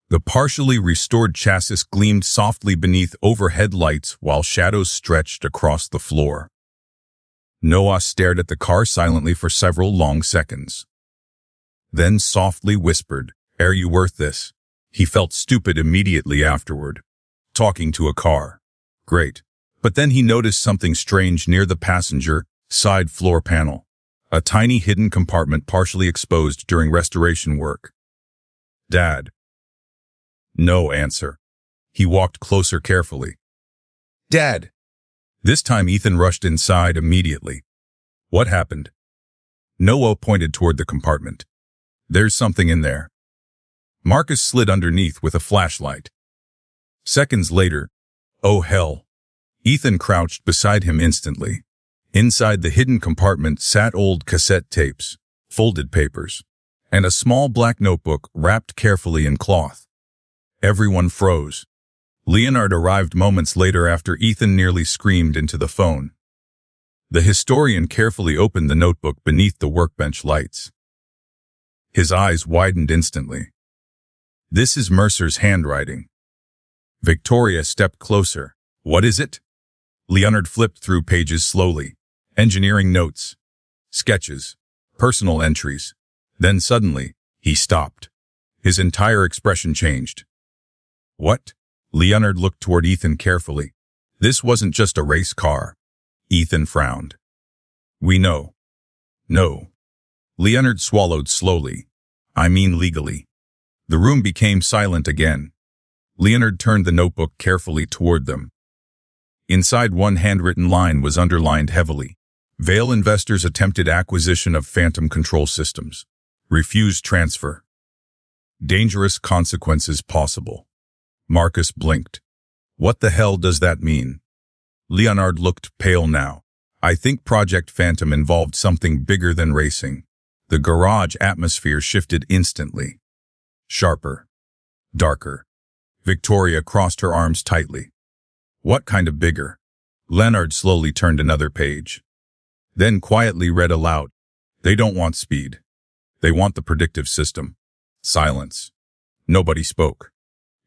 The partially restored chassis gleamed softly beneath overhead lights while shadows stretched across the floor. Noah stared at the car silently for several long seconds. Then softly whispered, "Are you worth this?" He felt stupid immediately afterward. Talking to a car. Great. But then he noticed something strange near the passenger side floor panel. A tiny hidden compartment partially exposed during restoration work. "Dad." No answer. He walked closer carefully. "Dad." This time Ethan rushed inside immediately. "What happened?" Noah pointed toward the compartment. There's something in there. Marcus slid underneath with a flashlight. Seconds later, oh hell. Ethan crouched beside him instantly. Inside the hidden compartment sat old cassette tapes, folded papers, and a small black notebook wrapped carefully in cloth. Everyone froze. Leonard arrived moments later after Ethan nearly screamed into the phone. The historian carefully opened the notebook beneath the workbench lights. His eyes widened instantly. This is Mercer's handwriting. Victoria stepped closer. What is it? Leonard flipped through pages slowly. Engineering notes, sketches, personal entries. Then suddenly, he stopped. His entire expression changed. What? Leonard looked toward Ethan carefully. This wasn't just a race car. Ethan frowned. We know. No. Leonard swallowed slowly. I mean legally. The room became silent again. Leonard turned the notebook carefully toward them. Inside, one handwritten line was underlined heavily. Vale investors attempted acquisition of Phantom control systems. Refused transfer. Dangerous consequences possible. Marcus blinked. What the hell does that mean? Leonard looked pale now. I think Project Phantom involved something bigger than racing. The garage atmosphere shifted instantly. Sharper. Darker. Victoria crossed her arms tightly. What kind of bigger? Leonard slowly turned another page. Then quietly read aloud. They don't want speed. They want the predictive system. Silence. Nobody spoke.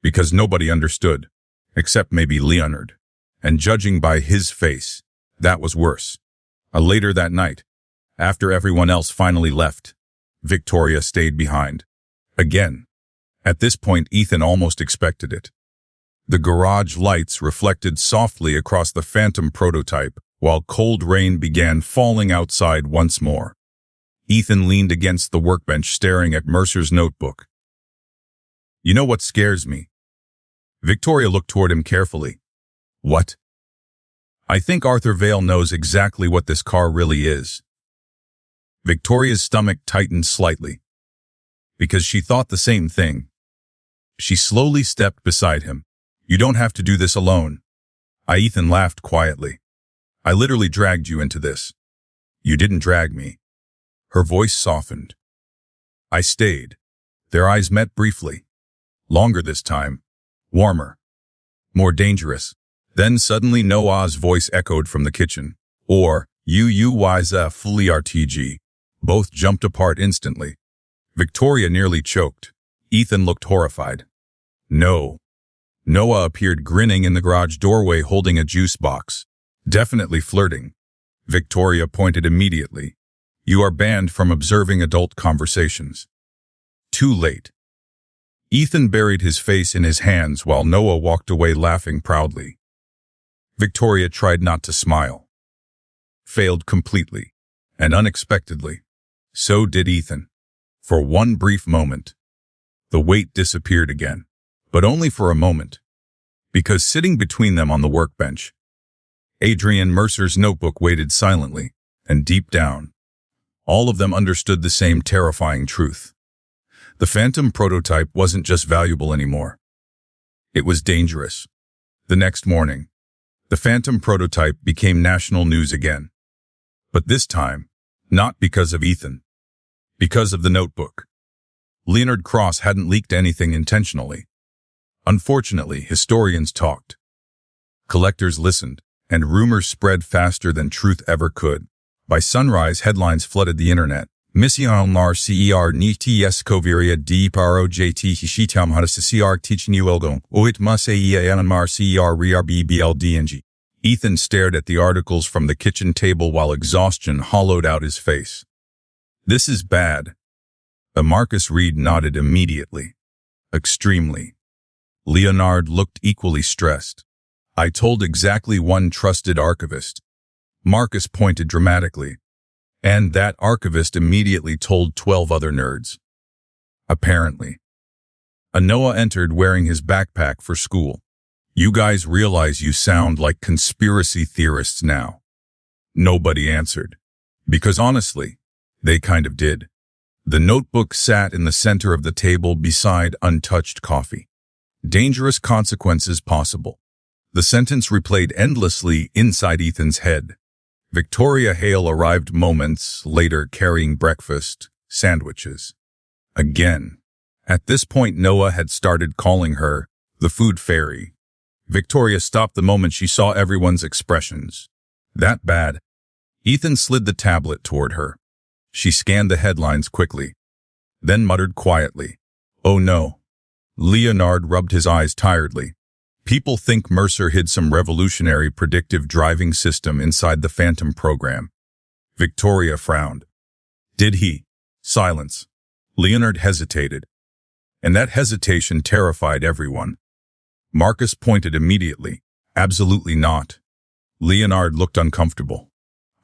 Because nobody understood. Except maybe Leonard. And judging by his face, that was worse. Later that night, after everyone else finally left, Victoria stayed behind. Again. At this point, Ethan almost expected it. The garage lights reflected softly across the Phantom prototype, while cold rain began falling outside once more. Ethan leaned against the workbench staring at Mercer's notebook. You know what scares me? Victoria looked toward him carefully. What? I think Arthur Vale knows exactly what this car really is. Victoria's stomach tightened slightly. Because she thought the same thing. She slowly stepped beside him. You don't have to do this alone. Ethan laughed quietly. I literally dragged you into this. You didn't drag me. Her voice softened. I stayed. Their eyes met briefly. Longer this time. Warmer. More dangerous. Then suddenly Noah's voice echoed from the kitchen. Or, you fully RTG. Both jumped apart instantly. Victoria nearly choked. Ethan looked horrified. No. Noah appeared grinning in the garage doorway holding a juice box. Definitely flirting. Victoria pointed immediately. You are banned from observing adult conversations. Too late. Ethan buried his face in his hands while Noah walked away laughing proudly. Victoria tried not to smile. Failed completely. And unexpectedly. So did Ethan. For one brief moment. The weight disappeared again. But only for a moment. Because sitting between them on the workbench, Adrian Mercer's notebook waited silently, and deep down, all of them understood the same terrifying truth. The Phantom prototype wasn't just valuable anymore. It was dangerous. The next morning, the Phantom prototype became national news again. But this time, not because of Ethan. Because of the notebook. Leonard Cross hadn't leaked anything intentionally. Unfortunately, historians talked. Collectors listened, and rumors spread faster than truth ever could. By sunrise, headlines flooded the internet. Mission Mar Cer ni ts coviria di paro jt hishitam hada ccr teaching you elgon. Oit mas aean mar cer rbldng. Ethan stared at the articles from the kitchen table while exhaustion hollowed out his face. This is bad. Marcus Reed nodded immediately. Extremely. Leonard looked equally stressed. I told exactly one trusted archivist. Marcus pointed dramatically. And that archivist immediately told 12 other nerds. Apparently. Noah entered wearing his backpack for school. You guys realize you sound like conspiracy theorists now. Nobody answered. Because honestly, they kind of did. The notebook sat in the center of the table beside untouched coffee. Dangerous consequences possible. The sentence replayed endlessly inside Ethan's head. Victoria Hale arrived moments later carrying breakfast, sandwiches. Again. At this point, Noah had started calling her the food fairy. Victoria stopped the moment she saw everyone's expressions. That bad? Ethan slid the tablet toward her. She scanned the headlines quickly, then muttered quietly, "Oh no." Leonard rubbed his eyes tiredly. People think Mercer hid some revolutionary predictive driving system inside the Phantom program. Victoria frowned. Did he? Silence. Leonard hesitated, and that hesitation terrified everyone. Marcus pointed immediately. Absolutely not. Leonard looked uncomfortable.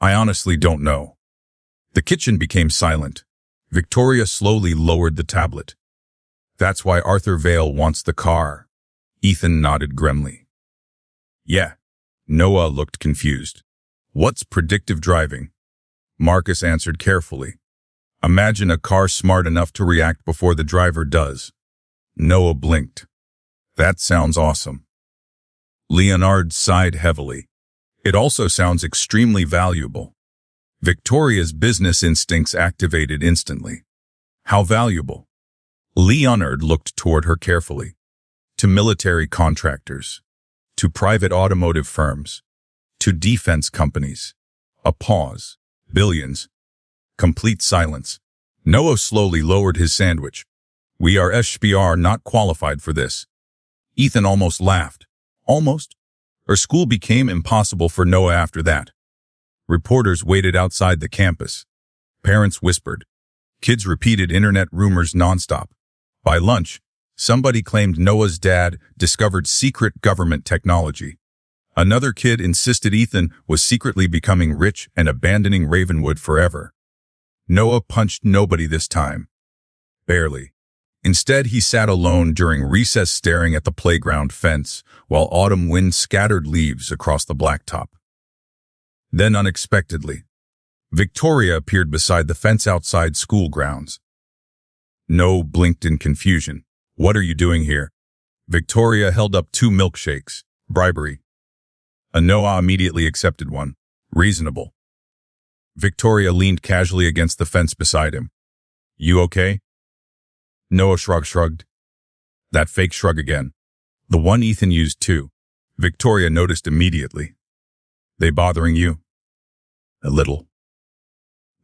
I honestly don't know. The kitchen became silent. Victoria slowly lowered the tablet. That's why Arthur Vale wants the car. Ethan nodded grimly. Yeah. Noah looked confused. What's predictive driving? Marcus answered carefully. Imagine a car smart enough to react before the driver does. Noah blinked. That sounds awesome. Leonard sighed heavily. It also sounds extremely valuable. Victoria's business instincts activated instantly. How valuable? Leonard looked toward her carefully. To military contractors. To private automotive firms. To defense companies. A pause. Billions. Complete silence. Noah slowly lowered his sandwich. We are SBR not qualified for this. Ethan almost laughed. Almost? Her school became impossible for Noah after that. Reporters waited outside the campus. Parents whispered. Kids repeated internet rumors nonstop. By lunch, somebody claimed Noah's dad discovered secret government technology. Another kid insisted Ethan was secretly becoming rich and abandoning Ravenwood forever. Noah punched nobody this time. Barely. Instead, he sat alone during recess staring at the playground fence while autumn wind scattered leaves across the blacktop. Then unexpectedly, Victoria appeared beside the fence outside school grounds. Noah blinked in confusion. What are you doing here? Victoria held up 2 milkshakes. Bribery. Noah immediately accepted one. Reasonable. Victoria leaned casually against the fence beside him. You okay? Noah shrugged. That fake shrug again. The one Ethan used too. Victoria noticed immediately. They bothering you? A little.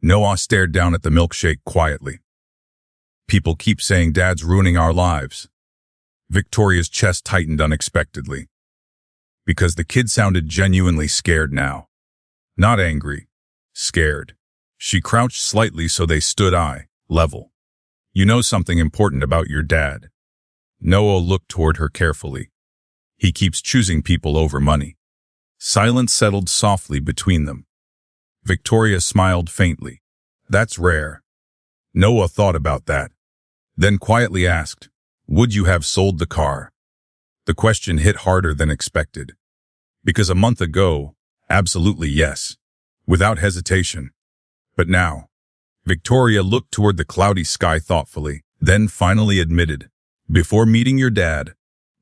Noah stared down at the milkshake quietly. People keep saying Dad's ruining our lives. Victoria's chest tightened unexpectedly. Because the kid sounded genuinely scared now. Not angry. Scared. She crouched slightly so they stood eye level. You know something important about your dad. Noah looked toward her carefully. He keeps choosing people over money. Silence settled softly between them. Victoria smiled faintly. That's rare. Noah thought about that. Then quietly asked, would you have sold the car? The question hit harder than expected. Because a month ago, absolutely yes. Without hesitation. But now, Victoria looked toward the cloudy sky thoughtfully, then finally admitted, before meeting your dad.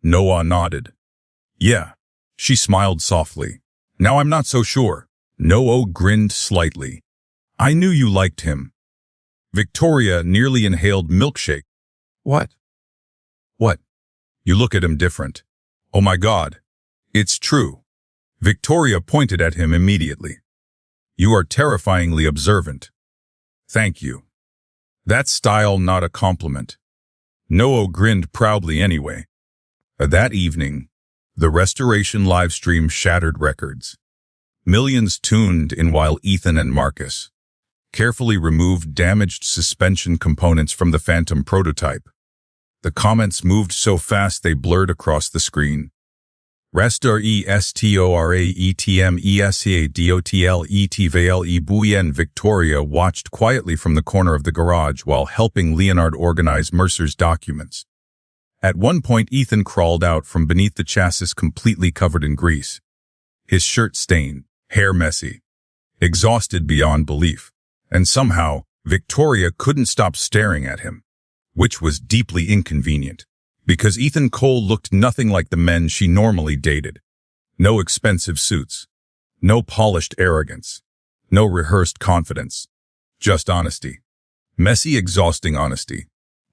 Noah nodded. Yeah. She smiled softly. Now I'm not so sure. Noah grinned slightly. I knew you liked him. Victoria nearly inhaled milkshake. What? What? You look at him different. Oh my God. It's true. Victoria pointed at him immediately. You are terrifyingly observant. Thank you. That's style, not a compliment. Noah grinned proudly anyway. That evening, the restoration livestream shattered records. Millions tuned in while Ethan and Marcus carefully removed damaged suspension components from the Phantom prototype. The comments moved so fast they blurred across the screen. Restore ESTORAETMESADOTLETVLE Buyen. Victoria watched quietly from the corner of the garage while helping Leonard organize Mercer's documents. At one point, Ethan crawled out from beneath the chassis completely covered in grease. His shirt stained, hair messy, exhausted beyond belief. And somehow, Victoria couldn't stop staring at him, which was deeply inconvenient, because Ethan Cole looked nothing like the men she normally dated. No expensive suits, no polished arrogance, no rehearsed confidence, just honesty. Messy, exhausting honesty.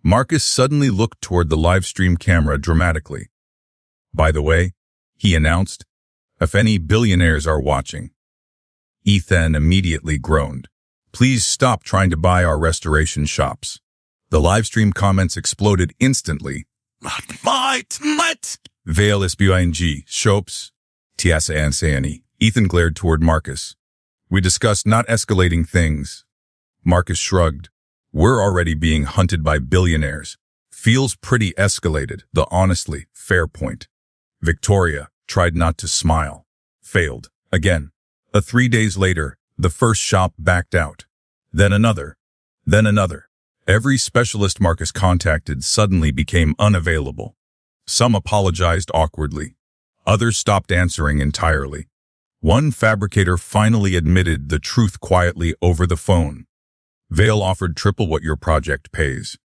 Marcus suddenly looked toward the live stream camera dramatically. By the way, he announced, if any billionaires are watching. Ethan immediately groaned. Please stop trying to buy our restoration shops. The livestream comments exploded instantly. Vale SBING, shops, TSANCNE. Ethan glared toward Marcus. We discussed not escalating things. Marcus shrugged. We're already being hunted by billionaires. Feels pretty escalated, the honestly fair point. Victoria tried not to smile. Failed. Again. 3 days later, the first shop backed out. Then another. Then another. Every specialist Marcus contacted suddenly became unavailable. Some apologized awkwardly. Others stopped answering entirely. One fabricator finally admitted the truth quietly over the phone. Vale offered triple what your project pays.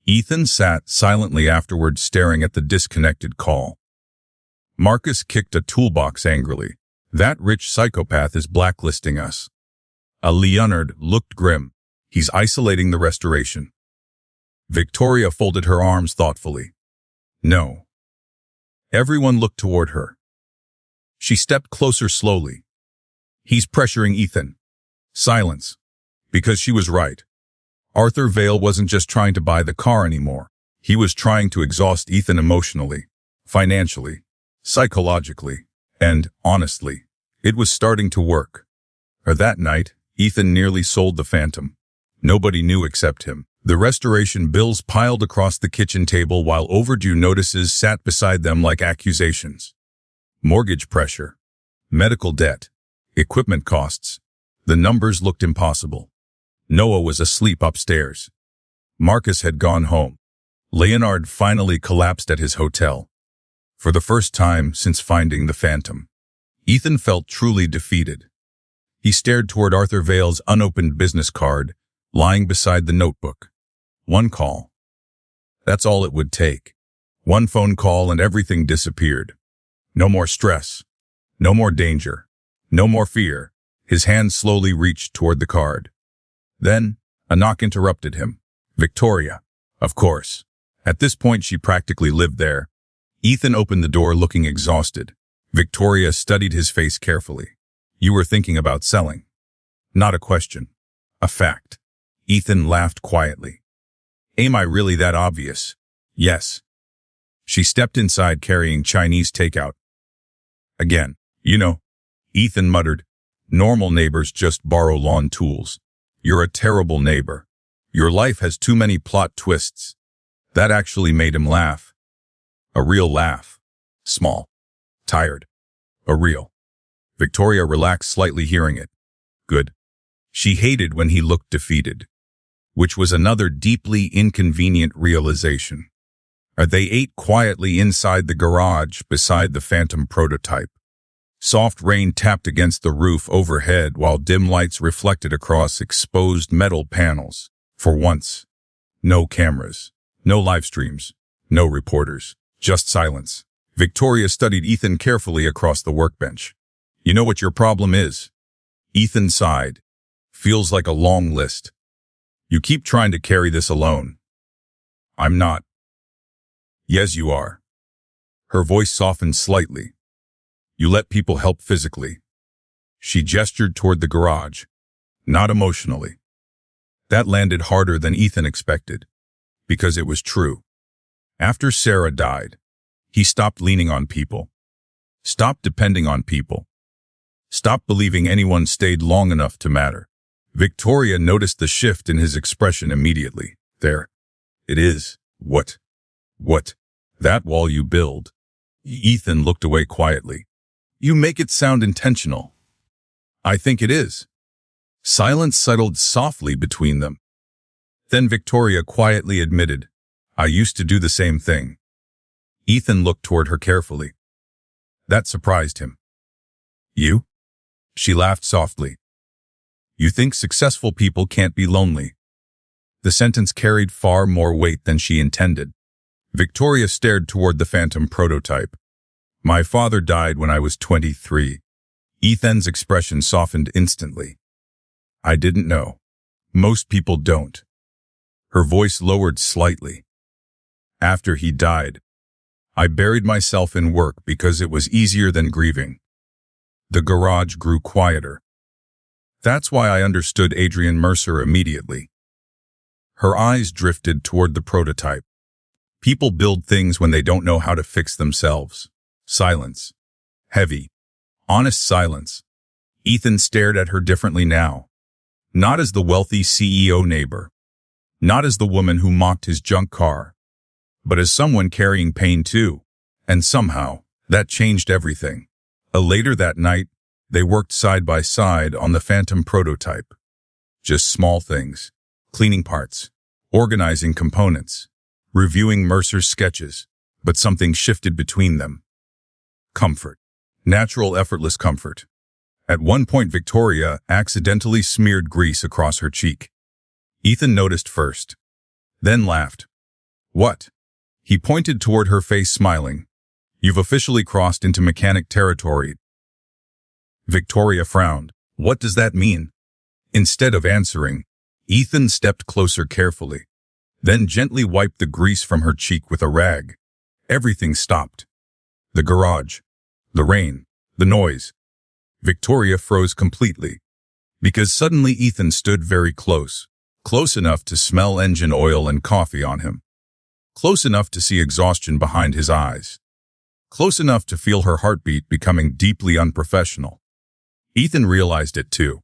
Ethan sat silently afterward, staring at the disconnected call. Marcus kicked a toolbox angrily. That rich psychopath is blacklisting us. Leonard looked grim. He's isolating the restoration. Victoria folded her arms thoughtfully. No. Everyone looked toward her. She stepped closer slowly. He's pressuring Ethan. Silence. Because she was right. Arthur Vale wasn't just trying to buy the car anymore. He was trying to exhaust Ethan emotionally, financially, psychologically, and, honestly, it was starting to work. That night, Ethan nearly sold the Phantom. Nobody knew except him. The restoration bills piled across the kitchen table while overdue notices sat beside them like accusations. Mortgage pressure, medical debt, equipment costs. The numbers looked impossible. Noah was asleep upstairs. Marcus had gone home. Leonard finally collapsed at his hotel. For the first time since finding the Phantom, Ethan felt truly defeated. He stared toward Arthur Vale's unopened business card, lying beside the notebook. One call. That's all it would take. One phone call and everything disappeared. No more stress. No more danger. No more fear. His hand slowly reached toward the card. Then, a knock interrupted him. Victoria. Of course. At this point, she practically lived there. Ethan opened the door looking exhausted. Victoria studied his face carefully. You were thinking about selling. Not a question. A fact. Ethan laughed quietly. Am I really that obvious? Yes. She stepped inside carrying Chinese takeout. Again, Ethan muttered. Normal neighbors just borrow lawn tools. You're a terrible neighbor. Your life has too many plot twists. That actually made him laugh. A real laugh. Small. Tired. A real. Victoria relaxed slightly hearing it. Good. She hated when he looked defeated. Which was another deeply inconvenient realization. They ate quietly inside the garage beside the Phantom prototype. Soft rain tapped against the roof overhead while dim lights reflected across exposed metal panels. For once, no cameras, no live streams, no reporters, just silence. Victoria studied Ethan carefully across the workbench. You know what your problem is? Ethan sighed. Feels like a long list. You keep trying to carry this alone. I'm not. Yes, you are. Her voice softened slightly. You let people help physically. She gestured toward the garage, not emotionally. That landed harder than Ethan expected, because it was true. After Sarah died, he stopped leaning on people, stopped depending on people, stopped believing anyone stayed long enough to matter. Victoria noticed the shift in his expression immediately. There. It is. What? That wall you build. Ethan looked away quietly. You make it sound intentional. I think it is. Silence settled softly between them. Then Victoria quietly admitted, I used to do the same thing. Ethan looked toward her carefully. That surprised him. You? She laughed softly. You think successful people can't be lonely. The sentence carried far more weight than she intended. Victoria stared toward the phantom prototype. My father died when I was 23. Ethan's expression softened instantly. I didn't know. Most people don't. Her voice lowered slightly. After he died, I buried myself in work because it was easier than grieving. The garage grew quieter. That's why I understood Adrian Mercer immediately. Her eyes drifted toward the prototype. People build things when they don't know how to fix themselves. Silence. Heavy. Honest silence. Ethan stared at her differently now. Not as the wealthy CEO neighbor. Not as the woman who mocked his junk car. But as someone carrying pain too. And somehow, that changed everything. Later that night, they worked side by side on the phantom prototype. Just small things. Cleaning parts. Organizing components. Reviewing Mercer's sketches. But something shifted between them. Comfort. Natural, effortless comfort. At one point, Victoria accidentally smeared grease across her cheek. Ethan noticed first. Then laughed. What? He pointed toward her face, smiling. You've officially crossed into mechanic territory. Victoria frowned. What does that mean? Instead of answering, Ethan stepped closer carefully, then gently wiped the grease from her cheek with a rag. Everything stopped. The garage, the rain, the noise. Victoria froze completely, because suddenly Ethan stood very close enough to smell engine oil and coffee on him, close enough to see exhaustion behind his eyes, close enough to feel her heartbeat becoming deeply unprofessional. Ethan realized it too.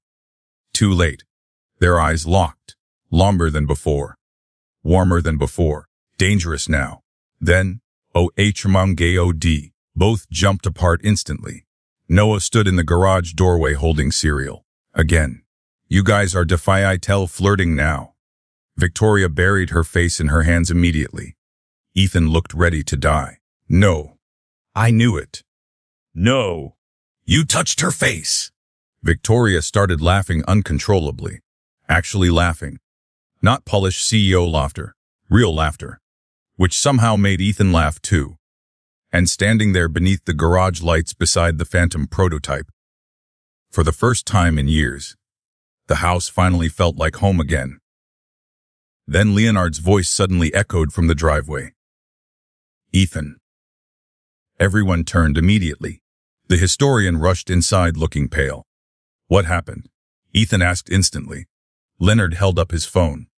Too late. Their eyes locked, longer than before, warmer than before, dangerous now. Then, OHMGOD, both jumped apart instantly. Noah stood in the garage doorway holding cereal. Again. You guys are defy-I-tell flirting now. Victoria buried her face in her hands immediately. Ethan looked ready to die. No. I knew it. No. You touched her face. Victoria started laughing uncontrollably. Actually laughing. Not polished CEO laughter. Real laughter. Which somehow made Ethan laugh too. And standing there beneath the garage lights beside the phantom prototype. For the first time in years, the house finally felt like home again. Then Leonard's voice suddenly echoed from the driveway. Ethan. Everyone turned immediately. The historian rushed inside looking pale. What happened? Ethan asked instantly. Leonard held up his phone.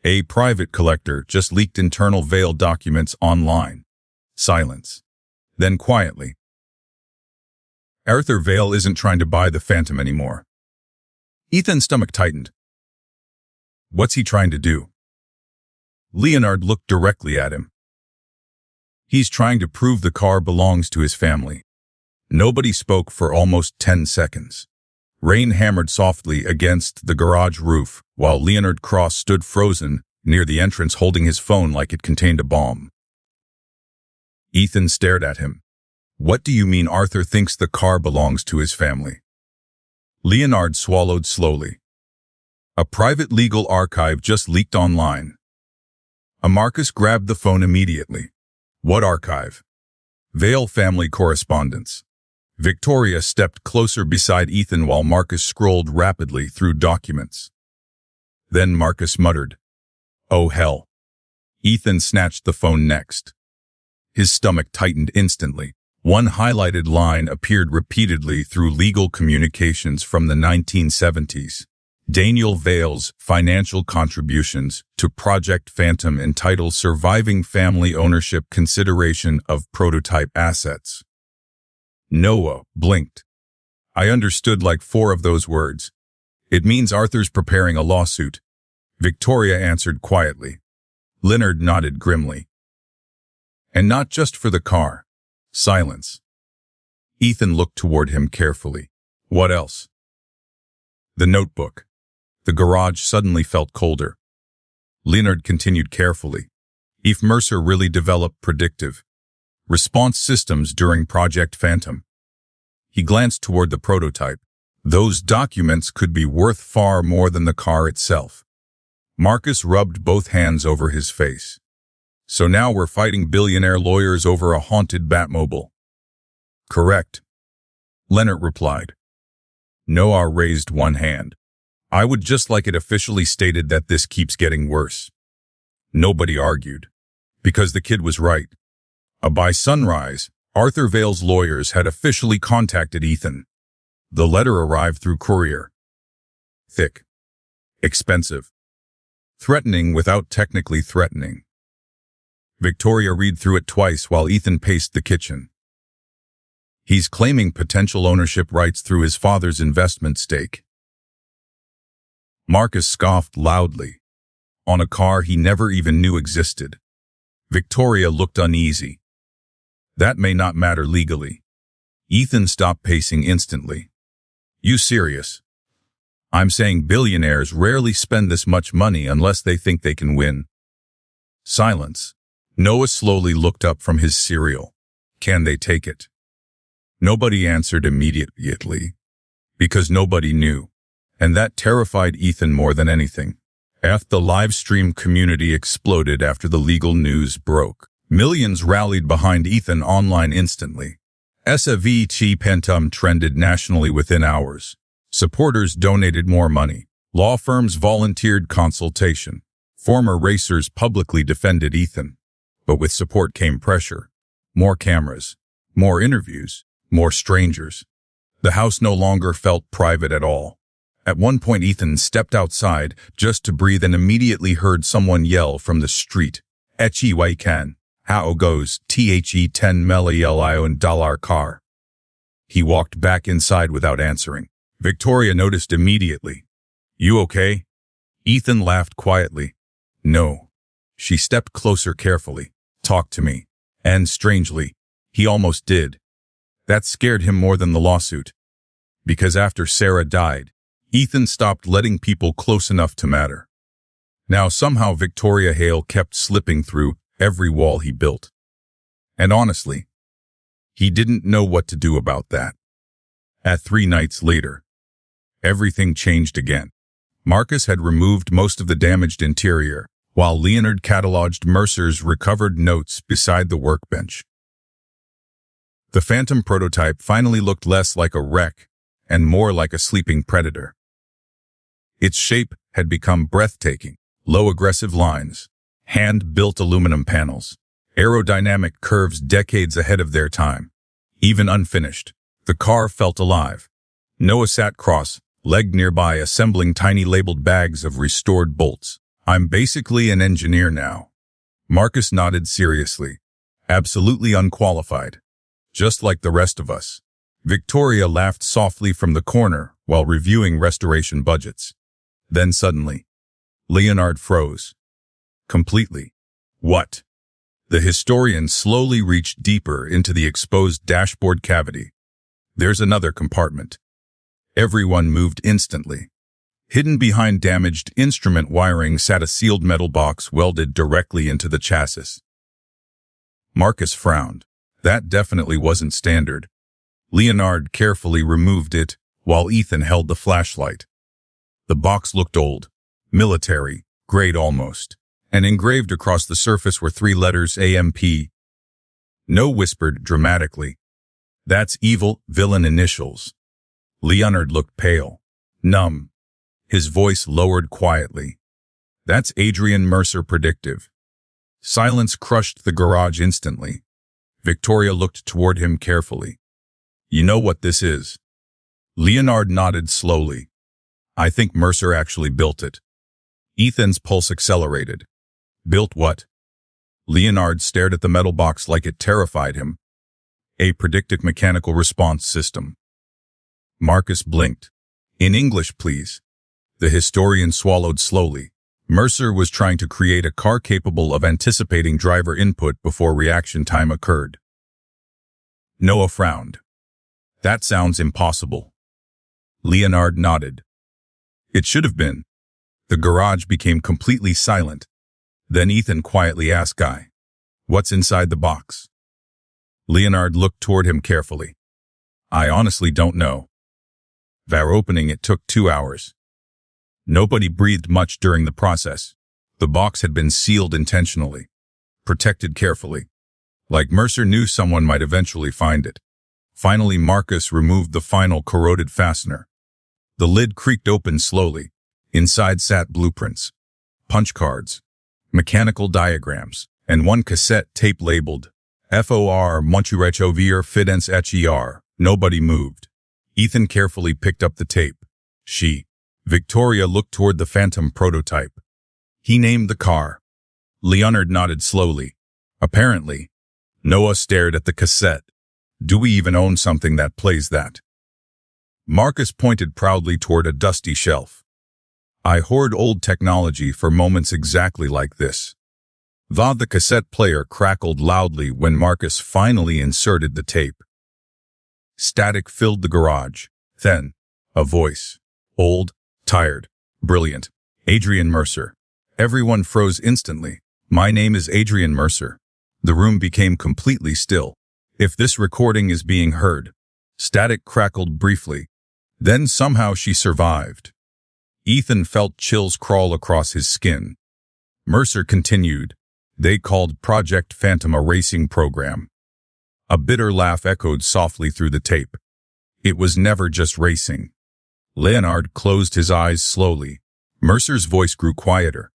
A private collector just leaked internal Vail documents online. Silence. Then quietly. Arthur Vail isn't trying to buy the Phantom anymore. Ethan's stomach tightened. What's he trying to do? Leonard looked directly at him. He's trying to prove the car belongs to his family. Nobody spoke for almost 10 seconds. Rain hammered softly against the garage roof, while Leonard Cross stood frozen near the entrance holding his phone like it contained a bomb. Ethan stared at him. What do you mean Arthur thinks the car belongs to his family? Leonard swallowed slowly. A private legal archive just leaked online. Marcus grabbed the phone immediately. What archive? Vail family correspondence. Victoria stepped closer beside Ethan while Marcus scrolled rapidly through documents. Then Marcus muttered, "Oh hell." Ethan snatched the phone next. His stomach tightened instantly. One highlighted line appeared repeatedly through legal communications from the 1970s. Daniel Vail's financial contributions to Project Phantom entitled Surviving Family Ownership Consideration of Prototype Assets. Noah blinked. I understood like 4 of those words. It means Arthur's preparing a lawsuit. Victoria answered quietly. Leonard nodded grimly. And not just for the car. Silence. Ethan looked toward him carefully. What else? The notebook. The garage suddenly felt colder. Leonard continued carefully. If Mercer really developed predictive response systems during Project Phantom. He glanced toward the prototype. Those documents could be worth far more than the car itself. Marcus rubbed both hands over his face. So now we're fighting billionaire lawyers over a haunted Batmobile. Correct, Leonard replied. Noah raised one hand. I would just like it officially stated that this keeps getting worse. Nobody argued, because the kid was right. By sunrise, Arthur Vale's lawyers had officially contacted Ethan. The letter arrived through courier. Thick. Expensive. Threatening without technically threatening. Victoria read through it twice while Ethan paced the kitchen. He's claiming potential ownership rights through his father's investment stake. Marcus scoffed loudly. On a car he never even knew existed. Victoria looked uneasy. That may not matter legally. Ethan stopped pacing instantly. You serious? I'm saying billionaires rarely spend this much money unless they think they can win. Silence. Noah slowly looked up from his cereal. Can they take it? Nobody answered immediately, because nobody knew, and that terrified Ethan more than anything. The live stream community exploded after the legal news broke. Millions rallied behind Ethan online instantly. SAVG Pentum trended nationally within hours. Supporters donated more money. Law firms volunteered consultation. Former racers publicly defended Ethan. But with support came pressure. More cameras. More interviews. More strangers. The house no longer felt private at all. At one point Ethan stepped outside just to breathe and immediately heard someone yell from the street. Echi Waikan. How goes The 10 million dollar car. He walked back inside without answering. Victoria noticed immediately. You okay? Ethan laughed quietly. No. She stepped closer carefully. Talk to me. And strangely, he almost did. That scared him more than the lawsuit. Because after Sarah died, Ethan stopped letting people close enough to matter. Now somehow Victoria Hale kept slipping through every wall he built. And honestly, he didn't know what to do about that. 3 nights later, everything changed again. Marcus had removed most of the damaged interior, while Leonard cataloged Mercer's recovered notes beside the workbench. The Phantom prototype finally looked less like a wreck and more like a sleeping predator. Its shape had become breathtaking. Low aggressive lines, hand-built aluminum panels, aerodynamic curves decades ahead of their time. Even unfinished, the car felt alive. Noah sat cross-legged nearby, assembling tiny labeled bags of restored bolts. I'm basically an engineer now. Marcus nodded seriously. Absolutely unqualified. Just like the rest of us. Victoria laughed softly from the corner while reviewing restoration budgets. Then suddenly, Leonard froze. Completely. What? The historian slowly reached deeper into the exposed dashboard cavity. There's another compartment. Everyone moved instantly. Hidden behind damaged instrument wiring sat a sealed metal box welded directly into the chassis. Marcus frowned. That definitely wasn't standard. Leonard carefully removed it while Ethan held the flashlight. The box looked old, military, grade almost, and engraved across the surface were 3 letters AMP. No whispered dramatically. That's evil villain initials. Leonard looked pale, numb. His voice lowered quietly. That's Adrian Mercer predictive. Silence crushed the garage instantly. Victoria looked toward him carefully. You know what this is? Leonard nodded slowly. I think Mercer actually built it. Ethan's pulse accelerated. Built what? Leonard stared at the metal box like it terrified him. A predictive mechanical response system. Marcus blinked. In English, please. The historian swallowed slowly. Mercer was trying to create a car capable of anticipating driver input before reaction time occurred. Noah frowned. That sounds impossible. Leonard nodded. It should have been. The garage became completely silent. Then Ethan quietly asked Guy, what's inside the box? Leonard looked toward him carefully. I honestly don't know. Their opening it took 2 hours. Nobody breathed much during the process. The box had been sealed intentionally, protected carefully, like Mercer knew someone might eventually find it. Finally, Marcus removed the final corroded fastener. The lid creaked open slowly. Inside sat blueprints, punch cards, mechanical diagrams, and one cassette tape labeled FOR Monturechovir Fidens HER. Nobody moved. Ethan carefully picked up the tape. Victoria looked toward the Phantom prototype. He named the car. Leonard nodded slowly. Apparently. Noah stared at the cassette. Do we even own something that plays that? Marcus pointed proudly toward a dusty shelf. I hoard old technology for moments exactly like this. The cassette player crackled loudly when Marcus finally inserted the tape. Static filled the garage. Then, a voice. Old, tired, brilliant. Adrian Mercer. Everyone froze instantly. My name is Adrian Mercer. The room became completely still. If this recording is being heard. Static crackled briefly. Then somehow she survived. Ethan felt chills crawl across his skin. Mercer continued. They called Project Phantom a racing program. A bitter laugh echoed softly through the tape. It was never just racing. Leonard closed his eyes slowly. Mercer's voice grew quieter.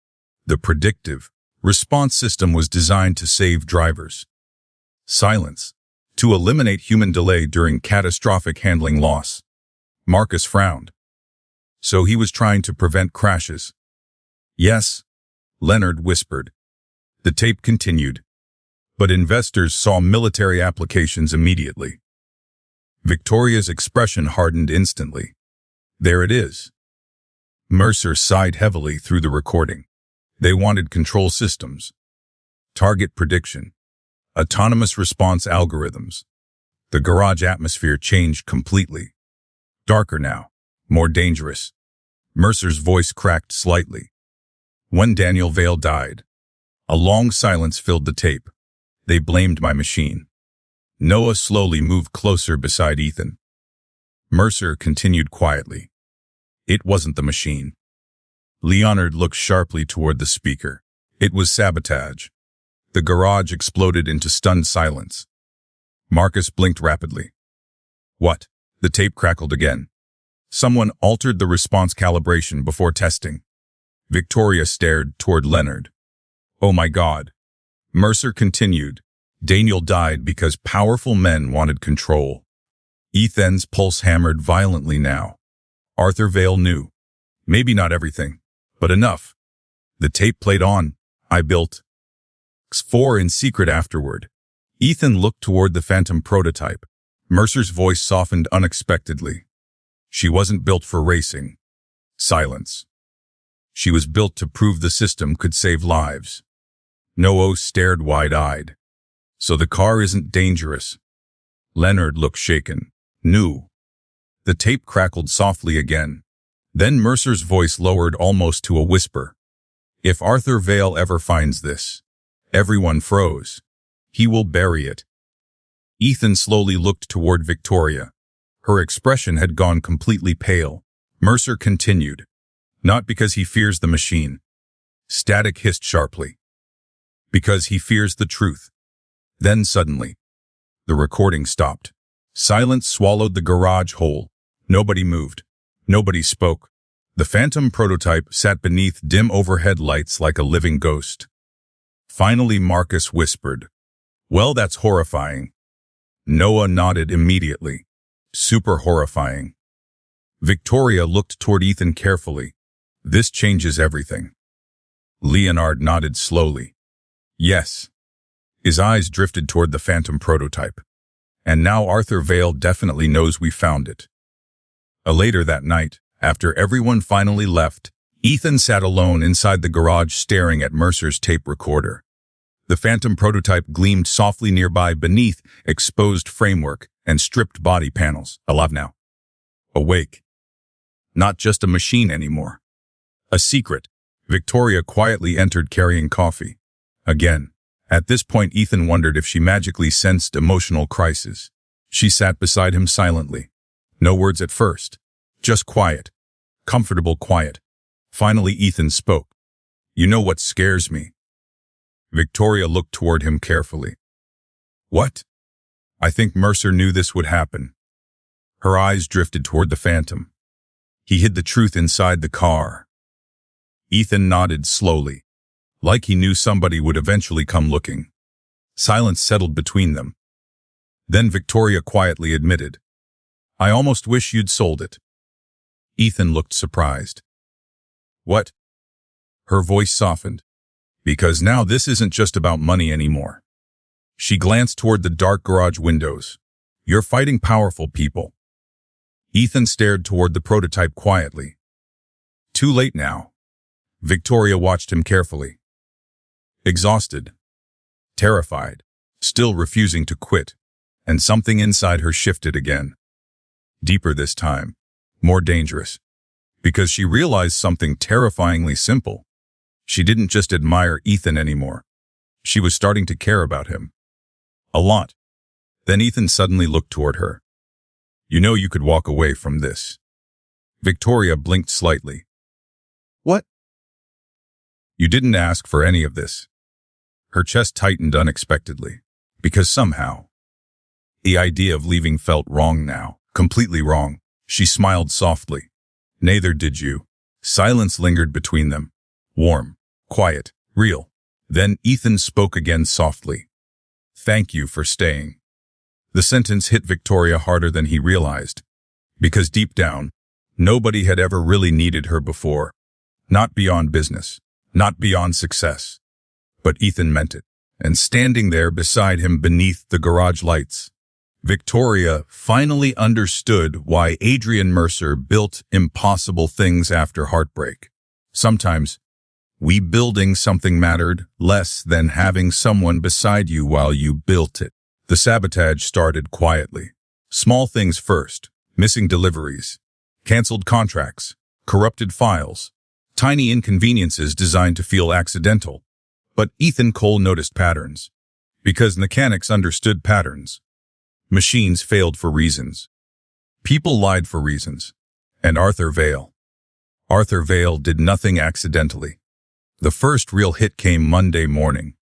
The predictive response system was designed to save drivers. Silence. To eliminate human delay during catastrophic handling loss. Marcus frowned. So he was trying to prevent crashes. Yes, Leonard whispered. The tape continued. But investors saw military applications immediately. Victoria's expression hardened instantly. There it is. Mercer sighed heavily through the recording. They wanted control systems, target prediction, autonomous response algorithms. The garage atmosphere changed completely. Darker now, more dangerous. Mercer's voice cracked slightly. When Daniel Vale died, a long silence filled the tape. They blamed my machine. Noah slowly moved closer beside Ethan. Mercer continued quietly. It wasn't the machine. Leonard looked sharply toward the speaker. It was sabotage. The garage exploded into stunned silence. Marcus blinked rapidly. What? The tape crackled again. Someone altered the response calibration before testing. Victoria stared toward Leonard. Oh my God. Mercer continued. Daniel died because powerful men wanted control. Ethan's pulse hammered violently now. Arthur Vale knew. Maybe not everything, but enough. The tape played on. I built X4 in secret afterward. Ethan looked toward the Phantom prototype. Mercer's voice softened unexpectedly. She wasn't built for racing. Silence. She was built to prove the system could save lives. Noah stared wide-eyed. So the car isn't dangerous. Leonard looked shaken. New. The tape crackled softly again. Then Mercer's voice lowered almost to a whisper. If Arthur Vale ever finds this, everyone froze. He will bury it. Ethan slowly looked toward Victoria. Her expression had gone completely pale. Mercer continued. Not because he fears the machine. Static hissed sharply. Because he fears the truth. Then suddenly, the recording stopped. Silence swallowed the garage whole. Nobody moved. Nobody spoke. The Phantom prototype sat beneath dim overhead lights like a living ghost. Finally, Marcus whispered, "Well, that's horrifying." Noah nodded immediately. Super horrifying. Victoria looked toward Ethan carefully. This changes everything. Leonard nodded slowly. Yes. His eyes drifted toward the Phantom prototype. And now Arthur Vale definitely knows we found it. Later that night, after everyone finally left, Ethan sat alone inside the garage staring at Mercer's tape recorder. The Phantom prototype gleamed softly nearby beneath exposed framework and stripped body panels. Alive now. Awake. Not just a machine anymore. A secret. Victoria quietly entered carrying coffee. Again. At this point, Ethan wondered if she magically sensed emotional crisis. She sat beside him silently. No words at first. Just quiet. Comfortable quiet. Finally, Ethan spoke. You know what scares me? Victoria looked toward him carefully. What? I think Mercer knew this would happen. Her eyes drifted toward the Phantom. He hid the truth inside the car. Ethan nodded slowly, like he knew somebody would eventually come looking. Silence settled between them. Then Victoria quietly admitted, I almost wish you'd sold it. Ethan looked surprised. What? Her voice softened. Because now this isn't just about money anymore. She glanced toward the dark garage windows. You're fighting powerful people. Ethan stared toward the prototype quietly. Too late now. Victoria watched him carefully. Exhausted. Terrified. Still refusing to quit. And something inside her shifted again. Deeper this time. More dangerous. Because she realized something terrifyingly simple. She didn't just admire Ethan anymore. She was starting to care about him. A lot. Then Ethan suddenly looked toward her. You know you could walk away from this. Victoria blinked slightly. What? You didn't ask for any of this. Her chest tightened unexpectedly. Because somehow, the idea of leaving felt wrong now. Completely wrong. She smiled softly. Neither did you. Silence lingered between them. Warm, quiet, real. Then Ethan spoke again softly. Thank you for staying. The sentence hit Victoria harder than he realized. Because deep down, nobody had ever really needed her before. Not beyond business. Not beyond success. But Ethan meant it. And standing there beside him beneath the garage lights, Victoria finally understood why Adrian Mercer built impossible things after heartbreak. Sometimes, building something mattered less than having someone beside you while you built it. The sabotage started quietly. Small things first. Missing deliveries. Canceled contracts. Corrupted files. Tiny inconveniences designed to feel accidental. But Ethan Cole noticed patterns. Because mechanics understood patterns. Machines failed for reasons. People lied for reasons. And Arthur Vale did nothing accidentally. The first real hit came Monday morning.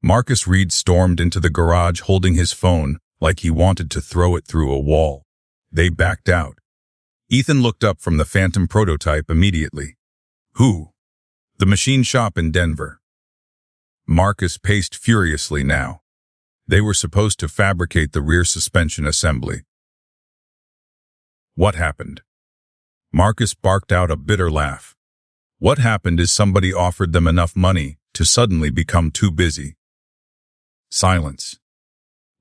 Marcus Reed stormed into the garage holding his phone like he wanted to throw it through a wall. They backed out. Ethan looked up from the Phantom prototype immediately. Who? The machine shop in Denver. Marcus paced furiously now. They were supposed to fabricate the rear suspension assembly. What happened? Marcus barked out a bitter laugh. What happened is somebody offered them enough money to suddenly become too busy. Silence.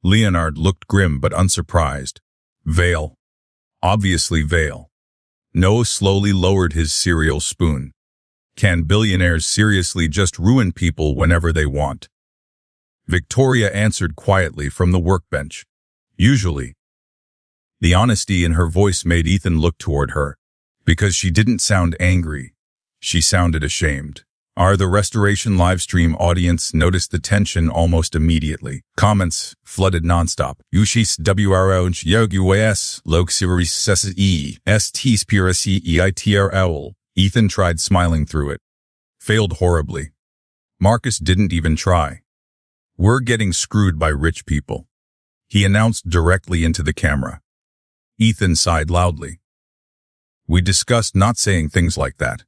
Leonard looked grim but unsurprised. Vale. Obviously Vale. Noah slowly lowered his cereal spoon. Can billionaires seriously just ruin people whenever they want? Victoria answered quietly from the workbench. Usually. The honesty in her voice made Ethan look toward her. Because she didn't sound angry. She sounded ashamed. The restoration livestream audience noticed the tension almost immediately. Comments flooded nonstop. Ushis WRONch YOGUS Loxiris SSE ST Spiracy EITRL. Ethan tried smiling through it. Failed horribly. Marcus didn't even try. We're getting screwed by rich people. He announced directly into the camera. Ethan sighed loudly. We discussed not saying things like that.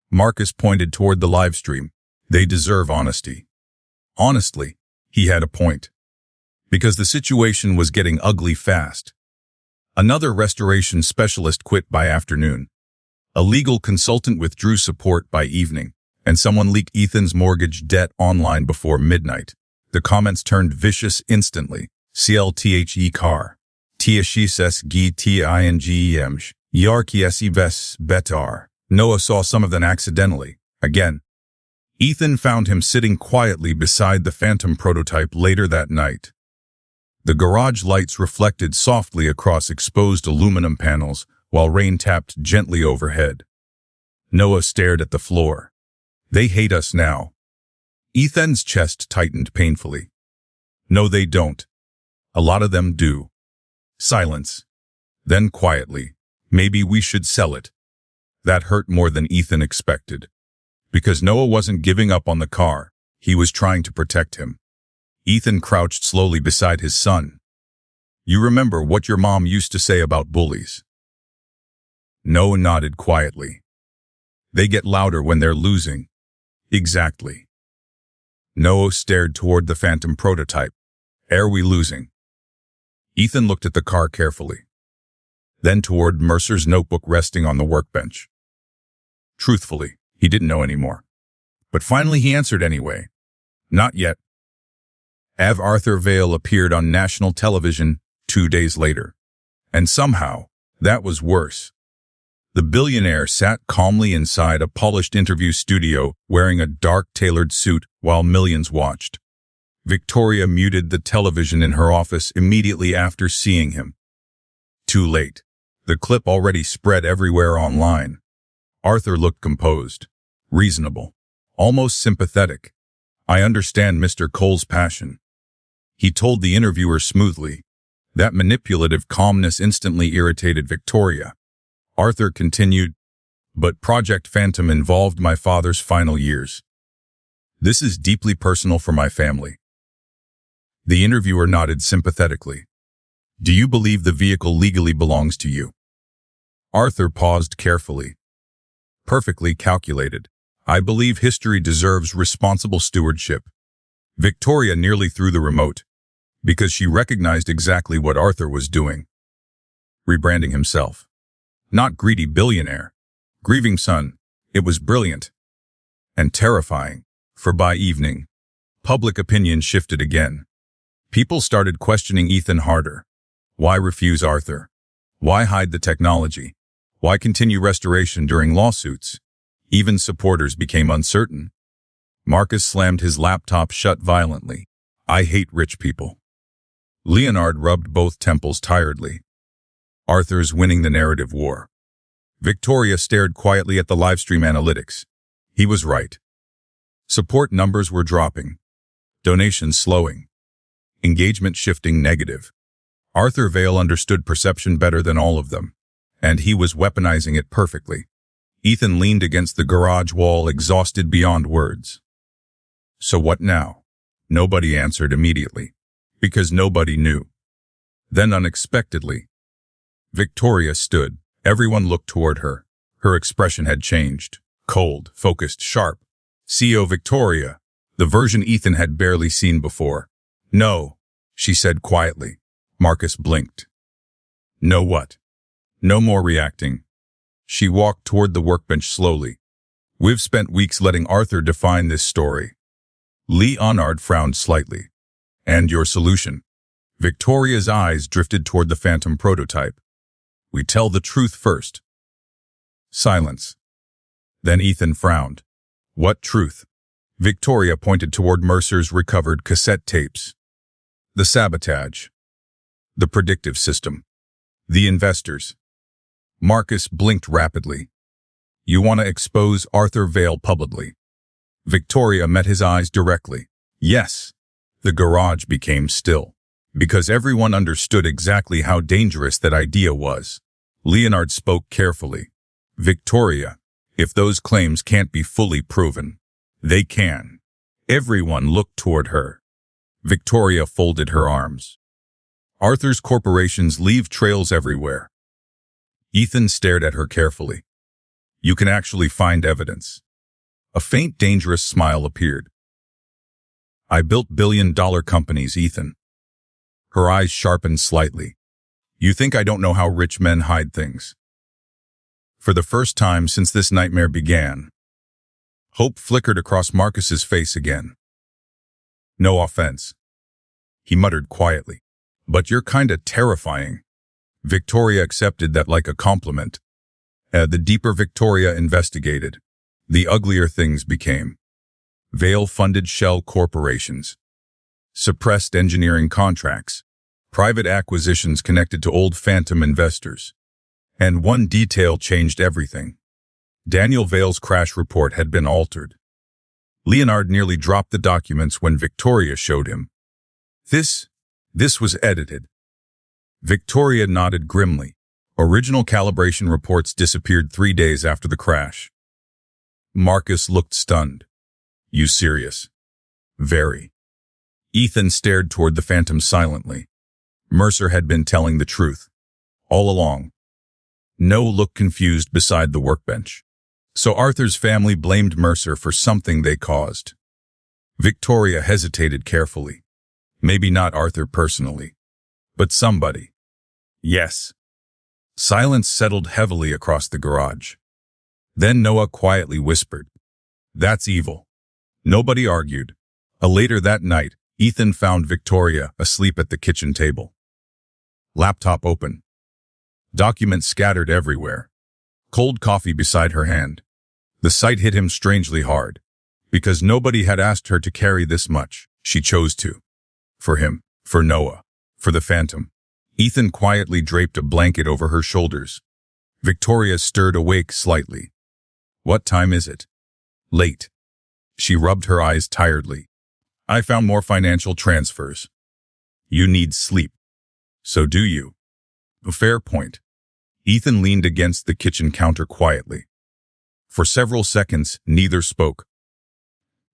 Marcus pointed toward the live stream. They deserve honesty. Honestly, he had a point. Because the situation was getting ugly fast. Another restoration specialist quit by afternoon. A legal consultant withdrew support by evening. And someone leaked Ethan's mortgage debt online before midnight. The comments turned vicious instantly. CLTHE car. TSHSGTINGEMJ. Yarkiesives betar. Noah saw some of them accidentally. Again. Ethan found him sitting quietly beside the Phantom prototype later that night. The garage lights reflected softly across exposed aluminum panels while rain tapped gently overhead. Noah stared at the floor. They hate us now. Ethan's chest tightened painfully. No, they don't. A lot of them do. Silence. Then quietly, maybe we should sell it. That hurt more than Ethan expected. Because Noah wasn't giving up on the car, he was trying to protect him. Ethan crouched slowly beside his son. You remember what your mom used to say about bullies? Noah nodded quietly. They get louder when they're losing. Exactly. Noah stared toward the phantom prototype. Are we losing? Ethan looked at the car carefully. Then toward Mercer's notebook resting on the workbench. Truthfully, he didn't know anymore. But finally he answered anyway. Not yet. Arthur Vale appeared on national television 2 days later. And somehow, that was worse. The billionaire sat calmly inside a polished interview studio wearing a dark tailored suit while millions watched. Victoria muted the television in her office immediately after seeing him. Too late. The clip already spread everywhere online. Arthur looked composed, reasonable, almost sympathetic. I understand Mr. Cole's passion. He told the interviewer smoothly. That manipulative calmness instantly irritated Victoria. Arthur continued, but Project Phantom involved my father's final years. This is deeply personal for my family. The interviewer nodded sympathetically. Do you believe the vehicle legally belongs to you? Arthur paused carefully. Perfectly calculated. I believe history deserves responsible stewardship. Victoria nearly threw the remote, because she recognized exactly what Arthur was doing. Rebranding himself. Not greedy billionaire. Grieving son. It was brilliant. And terrifying, for by evening, public opinion shifted again. People started questioning Ethan harder. Why refuse Arthur? Why hide the technology? Why continue restoration during lawsuits? Even supporters became uncertain. Marcus slammed his laptop shut violently. I hate rich people. Leonard rubbed both temples tiredly. Arthur's winning the narrative war. Victoria stared quietly at the livestream analytics. He was right. Support numbers were dropping. Donations slowing. Engagement shifting negative. Arthur Vale understood perception better than all of them, and he was weaponizing it perfectly. Ethan leaned against the garage wall, exhausted beyond words. So what now? Nobody answered immediately, because nobody knew. Then unexpectedly, Victoria stood. Everyone looked toward her. Her expression had changed. Cold, focused, sharp. CEO Victoria, the version Ethan had barely seen before. No, she said quietly. Marcus blinked. No what? No more reacting. She walked toward the workbench slowly. We've spent weeks letting Arthur define this story. Leonard frowned slightly. And your solution? Victoria's eyes drifted toward the phantom prototype. We tell the truth first. Silence. Then Ethan frowned. What truth? Victoria pointed toward Mercer's recovered cassette tapes. The sabotage. The predictive system. The investors. Marcus blinked rapidly. You want to expose Arthur Vale publicly? Victoria met his eyes directly. Yes. The garage became still, because everyone understood exactly how dangerous that idea was. Leonard spoke carefully. Victoria, if those claims can't be fully proven, they can. Everyone looked toward her. Victoria folded her arms. Arthur's corporations leave trails everywhere. Ethan stared at her carefully. You can actually find evidence. A faint, dangerous smile appeared. I built billion-dollar companies, Ethan. Her eyes sharpened slightly. You think I don't know how rich men hide things? For the first time since this nightmare began, hope flickered across Marcus's face again. No offense. He muttered quietly. But you're kinda terrifying. Victoria accepted that like a compliment. The deeper Victoria investigated, the uglier things became. Vale-funded shell corporations, suppressed engineering contracts, private acquisitions connected to old phantom investors. And one detail changed everything. Daniel Vale's crash report had been altered. Leonard nearly dropped the documents when Victoria showed him. This was edited. Victoria nodded grimly. Original calibration reports disappeared 3 days after the crash. Marcus looked stunned. You serious? Very. Ethan stared toward the Phantom silently. Mercer had been telling the truth. All along. Noah looked confused beside the workbench. So Arthur's family blamed Mercer for something they caused. Victoria hesitated carefully. Maybe not Arthur personally, but somebody. Yes. Silence settled heavily across the garage. Then Noah quietly whispered, That's evil. Nobody argued. Later that night, Ethan found Victoria asleep at the kitchen table. Laptop open. Documents scattered everywhere. Cold coffee beside her hand. The sight hit him strangely hard. Because nobody had asked her to carry this much, she chose to. For him, for Noah, for the Phantom. Ethan quietly draped a blanket over her shoulders. Victoria stirred awake slightly. What time is it? Late. She rubbed her eyes tiredly. I found more financial transfers. You need sleep. So do you. A fair point. Ethan leaned against the kitchen counter quietly. For several seconds, neither spoke.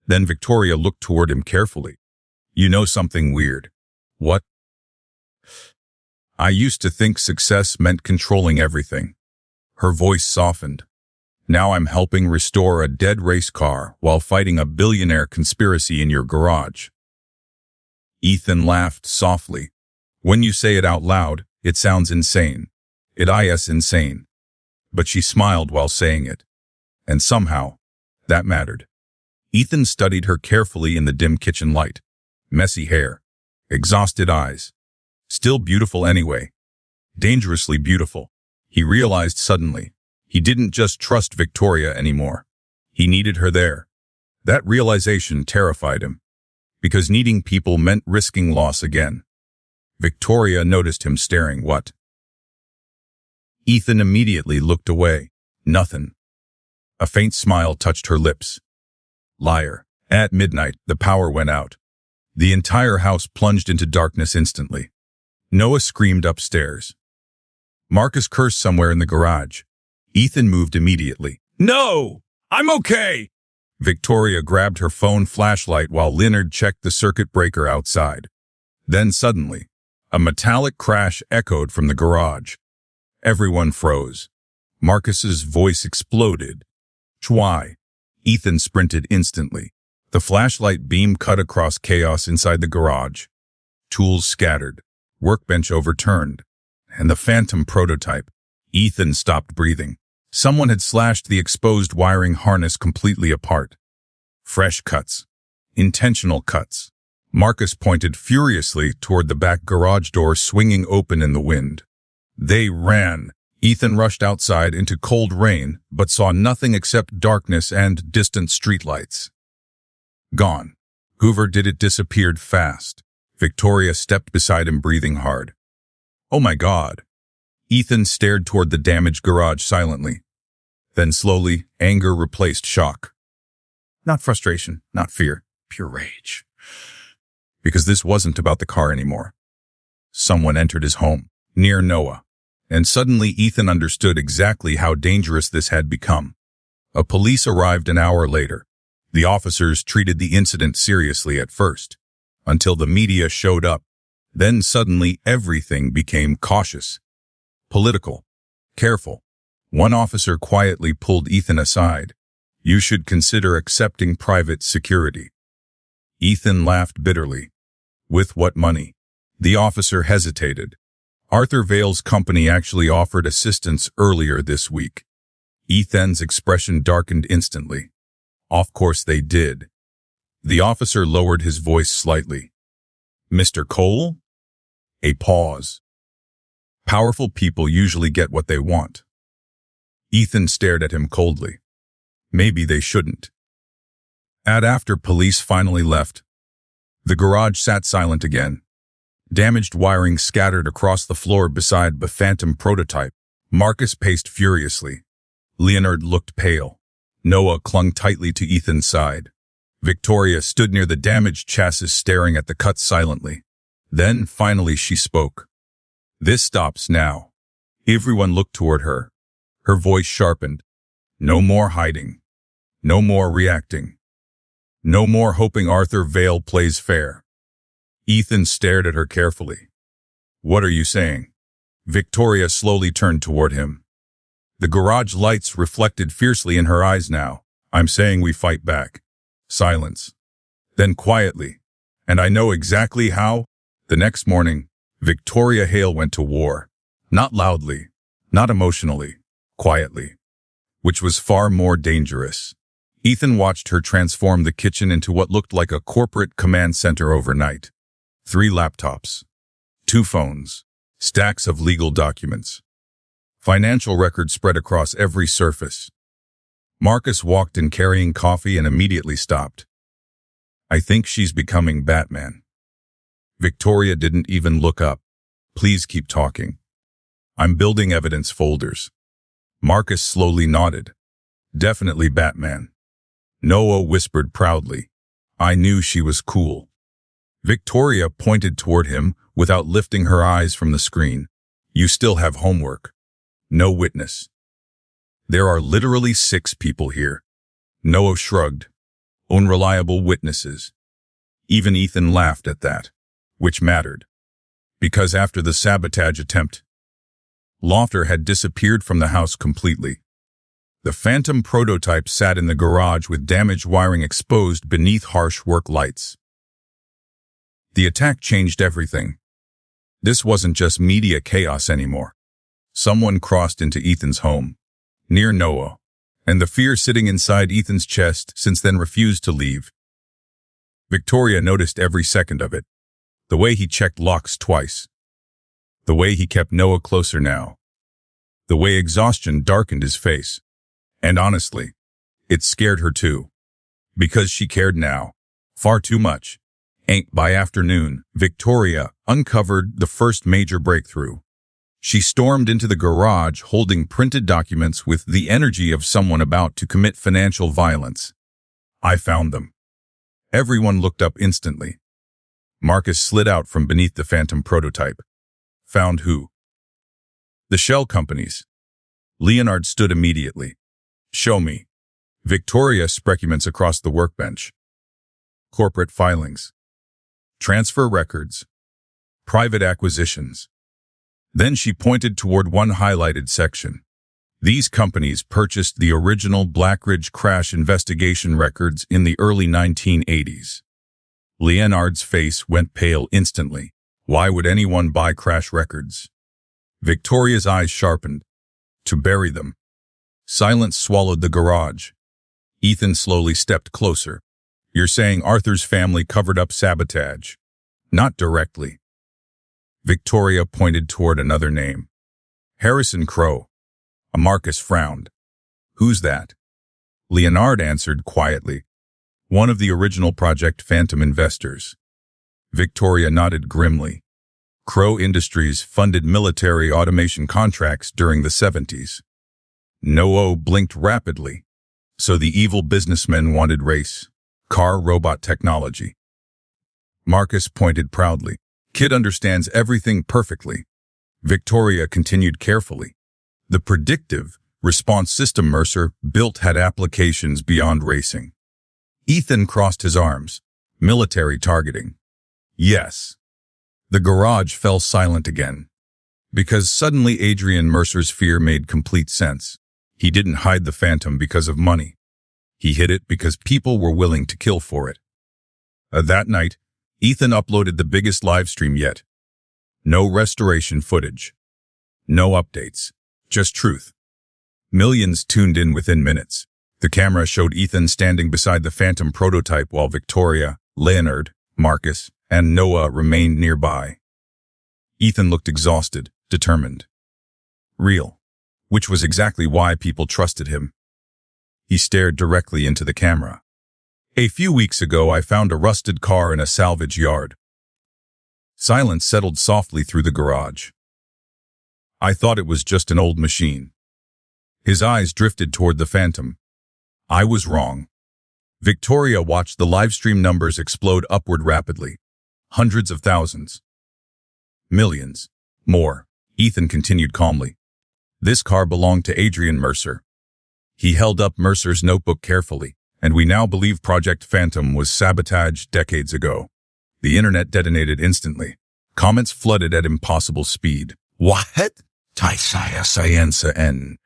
Then Victoria looked toward him carefully. You know something weird. What? I used to think success meant controlling everything. Her voice softened. Now I'm helping restore a dead race car while fighting a billionaire conspiracy in your garage. Ethan laughed softly. When you say it out loud, it sounds insane. It is insane. But she smiled while saying it. And somehow, that mattered. Ethan studied her carefully in the dim kitchen light. Messy hair. Exhausted eyes. Still beautiful anyway. Dangerously beautiful. He realized suddenly. He didn't just trust Victoria anymore. He needed her there. That realization terrified him. Because needing people meant risking loss again. Victoria noticed him staring. What? Ethan immediately looked away. Nothing. A faint smile touched her lips. Liar. At midnight, the power went out. The entire house plunged into darkness instantly. Noah screamed upstairs. Marcus cursed somewhere in the garage. Ethan moved immediately. No! I'm okay! Victoria grabbed her phone flashlight while Leonard checked the circuit breaker outside. Then suddenly, a metallic crash echoed from the garage. Everyone froze. Marcus's voice exploded. Why? Ethan sprinted instantly. The flashlight beam cut across chaos inside the garage. Tools scattered. Workbench overturned. And the Phantom prototype. Ethan stopped breathing. Someone had slashed the exposed wiring harness completely apart. Fresh cuts. Intentional cuts. Marcus pointed furiously toward the back garage door swinging open in the wind. They ran. Ethan rushed outside into cold rain, but saw nothing except darkness and distant streetlights. Gone. Whoever did it disappeared fast. Victoria stepped beside him, breathing hard. Oh my God. Ethan stared toward the damaged garage silently. Then slowly, anger replaced shock. Not frustration, not fear, pure rage. Because this wasn't about the car anymore. Someone entered his home, near Noah. And suddenly Ethan understood exactly how dangerous this had become. A police arrived an hour later. The officers treated the incident seriously at first, until the media showed up. Then suddenly everything became cautious. Political. Careful. One officer quietly pulled Ethan aside. You should consider accepting private security. Ethan laughed bitterly. With what money? The officer hesitated. Arthur Vale's company actually offered assistance earlier this week. Ethan's expression darkened instantly. Of course they did. The officer lowered his voice slightly. Mr. Cole? A pause. Powerful people usually get what they want. Ethan stared at him coldly. Maybe they shouldn't. After police finally left, the garage sat silent again. Damaged wiring scattered across the floor beside the Phantom prototype. Marcus paced furiously. Leonard looked pale. Noah clung tightly to Ethan's side. Victoria stood near the damaged chassis staring at the cuts silently. Then, finally, she spoke. This stops now. Everyone looked toward her. Her voice sharpened. No more hiding. No more reacting. No more hoping Arthur Vale plays fair. Ethan stared at her carefully. What are you saying? Victoria slowly turned toward him. The garage lights reflected fiercely in her eyes now. I'm saying we fight back. Silence. Then quietly. And I know exactly how. The next morning, Victoria Hale went to war. Not loudly, not emotionally, quietly. Which was far more dangerous. Ethan watched her transform the kitchen into what looked like a corporate command center overnight. 3 laptops. 2 phones. Stacks of legal documents. Financial records spread across every surface. Marcus walked in carrying coffee and immediately stopped. I think she's becoming Batman. Victoria didn't even look up. Please keep talking. I'm building evidence folders. Marcus slowly nodded. Definitely Batman. Noah whispered proudly. I knew she was cool. Victoria pointed toward him without lifting her eyes from the screen. You still have homework. No witness. There are literally 6 people here. Noah shrugged. Unreliable witnesses. Even Ethan laughed at that, which mattered. Because after the sabotage attempt, Lofter had disappeared from the house completely. The phantom prototype sat in the garage with damaged wiring exposed beneath harsh work lights. The attack changed everything. This wasn't just media chaos anymore. Someone crossed into Ethan's home, near Noah, and the fear sitting inside Ethan's chest since then refused to leave. Victoria noticed every second of it. The way he checked locks twice. The way he kept Noah closer now. The way exhaustion darkened his face. And honestly, it scared her too. Because she cared now. Far too much. By afternoon, Victoria uncovered the first major breakthrough. She stormed into the garage holding printed documents with the energy of someone about to commit financial violence. I found them. Everyone looked up instantly. Marcus slid out from beneath the phantom prototype. Found who? The shell companies. Leonard stood immediately. Show me. Victoria documents across the workbench. Corporate filings. Transfer records. Private acquisitions. Then she pointed toward one highlighted section. These companies purchased the original Blackridge crash investigation records in the early 1980s. Leonard's face went pale instantly. Why would anyone buy crash records? Victoria's eyes sharpened. To bury them. Silence swallowed the garage. Ethan slowly stepped closer. You're saying Arthur's family covered up sabotage? Not directly. Victoria pointed toward another name. Harrison Crowe. Marcus frowned. Who's that? Leonard answered quietly. One of the original Project Phantom investors. Victoria nodded grimly. Crowe Industries funded military automation contracts during the 70s. Noah blinked rapidly. So the evil businessmen wanted race, car robot technology. Marcus pointed proudly. Kid understands everything perfectly. Victoria continued carefully. The predictive response system Mercer built had applications beyond racing. Ethan crossed his arms. Military targeting. Yes. The garage fell silent again. Because suddenly Adrian Mercer's fear made complete sense. He didn't hide the Phantom because of money. He hid it because people were willing to kill for it. That night, Ethan uploaded the biggest live stream yet. No restoration footage. No updates. Just truth. Millions tuned in within minutes. The camera showed Ethan standing beside the Phantom prototype while Victoria, Leonard, Marcus, and Noah remained nearby. Ethan looked exhausted, determined. Real. Which was exactly why people trusted him. He stared directly into the camera. A few weeks ago, I found a rusted car in a salvage yard. Silence settled softly through the garage. I thought it was just an old machine. His eyes drifted toward the Phantom. I was wrong. Victoria watched the livestream numbers explode upward rapidly. Hundreds of thousands. Millions. More. Ethan continued calmly. This car belonged to Adrian Mercer. He held up Mercer's notebook carefully, and we now believe Project Phantom was sabotaged decades ago. The internet detonated instantly. Comments flooded at impossible speed. What?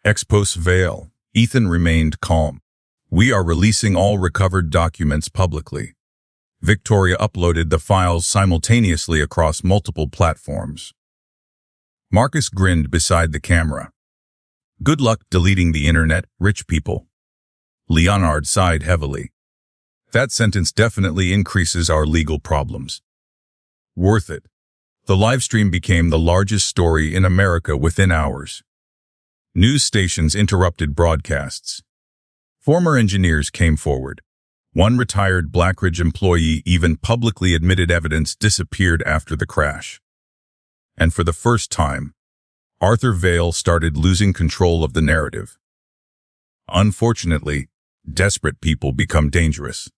Ex post veil. Ethan remained calm. We are releasing all recovered documents publicly. Victoria uploaded the files simultaneously across multiple platforms. Marcus grinned beside the camera. Good luck deleting the internet, rich people. Leonard sighed heavily. That sentence definitely increases our legal problems. Worth it. The livestream became the largest story in America within hours. News stations interrupted broadcasts. Former engineers came forward. One retired Blackridge employee even publicly admitted evidence disappeared after the crash. And for the first time, Arthur Vale started losing control of the narrative. Unfortunately, desperate people become dangerous.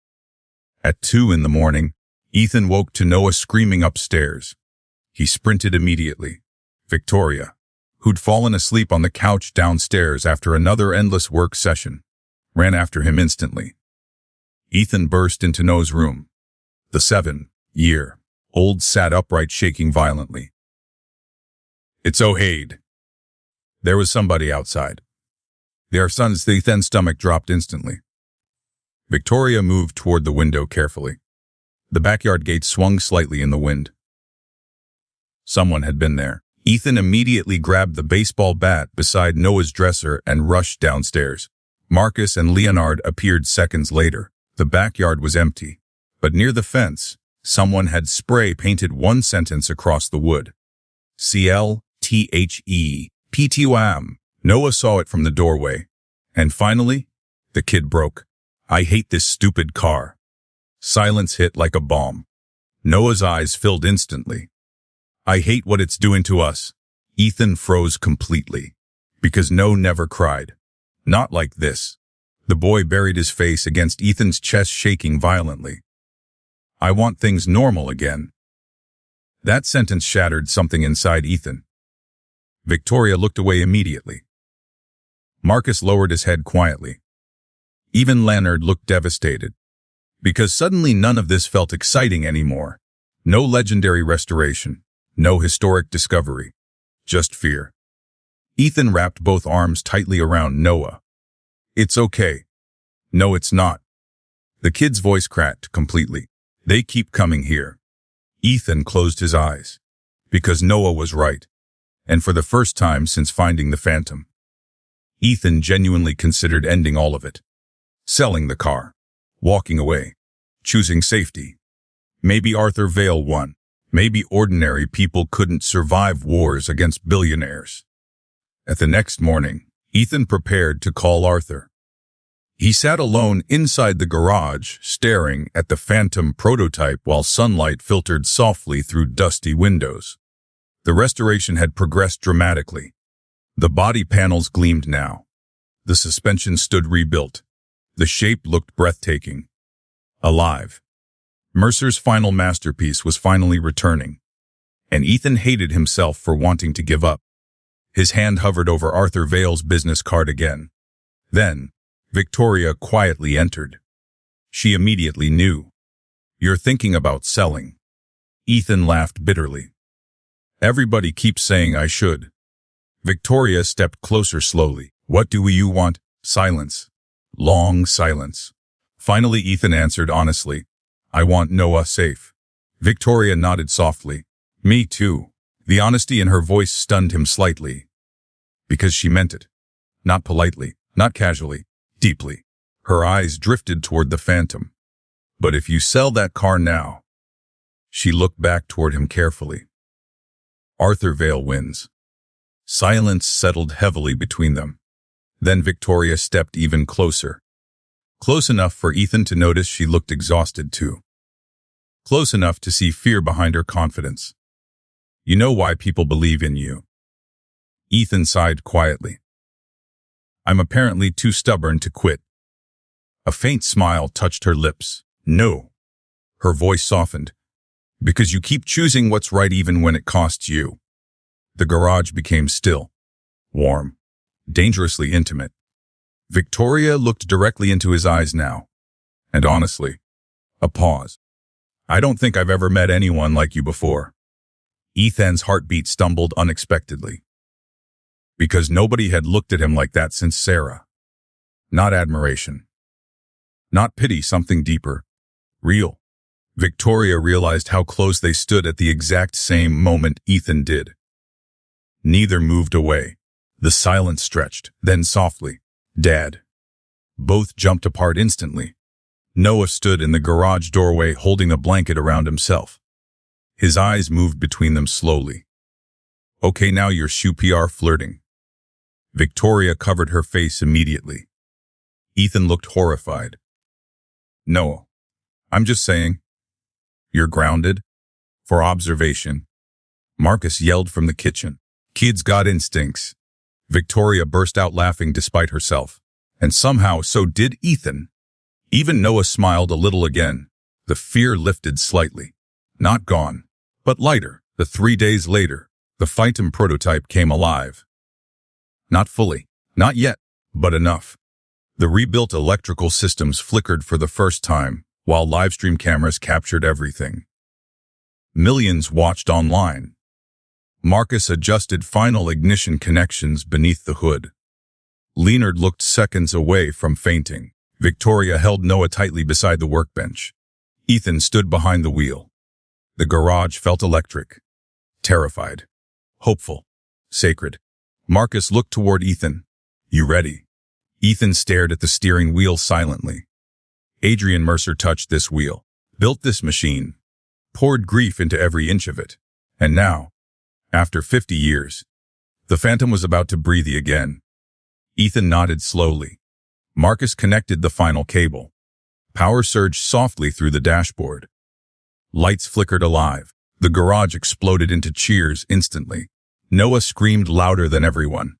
At 2 a.m, Ethan woke to Noah screaming upstairs. He sprinted immediately. Victoria, who'd fallen asleep on the couch downstairs after another endless work session, ran after him instantly. Ethan burst into Noah's room. The 7-year-old sat upright, shaking violently. It's O'Hade. There was somebody outside. Their son's thin stomach dropped instantly. Victoria moved toward the window carefully. The backyard gate swung slightly in the wind. Someone had been there. Ethan immediately grabbed the baseball bat beside Noah's dresser and rushed downstairs. Marcus and Leonard appeared seconds later. The backyard was empty, but near the fence, someone had spray painted one sentence across the wood. CLTHEPTWAM. Noah saw it from the doorway. And finally, the kid broke. I hate this stupid car. Silence hit like a bomb. Noah's eyes filled instantly. I hate what it's doing to us. Ethan froze completely. Because Noah never cried. Not like this. The boy buried his face against Ethan's chest, shaking violently. I want things normal again. That sentence shattered something inside Ethan. Victoria looked away immediately. Marcus lowered his head quietly. Even Leonard looked devastated. Because suddenly none of this felt exciting anymore. No legendary restoration. No historic discovery. Just fear. Ethan wrapped both arms tightly around Noah. It's okay. No, it's not. The kid's voice cracked completely. They keep coming here. Ethan closed his eyes. Because Noah was right. And for the first time since finding the Phantom, Ethan genuinely considered ending all of it. Selling the car. Walking away. Choosing safety. Maybe Arthur Vale won. Maybe ordinary people couldn't survive wars against billionaires. At the next morning, Ethan prepared to call Arthur. He sat alone inside the garage, staring at the Phantom prototype while sunlight filtered softly through dusty windows. The restoration had progressed dramatically. The body panels gleamed now. The suspension stood rebuilt. The shape looked breathtaking. Alive. Mercer's final masterpiece was finally returning. And Ethan hated himself for wanting to give up. His hand hovered over Arthur Vale's business card again. Then, Victoria quietly entered. She immediately knew. You're thinking about selling. Ethan laughed bitterly. Everybody keeps saying I should. Victoria stepped closer slowly. What do you want? Silence. Long silence. Finally, Ethan answered honestly. I want Noah safe. Victoria nodded softly. Me too. The honesty in her voice stunned him slightly. Because she meant it. Not politely, not casually, deeply. Her eyes drifted toward the Phantom. But if you sell that car now... She looked back toward him carefully. Arthur Vale wins. Silence settled heavily between them. Then Victoria stepped even closer. Close enough for Ethan to notice she looked exhausted too. Close enough to see fear behind her confidence. You know why people believe in you. Ethan sighed quietly. I'm apparently too stubborn to quit. A faint smile touched her lips. No. Her voice softened. Because you keep choosing what's right even when it costs you. The garage became still. Warm. dangerously intimate. Victoria looked directly into his eyes now. And honestly, a pause. I don't think I've ever met anyone like you before. Ethan's heartbeat stumbled unexpectedly. Because nobody had looked at him like that since Sarah. Not admiration. Not pity, something deeper. Real. Victoria realized how close they stood at the exact same moment Ethan did. Neither moved away. The silence stretched, then softly, "Dad." Both jumped apart instantly. Noah stood in the garage doorway holding a blanket around himself. His eyes moved between them slowly. "Okay, now you're PR flirting." Victoria covered her face immediately. Ethan looked horrified. "No, I'm just saying. You're grounded. For observation." Marcus yelled from the kitchen. "Kids got instincts." Victoria burst out laughing despite herself. And somehow so did Ethan. Even Noah smiled a little again. The fear lifted slightly. Not gone, but lighter. 3 days later, the Phantom prototype came alive. Not fully, not yet, but enough. The rebuilt electrical systems flickered for the first time, while livestream cameras captured everything. Millions watched online. Marcus adjusted final ignition connections beneath the hood. Leonard looked seconds away from fainting. Victoria held Noah tightly beside the workbench. Ethan stood behind the wheel. The garage felt electric, terrified, hopeful, sacred. Marcus looked toward Ethan. "You ready?" Ethan stared at the steering wheel silently. Adrian Mercer touched this wheel, built this machine, poured grief into every inch of it. And now, after 50 years, the Phantom was about to breathe again. Ethan nodded slowly. Marcus connected the final cable. Power surged softly through the dashboard. Lights flickered alive. The garage exploded into cheers instantly. Noah screamed louder than everyone.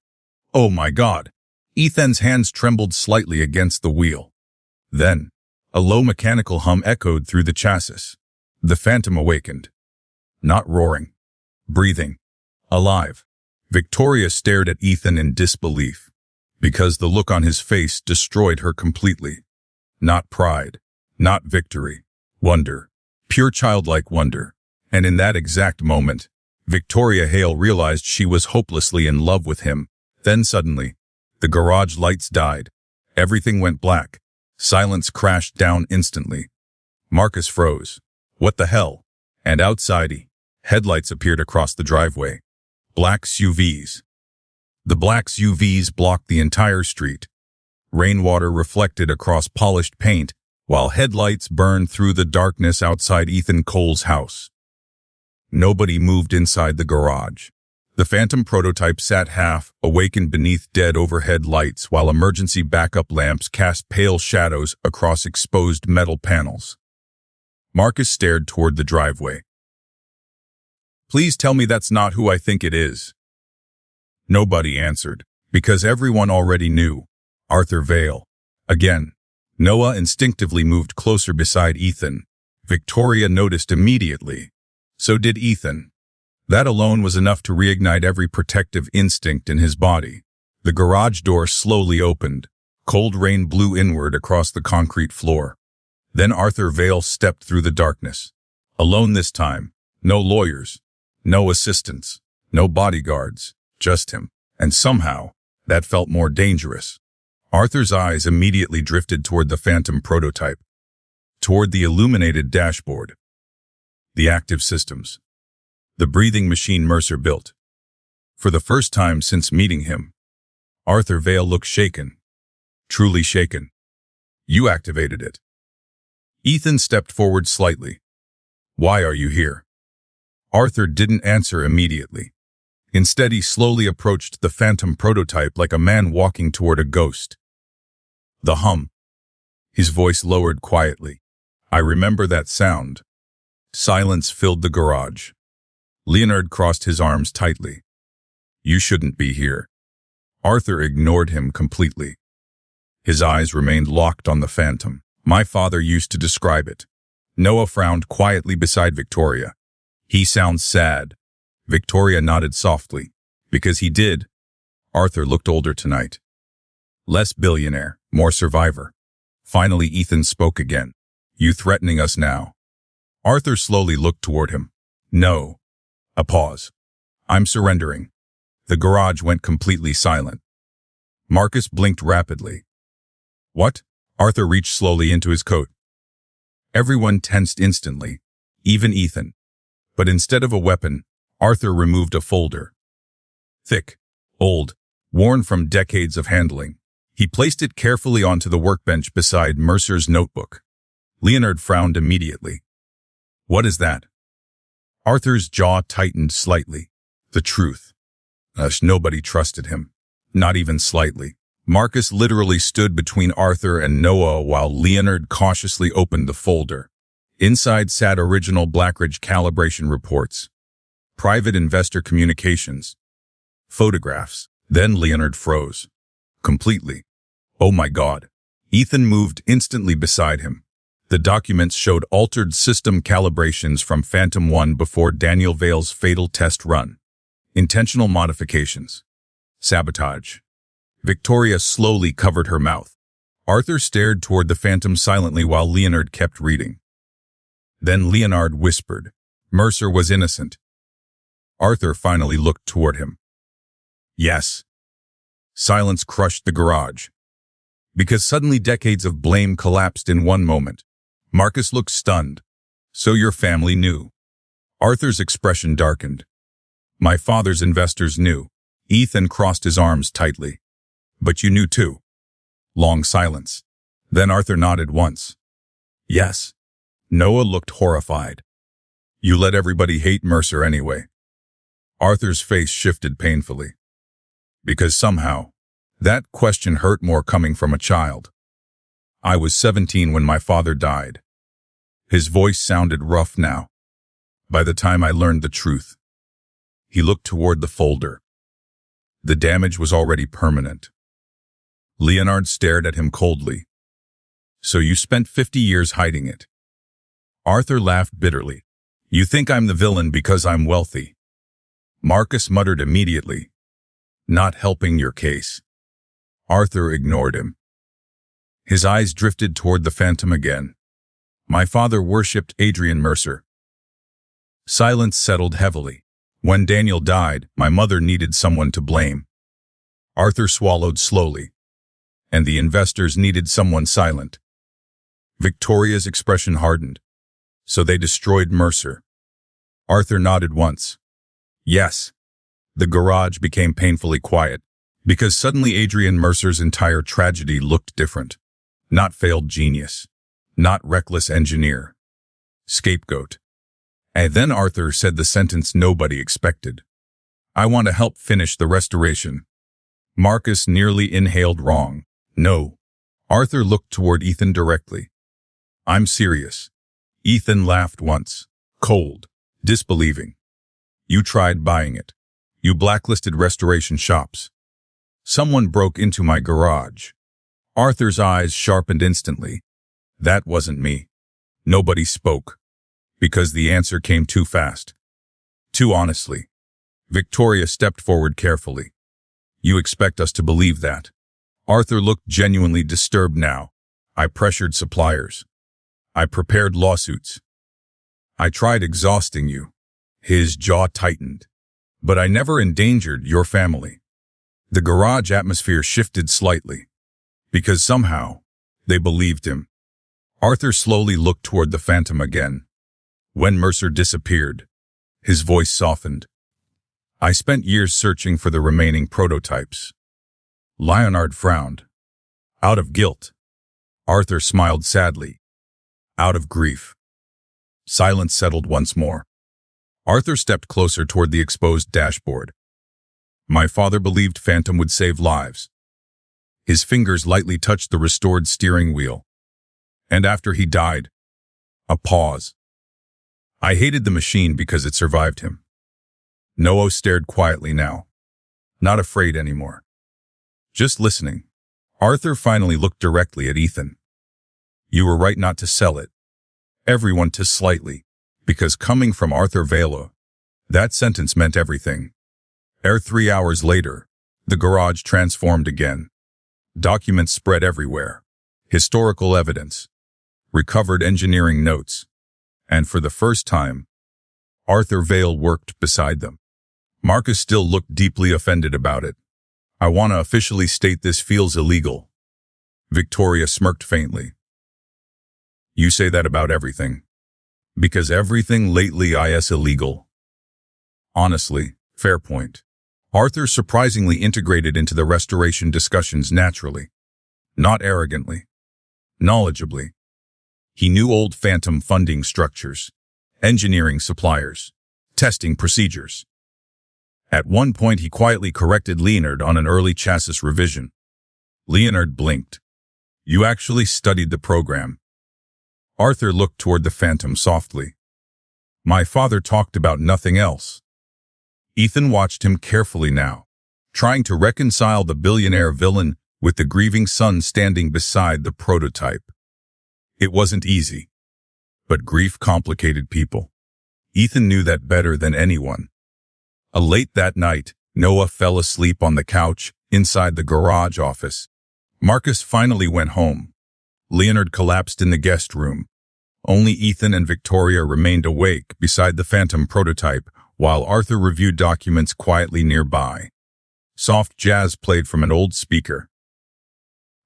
"Oh my God!" Ethan's hands trembled slightly against the wheel. Then, a low mechanical hum echoed through the chassis. The Phantom awakened. Not roaring. Breathing. Alive. Victoria stared at Ethan in disbelief, because the look on his face destroyed her completely. Not pride. Not victory. Wonder. Pure childlike wonder. And in that exact moment, Victoria Hale realized she was hopelessly in love with him. Then suddenly, the garage lights died. Everything went black. Silence crashed down instantly. Marcus froze. What the hell? And outside, headlights appeared across the driveway. Black SUVs. The black SUVs blocked the entire street. Rainwater reflected across polished paint, while headlights burned through the darkness outside Ethan Cole's house. Nobody moved inside the garage. The Phantom prototype sat half awakened beneath dead overhead lights while emergency backup lamps cast pale shadows across exposed metal panels. Marcus stared toward the driveway. "Please tell me that's not who I think it is." Nobody answered, because everyone already knew. Arthur Vale. Again, Noah instinctively moved closer beside Ethan. Victoria noticed immediately. So did Ethan. That alone was enough to reignite every protective instinct in his body. The garage door slowly opened. Cold rain blew inward across the concrete floor. Then Arthur Vale stepped through the darkness. Alone this time. No lawyers. No assistants. No bodyguards. Just him. And somehow, that felt more dangerous. Arthur's eyes immediately drifted toward the Phantom prototype. Toward the illuminated dashboard. The active systems. The breathing machine Mercer built. For the first time since meeting him, Arthur Vale looked shaken. Truly shaken. "You activated it." Ethan stepped forward slightly. "Why are you here?" Arthur didn't answer immediately. Instead, he slowly approached the Phantom prototype like a man walking toward a ghost. The hum. His voice lowered quietly. "I remember that sound." Silence filled the garage. Leonard crossed his arms tightly. "You shouldn't be here." Arthur ignored him completely. His eyes remained locked on the Phantom. "My father used to describe it." Noah frowned quietly beside Victoria. "He sounds sad." Victoria nodded softly. "Because he did." Arthur looked older tonight. Less billionaire, more survivor. Finally, Ethan spoke again. You threatening us now? Arthur slowly looked toward him. No. A pause. I'm surrendering. The garage went completely silent. Marcus blinked rapidly. What? Arthur reached slowly into his coat. Everyone tensed instantly, even Ethan. But instead of a weapon, Arthur removed a folder. Thick, old, worn from decades of handling. He placed it carefully onto the workbench beside Mercer's notebook. Leonard frowned immediately. What is that? Arthur's jaw tightened slightly. The truth. Nobody trusted him. Not even slightly. Marcus literally stood between Arthur and Noah while Leonard cautiously opened the folder. Inside sat original Blackridge calibration reports, private investor communications, photographs. Then Leonard froze. Completely. Oh my God. Ethan moved instantly beside him. The documents showed altered system calibrations from Phantom 1 before Daniel Vale's fatal test run. Intentional modifications. Sabotage. Victoria slowly covered her mouth. Arthur stared toward the Phantom silently while Leonard kept reading. Then Leonard whispered. Mercer was innocent. Arthur finally looked toward him. Yes. Silence crushed the garage. Because suddenly decades of blame collapsed in one moment. Marcus looked stunned. So your family knew. Arthur's expression darkened. My father's investors knew. Ethan crossed his arms tightly. But you knew too. Long silence. Then Arthur nodded once. Yes. Noah looked horrified. You let everybody hate Mercer anyway. Arthur's face shifted painfully. Because somehow, that question hurt more coming from a child. I was 17 when my father died. His voice sounded rough now. By the time I learned the truth, he looked toward the folder. The damage was already permanent. Leonard stared at him coldly. So you spent 50 years hiding it. Arthur laughed bitterly. You think I'm the villain because I'm wealthy. Marcus muttered immediately. Not helping your case. Arthur ignored him. His eyes drifted toward the Phantom again. My father worshipped Adrian Mercer. Silence settled heavily. When Daniel died, my mother needed someone to blame. Arthur swallowed slowly. And the investors needed someone silent. Victoria's expression hardened. So they destroyed Mercer. Arthur nodded once. Yes. The garage became painfully quiet, because suddenly Adrian Mercer's entire tragedy looked different. Not failed genius. Not reckless engineer. Scapegoat. And then Arthur said the sentence nobody expected. I want to help finish the restoration. Marcus nearly inhaled wrong. No. Arthur looked toward Ethan directly. I'm serious. Ethan laughed once. Cold. Disbelieving. You tried buying it. You blacklisted restoration shops. Someone broke into my garage. Arthur's eyes sharpened instantly. That wasn't me. Nobody spoke. Because the answer came too fast. Too honestly. Victoria stepped forward carefully. You expect us to believe that? Arthur looked genuinely disturbed now. I pressured suppliers. I prepared lawsuits. I tried exhausting you. His jaw tightened. But I never endangered your family. The garage atmosphere shifted slightly. Because somehow, they believed him. Arthur slowly looked toward the Phantom again. When Mercer disappeared, his voice softened. I spent years searching for the remaining prototypes. Leonard frowned. Out of guilt. Arthur smiled sadly. Out of grief. Silence settled once more. Arthur stepped closer toward the exposed dashboard. My father believed Phantom would save lives. His fingers lightly touched the restored steering wheel. And after he died, a pause. I hated the machine because it survived him. Noah stared quietly now. Not afraid anymore. Just listening. Arthur finally looked directly at Ethan. You were right not to sell it. Everyone to slightly. Because coming from Arthur Vela, that sentence meant everything. 3 hours later, The garage transformed again. Documents spread everywhere. Historical evidence. Recovered engineering notes. And for the first time, Arthur Vale worked beside them. Marcus still looked deeply offended about it. I want to officially state this feels illegal. Victoria smirked faintly. You say that about everything. Because everything lately is illegal. Honestly, fair point. Arthur surprisingly integrated into the restoration discussions naturally. Not arrogantly. Knowledgeably. He knew old phantom funding structures, engineering suppliers, testing procedures. At one point he quietly corrected Leonard on an early chassis revision. Leonard blinked. You actually studied the program. Arthur looked toward the phantom softly. My father talked about nothing else. Ethan watched him carefully now, trying to reconcile the billionaire villain with the grieving son standing beside the prototype. It wasn't easy. But grief complicated people. Ethan knew that better than anyone. Late that night, Noah fell asleep on the couch inside the garage office. Marcus finally went home. Leonard collapsed in the guest room. Only Ethan and Victoria remained awake beside the phantom prototype while Arthur reviewed documents quietly nearby. Soft jazz played from an old speaker.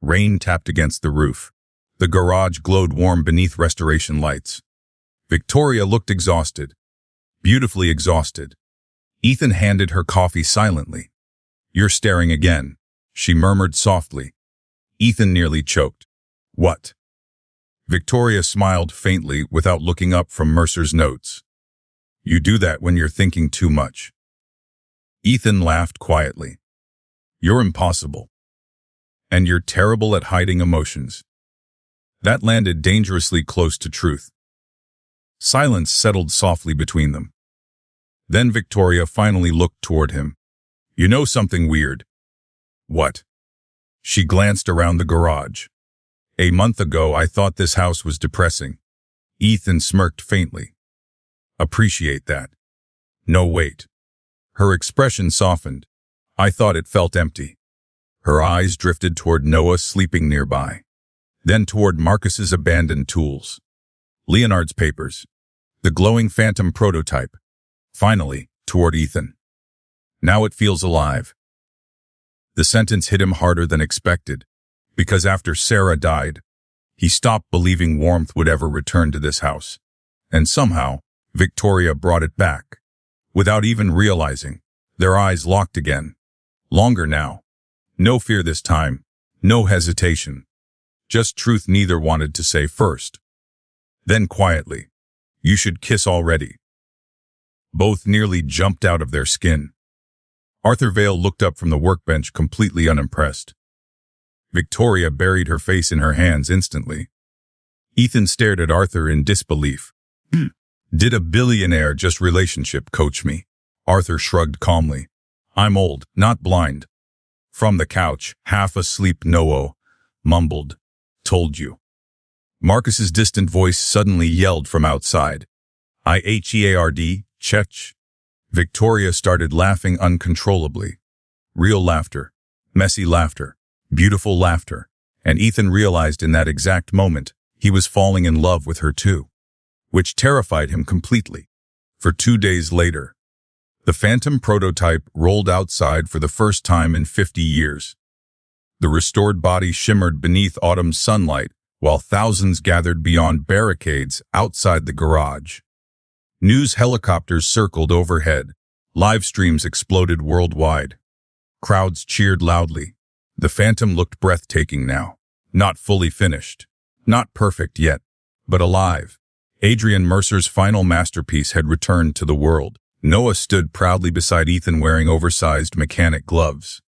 Rain tapped against the roof. The garage glowed warm beneath restoration lights. Victoria looked exhausted. Beautifully exhausted. Ethan handed her coffee silently. You're staring again, she murmured softly. Ethan nearly choked. What? Victoria smiled faintly without looking up from Mercer's notes. You do that when you're thinking too much. Ethan laughed quietly. You're impossible. And you're terrible at hiding emotions. That landed dangerously close to truth. Silence settled softly between them. Then Victoria finally looked toward him. You know something weird. What? She glanced around the garage. A month ago I thought this house was depressing. Ethan smirked faintly. Appreciate that. No, wait. Her expression softened. I thought it felt empty. Her eyes drifted toward Noah sleeping nearby. Then toward Marcus's abandoned tools. Leonard's papers. The glowing phantom prototype. Finally, toward Ethan. Now it feels alive. The sentence hit him harder than expected, because after Sarah died, he stopped believing warmth would ever return to this house. And somehow, Victoria brought it back. Without even realizing, their eyes locked again. Longer now. No fear this time. No hesitation. Just truth neither wanted to say first. Then quietly, you should kiss already. Both nearly jumped out of their skin. Arthur Vale looked up from the workbench completely unimpressed. Victoria buried her face in her hands instantly. Ethan stared at Arthur in disbelief. Did a billionaire just relationship coach me? Arthur shrugged calmly. I'm old, not blind. From the couch, half asleep Noah mumbled. Told you. Marcus's distant voice suddenly yelled from outside. I-H-E-A-R-D, Chech. Victoria started laughing uncontrollably. Real laughter. Messy laughter. Beautiful laughter. And Ethan realized in that exact moment he was falling in love with her too. Which terrified him completely. For 2 days later, the phantom prototype rolled outside for the first time in 50 years. The restored body shimmered beneath autumn sunlight, while thousands gathered beyond barricades outside the garage. News helicopters circled overhead. Live streams exploded worldwide. Crowds cheered loudly. The phantom looked breathtaking now. Not fully finished. Not perfect yet, but alive. Adrian Mercer's final masterpiece had returned to the world. Noah stood proudly beside Ethan wearing oversized mechanic gloves.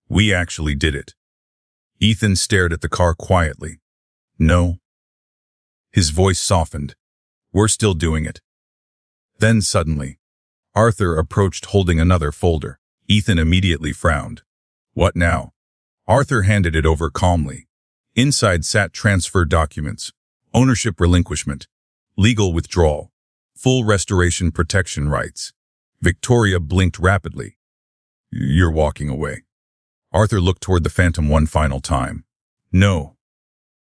We actually did it. Ethan stared at the car quietly. No. His voice softened. We're still doing it. Then suddenly, Arthur approached holding another folder. Ethan immediately frowned. What now? Arthur handed it over calmly. Inside sat transfer documents, ownership relinquishment, legal withdrawal, full restoration protection rights. Victoria blinked rapidly. You're walking away. Arthur looked toward the Phantom one final time. No.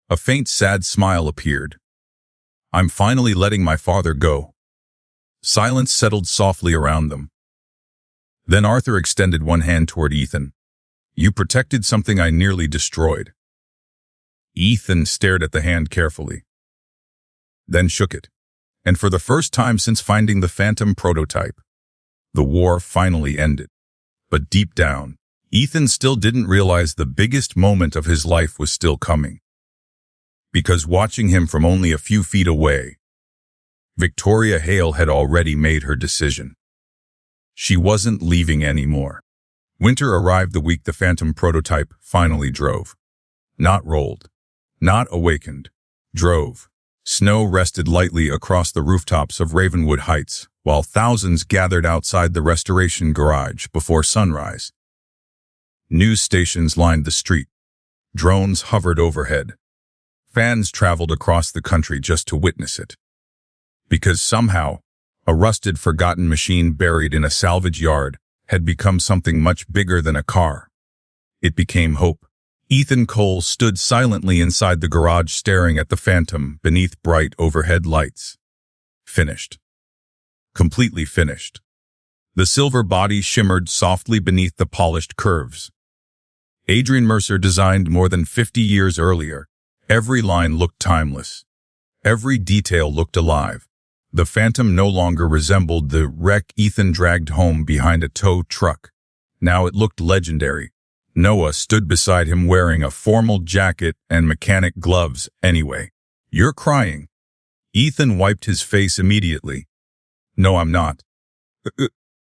A faint, sad smile appeared. I'm finally letting my father go. Silence settled softly around them. Then Arthur extended one hand toward Ethan. You protected something I nearly destroyed. Ethan stared at the hand carefully, then shook it. And for the first time since finding the Phantom prototype, the war finally ended. But deep down, Ethan still didn't realize the biggest moment of his life was still coming. Because watching him from only a few feet away, Victoria Hale had already made her decision. She wasn't leaving anymore. Winter arrived the week the Phantom prototype finally drove. Not rolled. Not awakened. Drove. Snow rested lightly across the rooftops of Ravenwood Heights, while thousands gathered outside the restoration garage before sunrise. News stations lined the street. Drones hovered overhead. Fans traveled across the country just to witness it. Because somehow, a rusted, forgotten machine buried in a salvage yard had become something much bigger than a car. It became hope. Ethan Cole stood silently inside the garage staring at the Phantom beneath bright overhead lights. Finished. Completely finished. The silver body shimmered softly beneath the polished curves. Adrian Mercer designed more than 50 years earlier. Every line looked timeless. Every detail looked alive. The Phantom no longer resembled the wreck Ethan dragged home behind a tow truck. Now it looked legendary. Noah stood beside him wearing a formal jacket and mechanic gloves anyway. You're crying. Ethan wiped his face immediately. No, I'm not.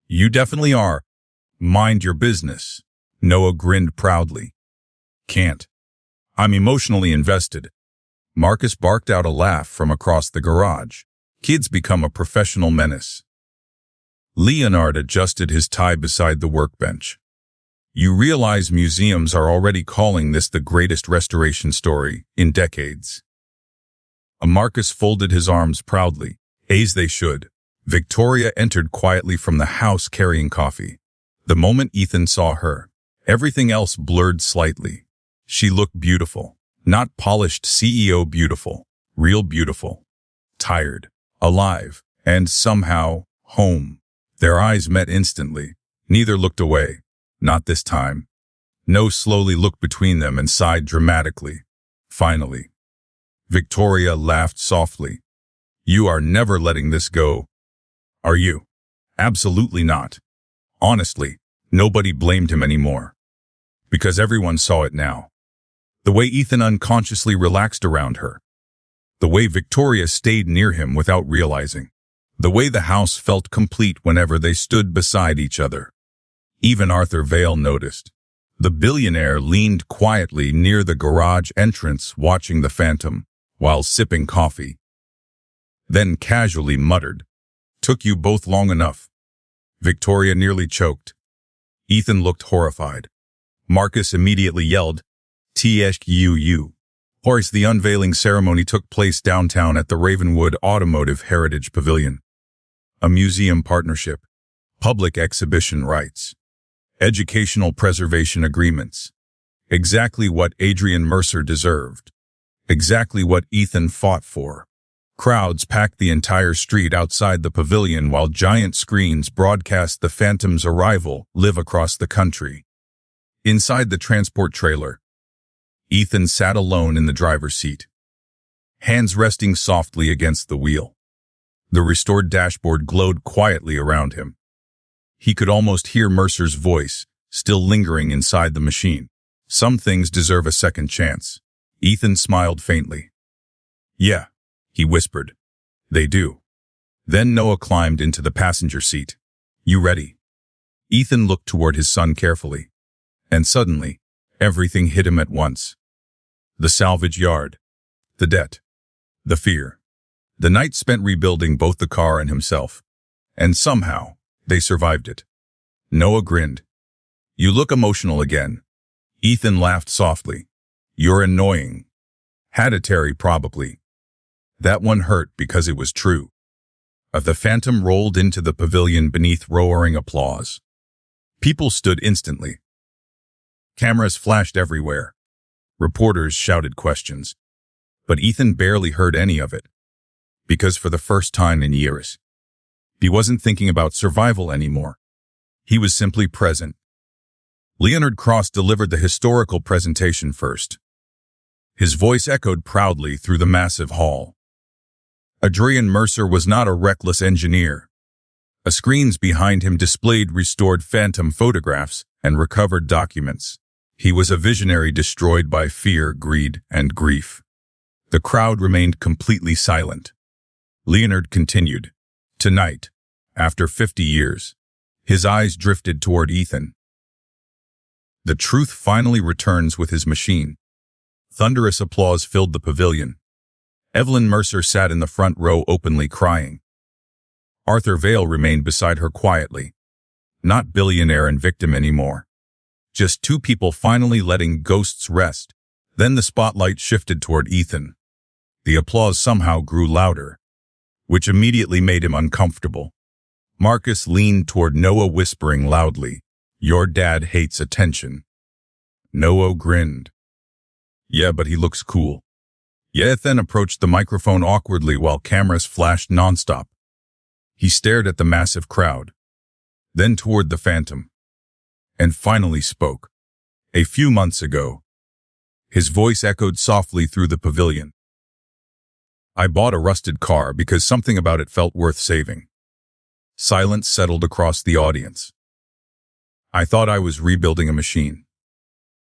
You definitely are. Mind your business. Noah grinned proudly. Can't. I'm emotionally invested. Marcus barked out a laugh from across the garage. Kids become a professional menace. Leonard adjusted his tie beside the workbench. You realize museums are already calling this the greatest restoration story in decades. Marcus folded his arms proudly. As they should. Victoria entered quietly from the house carrying coffee. The moment Ethan saw her, everything else blurred slightly. She looked beautiful. Not polished CEO beautiful. Real beautiful. Tired. Alive. And somehow, home. Their eyes met instantly. Neither looked away. Not this time. No slowly looked between them and sighed dramatically. Finally. Victoria laughed softly. You are never letting this go. Are you? Absolutely not. Honestly, nobody blamed him anymore. Because everyone saw it now. The way Ethan unconsciously relaxed around her. The way Victoria stayed near him without realizing. The way the house felt complete whenever they stood beside each other. Even Arthur Vale noticed. The billionaire leaned quietly near the garage entrance watching the Phantom while sipping coffee. Then casually muttered, "Took you both long enough." Victoria nearly choked. Ethan looked horrified. Marcus immediately yelled, "TSQU." Horace, the unveiling ceremony took place downtown at the Ravenwood Automotive Heritage Pavilion. A museum partnership, public exhibition rights, educational preservation agreements. Exactly what Adrian Mercer deserved. Exactly what Ethan fought for. Crowds packed the entire street outside the pavilion while giant screens broadcast the Phantom's arrival live across the country. Inside the transport trailer, Ethan sat alone in the driver's seat, hands resting softly against the wheel. The restored dashboard glowed quietly around him. He could almost hear Mercer's voice, still lingering inside the machine. Some things deserve a second chance. Ethan smiled faintly. Yeah, he whispered. They do. Then Noah climbed into the passenger seat. You ready? Ethan looked toward his son carefully. And suddenly, everything hit him at once. The salvage yard. The debt. The fear. The night spent rebuilding both the car and himself. And somehow, they survived it. Noah grinned. You look emotional again. Ethan laughed softly. You're annoying. Hereditary, probably. That one hurt because it was true. The Phantom rolled into the pavilion beneath roaring applause. People stood instantly. Cameras flashed everywhere. Reporters shouted questions. But Ethan barely heard any of it. Because for the first time in years, he wasn't thinking about survival anymore. He was simply present. Leonard Cross delivered the historical presentation first. His voice echoed proudly through the massive hall. Adrian Mercer was not a reckless engineer. Screens behind him displayed restored phantom photographs and recovered documents. He was a visionary destroyed by fear, greed, and grief. The crowd remained completely silent. Leonard continued. Tonight, after 50 years, his eyes drifted toward Ethan. The truth finally returns with his machine. Thunderous applause filled the pavilion. Evelyn Mercer sat in the front row openly crying. Arthur Vale remained beside her quietly. Not billionaire and victim anymore. Just two people finally letting ghosts rest. Then the spotlight shifted toward Ethan. The applause somehow grew louder, which immediately made him uncomfortable. Marcus leaned toward Noah whispering loudly, "Your dad hates attention." Noah grinned. "Yeah, but he looks cool." Ethan approached the microphone awkwardly while cameras flashed nonstop. He stared at the massive crowd, then toward the phantom, and finally spoke. A few months ago, his voice echoed softly through the pavilion. I bought a rusted car because something about it felt worth saving. Silence settled across the audience. I thought I was rebuilding a machine.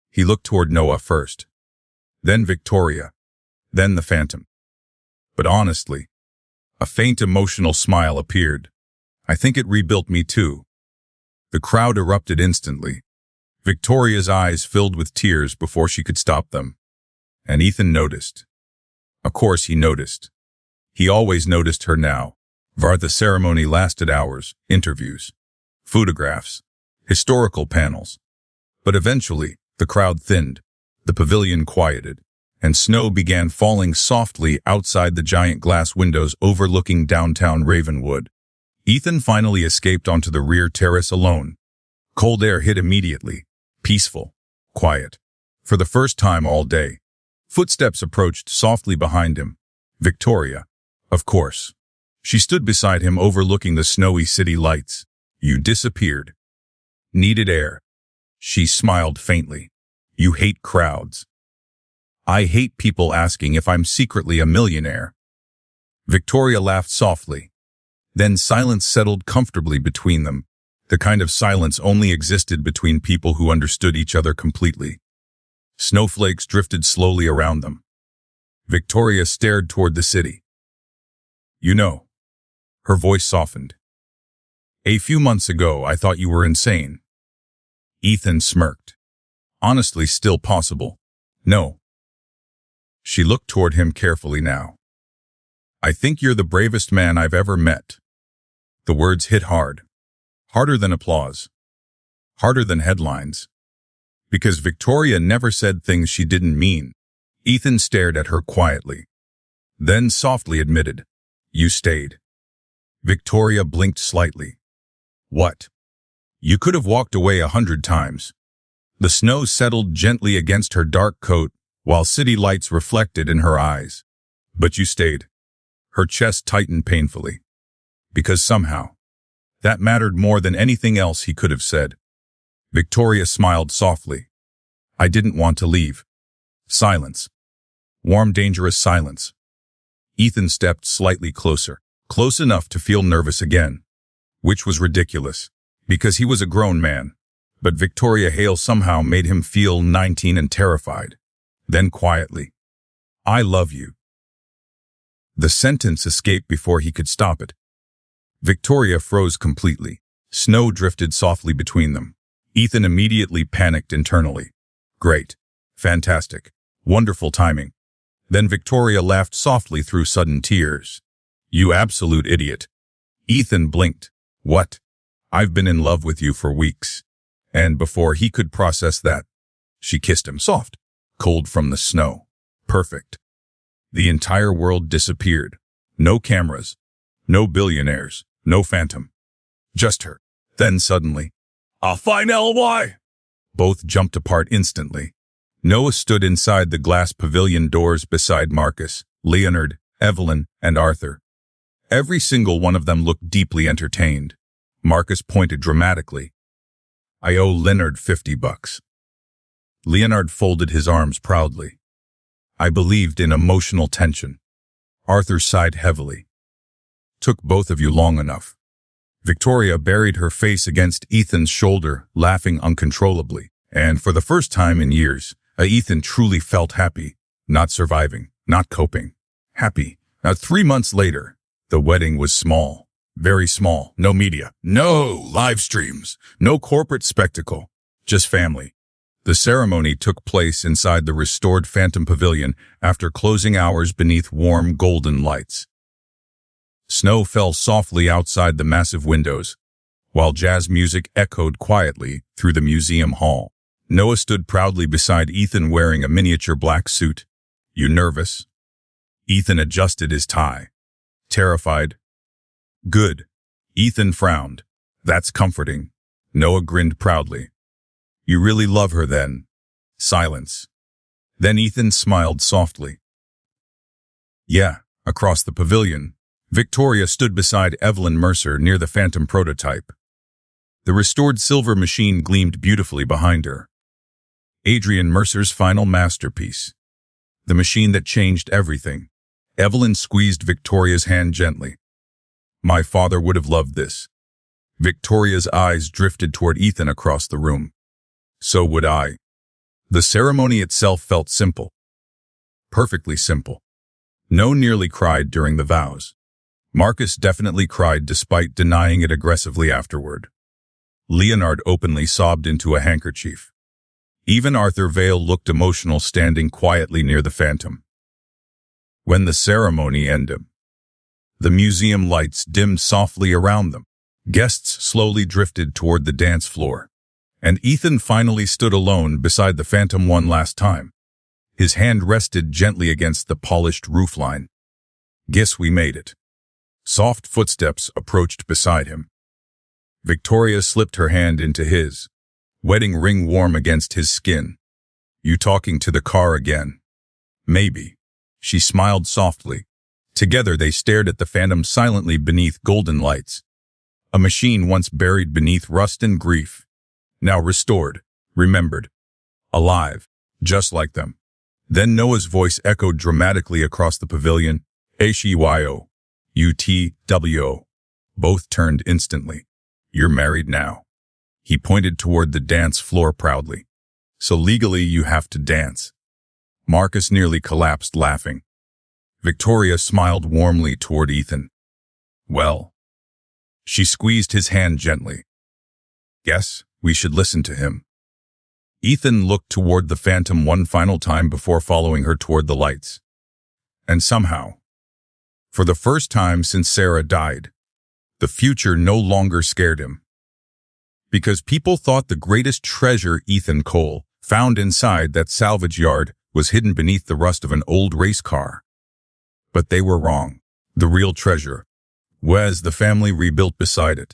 He looked toward Noah first, then Victoria, then the phantom. But honestly, a faint emotional smile appeared. I think it rebuilt me too. The crowd erupted instantly. Victoria's eyes filled with tears before she could stop them. And Ethan noticed. Of course he noticed. He always noticed her now. The ceremony lasted hours, interviews, photographs, historical panels. But eventually, the crowd thinned, the pavilion quieted, and snow began falling softly outside the giant glass windows overlooking downtown Ravenwood. Ethan finally escaped onto the rear terrace alone. Cold air hit immediately, peaceful, quiet. For the first time all day, footsteps approached softly behind him. Victoria, of course. She stood beside him overlooking the snowy city lights. You disappeared. Needed air. She smiled faintly. You hate crowds. I hate people asking if I'm secretly a millionaire. Victoria laughed softly. Then silence settled comfortably between them. The kind of silence only existed between people who understood each other completely. Snowflakes drifted slowly around them. Victoria stared toward the city. You know. Her voice softened. A few months ago, I thought you were insane. Ethan smirked. Honestly, still possible. No. She looked toward him carefully now. I think you're the bravest man I've ever met. The words hit hard. Harder than applause. Harder than headlines. Because Victoria never said things she didn't mean. Ethan stared at her quietly. Then softly admitted, You stayed. Victoria blinked slightly. What? You could have walked away 100 times. The snow settled gently against her dark coat, while city lights reflected in her eyes. But you stayed. Her chest tightened painfully. Because somehow, that mattered more than anything else he could have said. Victoria smiled softly. I didn't want to leave. Silence. Warm, dangerous silence. Ethan stepped slightly closer, close enough to feel nervous again. Which was ridiculous, because he was a grown man. But Victoria Hale somehow made him feel 19 and terrified. Then quietly, I love you. The sentence escaped before he could stop it. Victoria froze completely. Snow drifted softly between them. Ethan immediately panicked internally. Great. Fantastic. Wonderful timing. Then Victoria laughed softly through sudden tears. You absolute idiot. Ethan blinked. What? I've been in love with you for weeks. And before he could process that, she kissed him soft, cold from the snow. Perfect. The entire world disappeared. No cameras. No billionaires. No phantom. Just her. Then suddenly, a fine LY! Both jumped apart instantly. Noah stood inside the glass pavilion doors beside Marcus, Leonard, Evelyn, and Arthur. Every single one of them looked deeply entertained. Marcus pointed dramatically. "I owe Leonard $50. Leonard folded his arms proudly. I believed in emotional tension. Arthur sighed heavily. Took both of you long enough. Victoria buried her face against Ethan's shoulder, laughing uncontrollably. And for the first time in years, Ethan truly felt happy. Not surviving, not coping. Happy. Now 3 months later, the wedding was small. Very small. No media. No live streams. No corporate spectacle. Just family. The ceremony took place inside the restored Phantom Pavilion after closing hours beneath warm golden lights. Snow fell softly outside the massive windows, while jazz music echoed quietly through the museum hall. Noah stood proudly beside Ethan wearing a miniature black suit. You nervous? Ethan adjusted his tie. Terrified? Good. Ethan frowned. That's comforting. Noah grinned proudly. You really love her then? Silence. Then Ethan smiled softly. Yeah, across the pavilion, Victoria stood beside Evelyn Mercer near the Phantom prototype. The restored silver machine gleamed beautifully behind her. Adrian Mercer's final masterpiece. The machine that changed everything. Evelyn squeezed Victoria's hand gently. My father would have loved this. Victoria's eyes drifted toward Ethan across the room. So would I. The ceremony itself felt simple. Perfectly simple. No nearly cried during the vows. Marcus definitely cried despite denying it aggressively afterward. Leonard openly sobbed into a handkerchief. Even Arthur Vale looked emotional standing quietly near the Phantom. When the ceremony ended, the museum lights dimmed softly around them. Guests slowly drifted toward the dance floor. And Ethan finally stood alone beside the Phantom one last time. His hand rested gently against the polished roofline. Guess we made it. Soft footsteps approached beside him. Victoria slipped her hand into his, wedding ring warm against his skin. You talking to the car again? Maybe. She smiled softly. Together they stared at the Phantom silently beneath golden lights. A machine once buried beneath rust and grief. Now restored, remembered, alive, just like them. Then Noah's voice echoed dramatically across the pavilion. H-E-Y-O, U-T-W-O. Both turned instantly. You're married now. He pointed toward the dance floor proudly. So legally you have to dance. Marcus nearly collapsed laughing. Victoria smiled warmly toward Ethan. Well. She squeezed his hand gently. Guess we should listen to him. Ethan looked toward the Phantom one final time before following her toward the lights. And somehow, for the first time since Sarah died, the future no longer scared him. Because people thought the greatest treasure Ethan Cole found inside that salvage yard was hidden beneath the rust of an old race car. But they were wrong. The real treasure was the family rebuilt beside it.